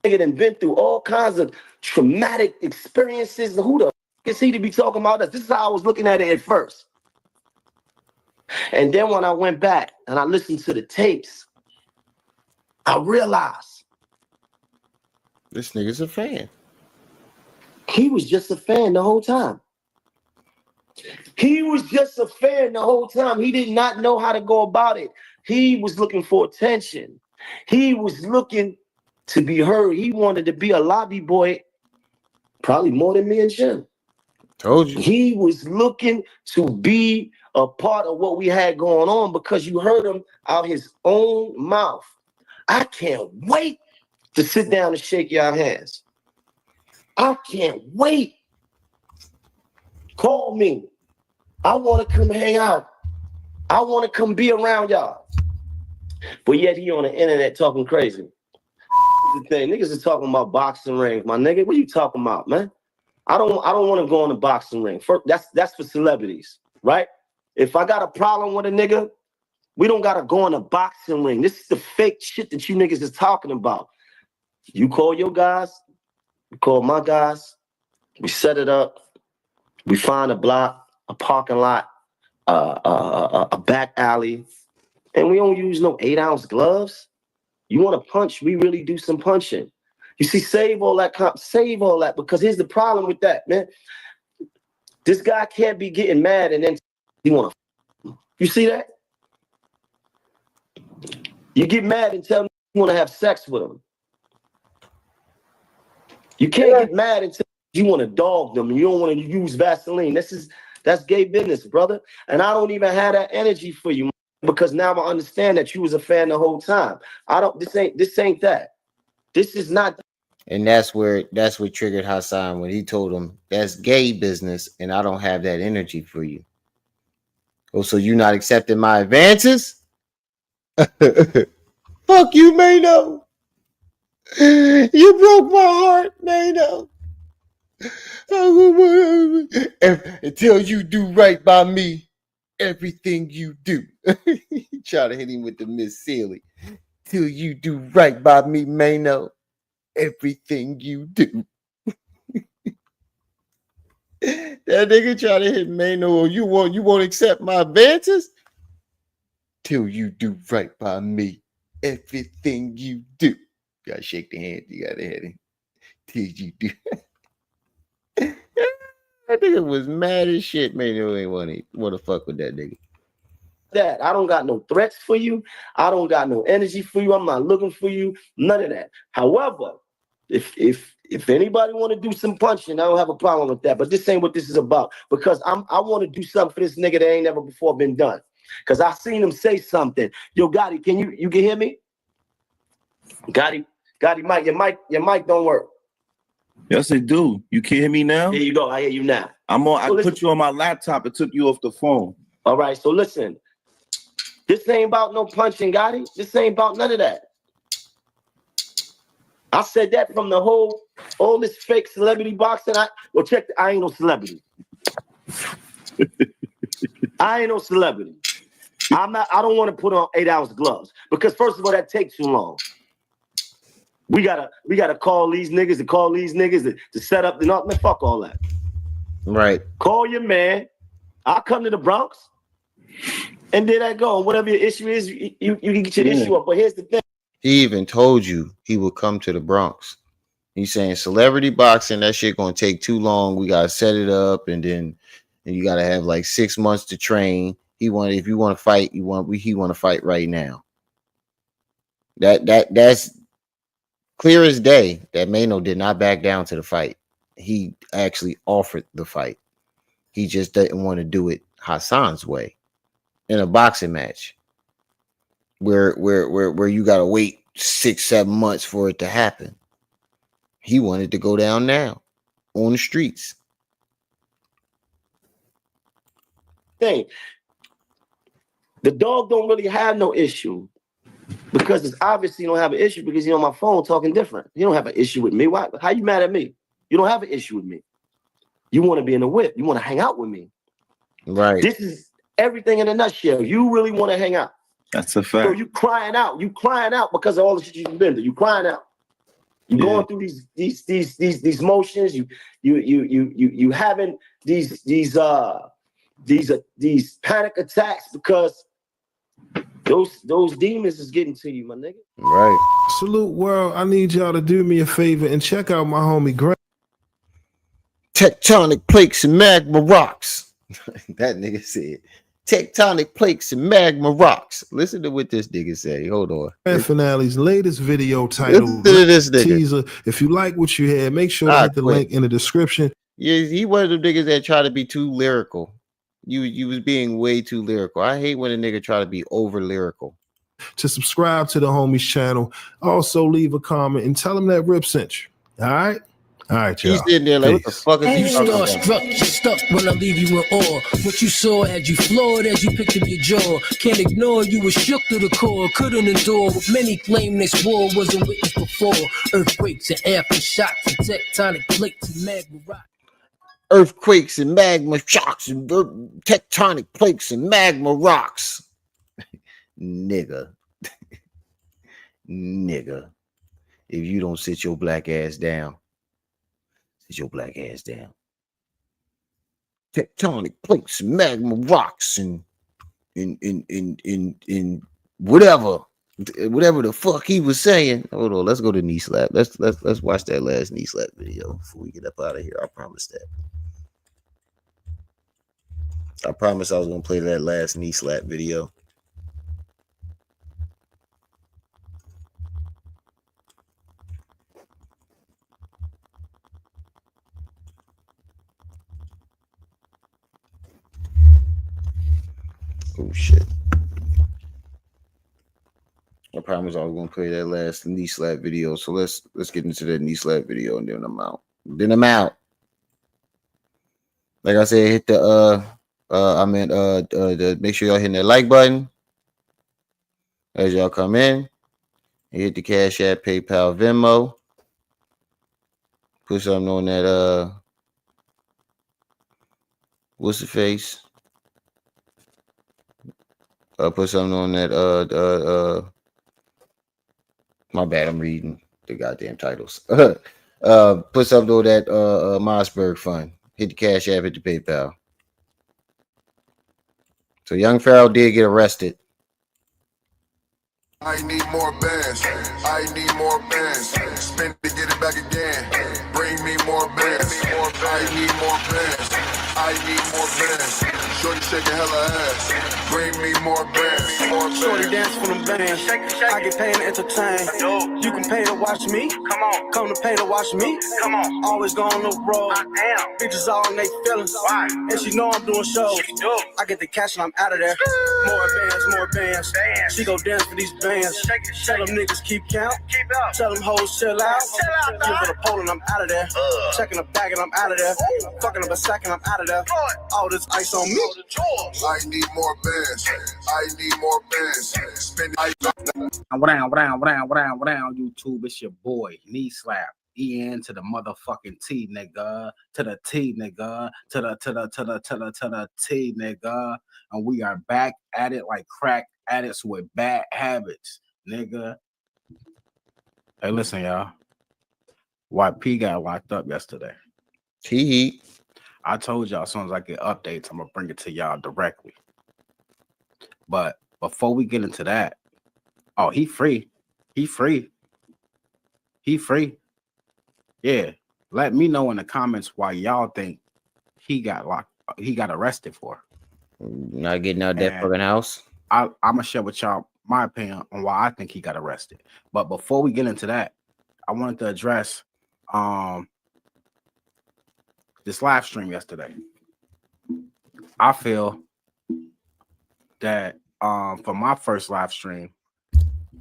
nigga and been through all kinds of traumatic experiences. Who the fuck is he to be talking about this? This is how I was looking at it at first. And then when I went back and I listened to the tapes, I realized this nigga's a fan. He was just a fan the whole time. He was just a fan the whole time. He did not know how to go about it. He was looking for attention. He was looking to be heard. He wanted to be a lobby boy, probably more than me and Jim. Told you. He was looking to be a part of what we had going on because you heard him out his own mouth. I can't wait to sit down and shake your hands. I can't wait. Call me. I want to come hang out. I want to come be around y'all. But yet he on the internet talking crazy. The thing, niggas is talking about boxing rings. My nigga, what you talking about, man? I don't want to go in the boxing ring. That's for celebrities, right? If I got a problem with a nigga, we don't gotta go in a boxing ring. This is the fake shit that you niggas is talking about. You call your guys, you call my guys, we set it up, we find a block, a parking lot, a back alley, and we don't use no 8-ounce gloves. You want to punch, we really do some punching. You see, save all that, because here's the problem with that, man. This guy can't be getting mad and then he want to. You see that? You get mad and tell him you want to have sex with him. You can't get mad until you want to dog them and you don't want to use Vaseline. That's gay business, brother. And I don't even have that energy for you because now I understand that you was a fan the whole time. This ain't that. This is not. And that's what triggered Hassan when he told him that's gay business and I don't have that energy for you. Oh, so you not accepting my advances? Fuck you, Mano. You broke my heart, Mano. Until you do right by me, everything you do. He tried to hit him with the Miss Sealy. Till you do right by me, Mano, everything you do. That nigga try to hit Mano. You won't accept my advances? Till you do right by me, everything you do. You gotta shake the hand. You gotta hit him. Till you do. That nigga was mad as shit. Mano ain't want to fuck with that nigga. That I don't got no threats for you. I don't got no energy for you. I'm not looking for you. None of that. However, if anybody want to do some punching, I don't have a problem with that. But this ain't what this is about. Because I want to do something for this nigga that ain't never before been done. Because I seen him say something. Yo, Gotti, can you can hear me? Gotti, Mike, your mic don't work. Yes, it do. You can hear me now? There you go. I hear you now. I put you on my laptop. It took you off the phone. All right. So listen, this ain't about no punching, Gotti. This ain't about none of that. I said that from the all this fake celebrity boxing. I ain't no celebrity. I ain't no celebrity. I don't want to put on 8-ounce gloves because first of all, that takes too long. We gotta call these niggas to set up the fuck all that. Right. Call your man. I'll come to the Bronx. And there I go. Whatever your issue is, you can get your issue up. But here's the thing. He even told you he would come to the Bronx. He's saying celebrity boxing, that shit gonna take too long. We gotta set it up, and you gotta have like 6 months to train. If you want to fight, he want to fight right now. That's Clear as day that Mano did not back down to the fight. He actually offered the fight. He just didn't want to do it Hassan's way in a boxing match where you gotta wait 6-7 months for it to happen. He wanted to go down now on the streets. Thing. The dog don't really have no issue because it's obviously you don't have an issue because you're on my phone talking different. You don't have an issue with me. Why? How you mad at me? You don't have an issue with me. You want to be in the whip. You want to hang out with me. Right. This is everything in a nutshell. You really want to hang out. That's a fact. So you crying out. You crying out because of all the shit you've been through. You crying out. You going through these motions. You having these panic attacks because those demons is getting to you, my nigga. Right. Salute world. I need y'all to do me a favor and check out my homie Grant. Tectonic plates and magma rocks. That nigga said tectonic plates and magma rocks. Listen to what this nigga say. Hold on. Grand Finale's latest video titled this Teaser. If you like what you had, make sure to hit the link in the description. Yeah, he one of them niggas that try to be too lyrical. You was being way too lyrical. I hate when a nigga try to be over lyrical. To subscribe to the homies channel. Also leave a comment and tell them that Rip sent you. All right? All right, y'all. He's sitting there like, what the fuck is he talking about? Struck, you're stuck when I leave you in awe. What you saw had you floored as you picked up your jaw. Can't ignore you were shook to the core. Couldn't endure what many claim this war wasn't witnessed before. Earthquakes and aftershocks and tectonic plates and magma rock. Earthquakes and magma shocks and tectonic plates and magma rocks. Nigga. Nigga. If you don't sit your black ass down. Sit your black ass down. Tectonic plates and magma rocks and whatever the fuck he was saying. Hold on, let's go to knee slap. Let's watch that last knee slap video before we get up out of here. I promise that. I promise I was gonna play that last knee slap video. Oh shit. I promise I was gonna play that last knee slap video. So let's get into that knee slap video and then I'm out. Like I said, hit the make sure y'all hitting that like button as y'all come in. And hit the Cash App, PayPal, Venmo. Put something on that what's the face? Put something on that my bad, I'm reading the goddamn titles. Put something on that Mossberg fund. Hit the Cash App, hit the PayPal. So Young Pharaoh did get arrested. I need more bands. I need more bands. Spend to get it back again. Bring me more bands. I need more bands. I need more bands. Shorty shaking hella ass. Bring me more bands. Shorty dance for them bands. I get paid to entertain. You can pay to watch me. Come to pay to watch me. Always go on the road. Bitches all in they feelings. And she know I'm doing shows. I get the cash and I'm out of there. More bands. She go dance for these bands. Tell them niggas keep count. Tell them hoes chill out. Give her the pole and I'm out of there. Checking the bag and I'm out of there. Fucking up a sack and I'm out of there. All this ice on me. I need more bands. I need more bands. Spend Around YouTube, it's your boy Knee Slap. EN to the motherfucking T, nigga. To the T, nigga. To the T, nigga. And we are back at it like crack addicts with bad habits, nigga. Hey, listen, y'all. YP got locked up yesterday. I told y'all as soon as I get updates, I'm gonna bring it to y'all directly. But before we get into that, oh, he free. Yeah. Let me know in the comments why y'all think he got arrested for. Not getting out that fucking house. I'm gonna share with y'all my opinion on why I think he got arrested. But before we get into that, I wanted to address this live stream yesterday. I feel that for my first live stream,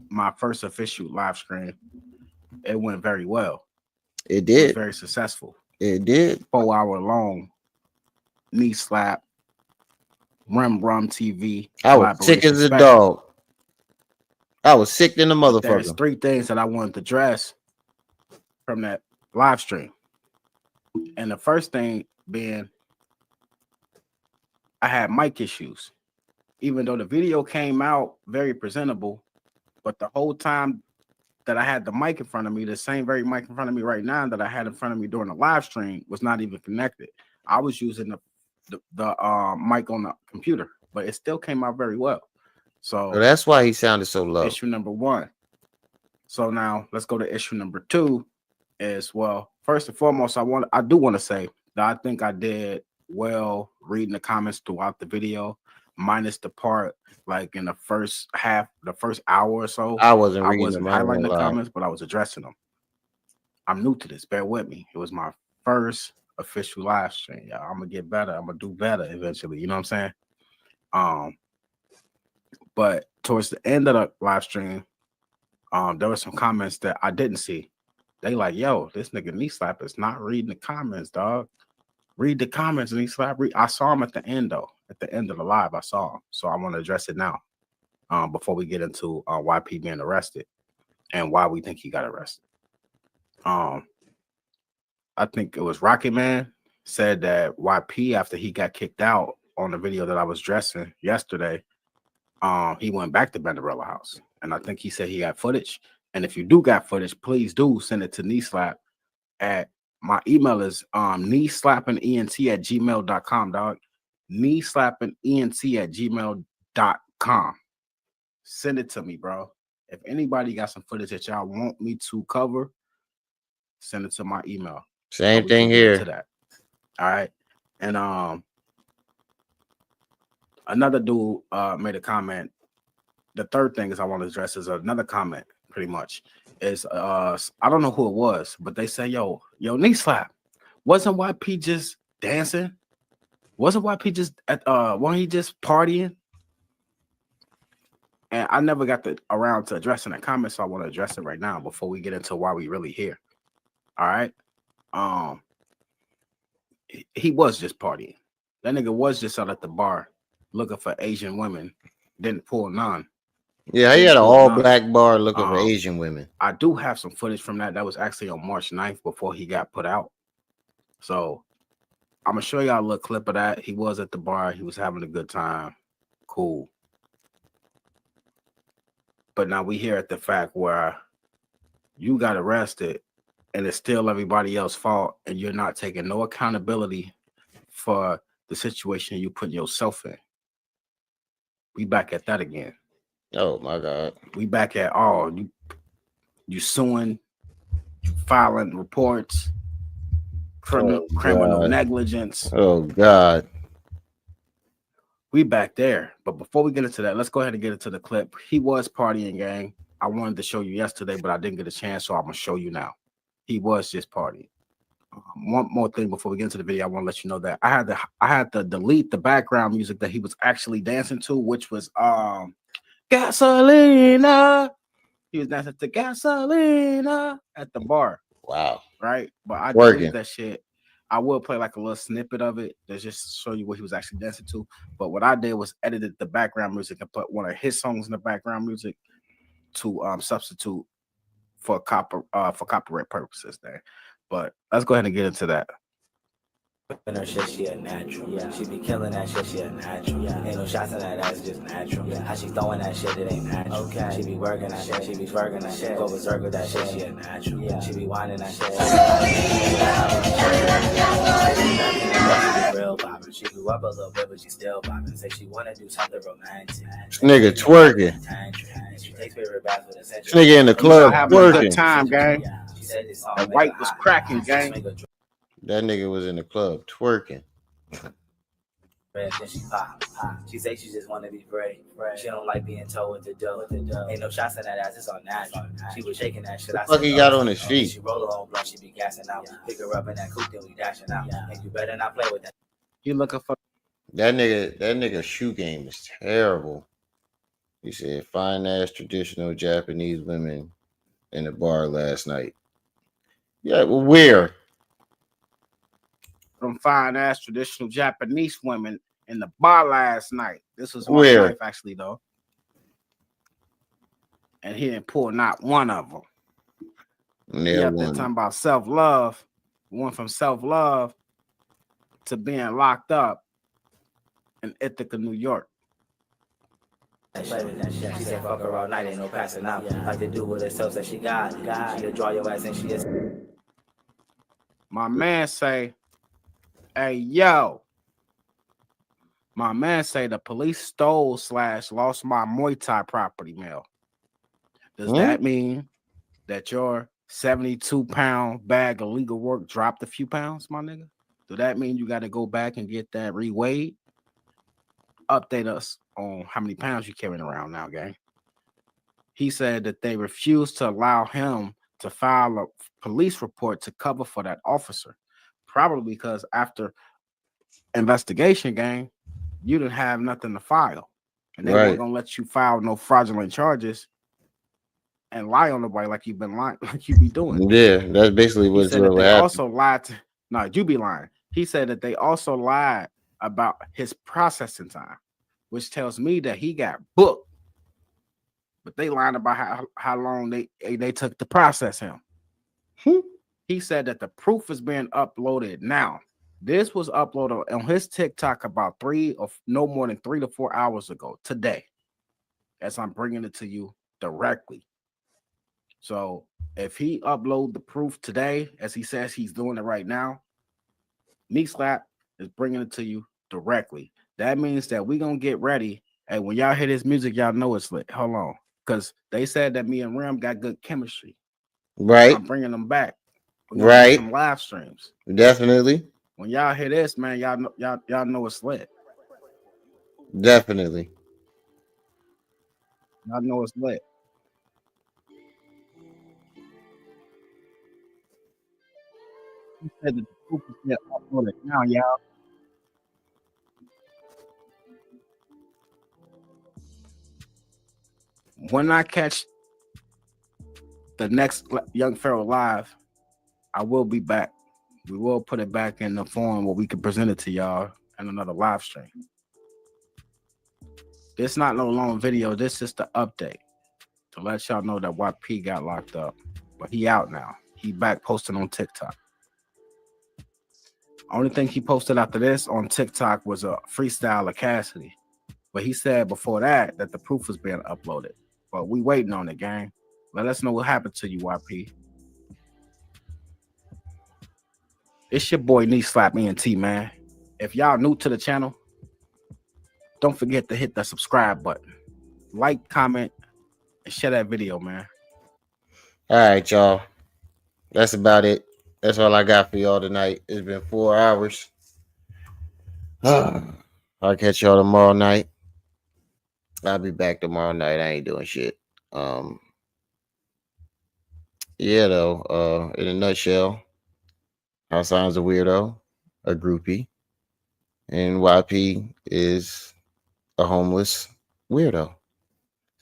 my first official live stream, it went very well. It did. It was very successful. It did. 4 hour long knee slap, Rum TV. I was sick as a dog. I was sick than a motherfucker. There's 3 things that I wanted to address from that live stream. And the first thing being, I had mic issues. Even though the video came out very presentable, but the whole time that I had the mic in front of me, the same very mic in front of me right now that I had in front of me during the live stream was not even connected. I was using the mic on the computer, but it still came out very well. So that's why he sounded so low. Issue number 1. So now let's go to issue number 2. Is, well, first and foremost, I do want to say that I think I did well reading the comments throughout the video, minus the part like in the first half, the first hour or so. I wasn't highlighting the comments, but I was addressing them. I'm new to this. Bear with me. It was my first official live stream. Y'all. I'm gonna get better. I'm gonna do better eventually. You know what I'm saying? But towards the end of the live stream, there were some comments that I didn't see. They like, yo, this nigga knee slap is not reading the comments, dog. Read the comments, knee slap. I saw him at the end, though. At the end of the live, I saw him. So I want to address it now before we get into YP being arrested and why we think he got arrested. I think it was Rocket Man said that YP, after he got kicked out on the video that I was dressing yesterday, he went back to Benderella House. And I think he said he got footage. And if you do got footage, please do send it to knee slap at my email is kneeslappingent@gmail.com, dog. Kneeslappingent@gmail.com. Send it to me, bro. If anybody got some footage that y'all want me to cover, send it to my email. Same thing here. To that. All right. And another dude made a comment. The third thing is I want to address is another comment. Pretty much is I don't know who it was, but they say, yo, knee slap. Wasn't YP just dancing? Wasn't YP just wasn't he just partying? And I never got around to addressing that comment, so I want to address it right now before we get into why we really here. All right. He was just partying. That nigga was just out at the bar looking for Asian women, didn't pull none. Yeah, he had an all-black bar looking for Asian women. I do have some footage from that. That was actually on March 9th before he got put out. So I'm going to show y'all a little clip of that. He was at the bar. He was having a good time. Cool. But now we here at the fact where you got arrested and it's still everybody else's fault and you're not taking no accountability for the situation you put yourself in. We back at that again. Oh my God. We back at you suing, you filing reports, criminal negligence. Oh God. We back there. But before we get into that, let's go ahead and get into the clip. He was partying, gang. I wanted to show you yesterday, but I didn't get a chance, so I'm gonna show you now. He was just partying. One more thing before we get into the video, I want to let you know that I had to delete the background music that he was actually dancing to, which was Gasolina. He was dancing to Gasolina at the bar. Wow. Right? But I deleted that shit. I will play like a little snippet of it to just show you what he was actually dancing to. But what I did was edited the background music and put one of his songs in the background music to substitute for copyright purposes there. But let's go ahead and get into that. In her shit, she a natural. Yeah. She be killing that shit, she a natural. Yeah. Ain't no shots in that ass, just natural. Yeah. How she throwing that shit, it ain't natural. Okay. She be working that shit, she be twerking that shit. Go berserk with that shit, she a natural. Yeah. She be whining that shit. Real poppin'. She grew up a little bit, but she still poppin'. Say she wanna do something romantic. Nigga twerking. She takes favorite baths with a century. Nigga in the club having a twerking. good time, gang. The white was cracking, gang. That nigga was in the club twerking. Then she pop. She say she just wanna be brave. She don't like being told what to do. Ain't no shots in that ass, it's all natural. She was shaking that shit. What the fuck he got on his feet? She roll her own blunt, she be gassing out. Pick her up in that coupe, then we dashing out. And you better not play with that. You looking for that nigga shoe game is terrible. He said fine ass traditional Japanese women in the bar last night. Yeah, well, where? some fine ass traditional Japanese women in the bar last night. This was my Where? wife actually though. And he didn't pull not one of them. He Yeah, up there talking about self-love. Went from self-love to being locked up in Ithaca, New York. Play with that shit. She said fuck her all night, ain't no passing out. Like to do with herself that she got. She'll draw your ass and she is. My man say, hey, yo. My man say the police stole / lost my Muay Thai property mail. Does that mean that your 72-pound bag of legal work dropped a few pounds, my nigga? Do that mean you got to go back and get that reweighed? Update us on how many pounds you carrying around now, gang. He said that they refused to allow him to file a police report to cover for that officer. Probably because after investigation, gang, you didn't have nothing to file. And they weren't going to let you file no fraudulent charges and lie on nobody like you've been lying, like you be doing. Yeah, that's basically what happened. They happened. also lied to, no, you be lying. He said that they also lied about his processing time, which tells me that he got booked. But they lied about how long they took to process him. He said that the proof is being uploaded now. This was uploaded on his TikTok about no more than 3 to 4 hours ago today, as I'm bringing it to you directly. So if he upload the proof today, as he says he's doing it right now, Meat Slap is bringing it to you directly. That means that we're going to get ready. And when y'all hear this music, y'all know it's lit. Hold on. Because they said that me and Rim got good chemistry. Right. I'm bringing them back. Right. Some live streams. Definitely. When y'all hear this, man, y'all know it's lit. Definitely. Y'all know it's lit. He said that the proof is being uploaded now, y'all. When I catch the next Young Pharaoh live, I will be back. We will put it back in the form where we can present it to y'all in another live stream. This not no long video. This is the update to let y'all know that YP got locked up, but he out now. He back posting on TikTok. Only thing he posted after this on TikTok was a freestyle of Cassidy, but he said before that the proof was being uploaded. But we waiting on it, gang. Let us know what happened to you, YP. It's your boy Knee Slap ENT, man. If y'all new to the channel, don't forget to hit the subscribe button. Like, comment, and share that video, man. All right, y'all. That's about it. That's all I got for y'all tonight. It's been 4 hours. I'll catch y'all tomorrow night. I'll be back tomorrow night. I ain't doing shit. Yeah, though. In a nutshell, Hassan's a weirdo, a groupie, and YP is a homeless weirdo.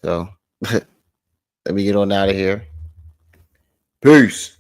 So let me get on out of here. Peace.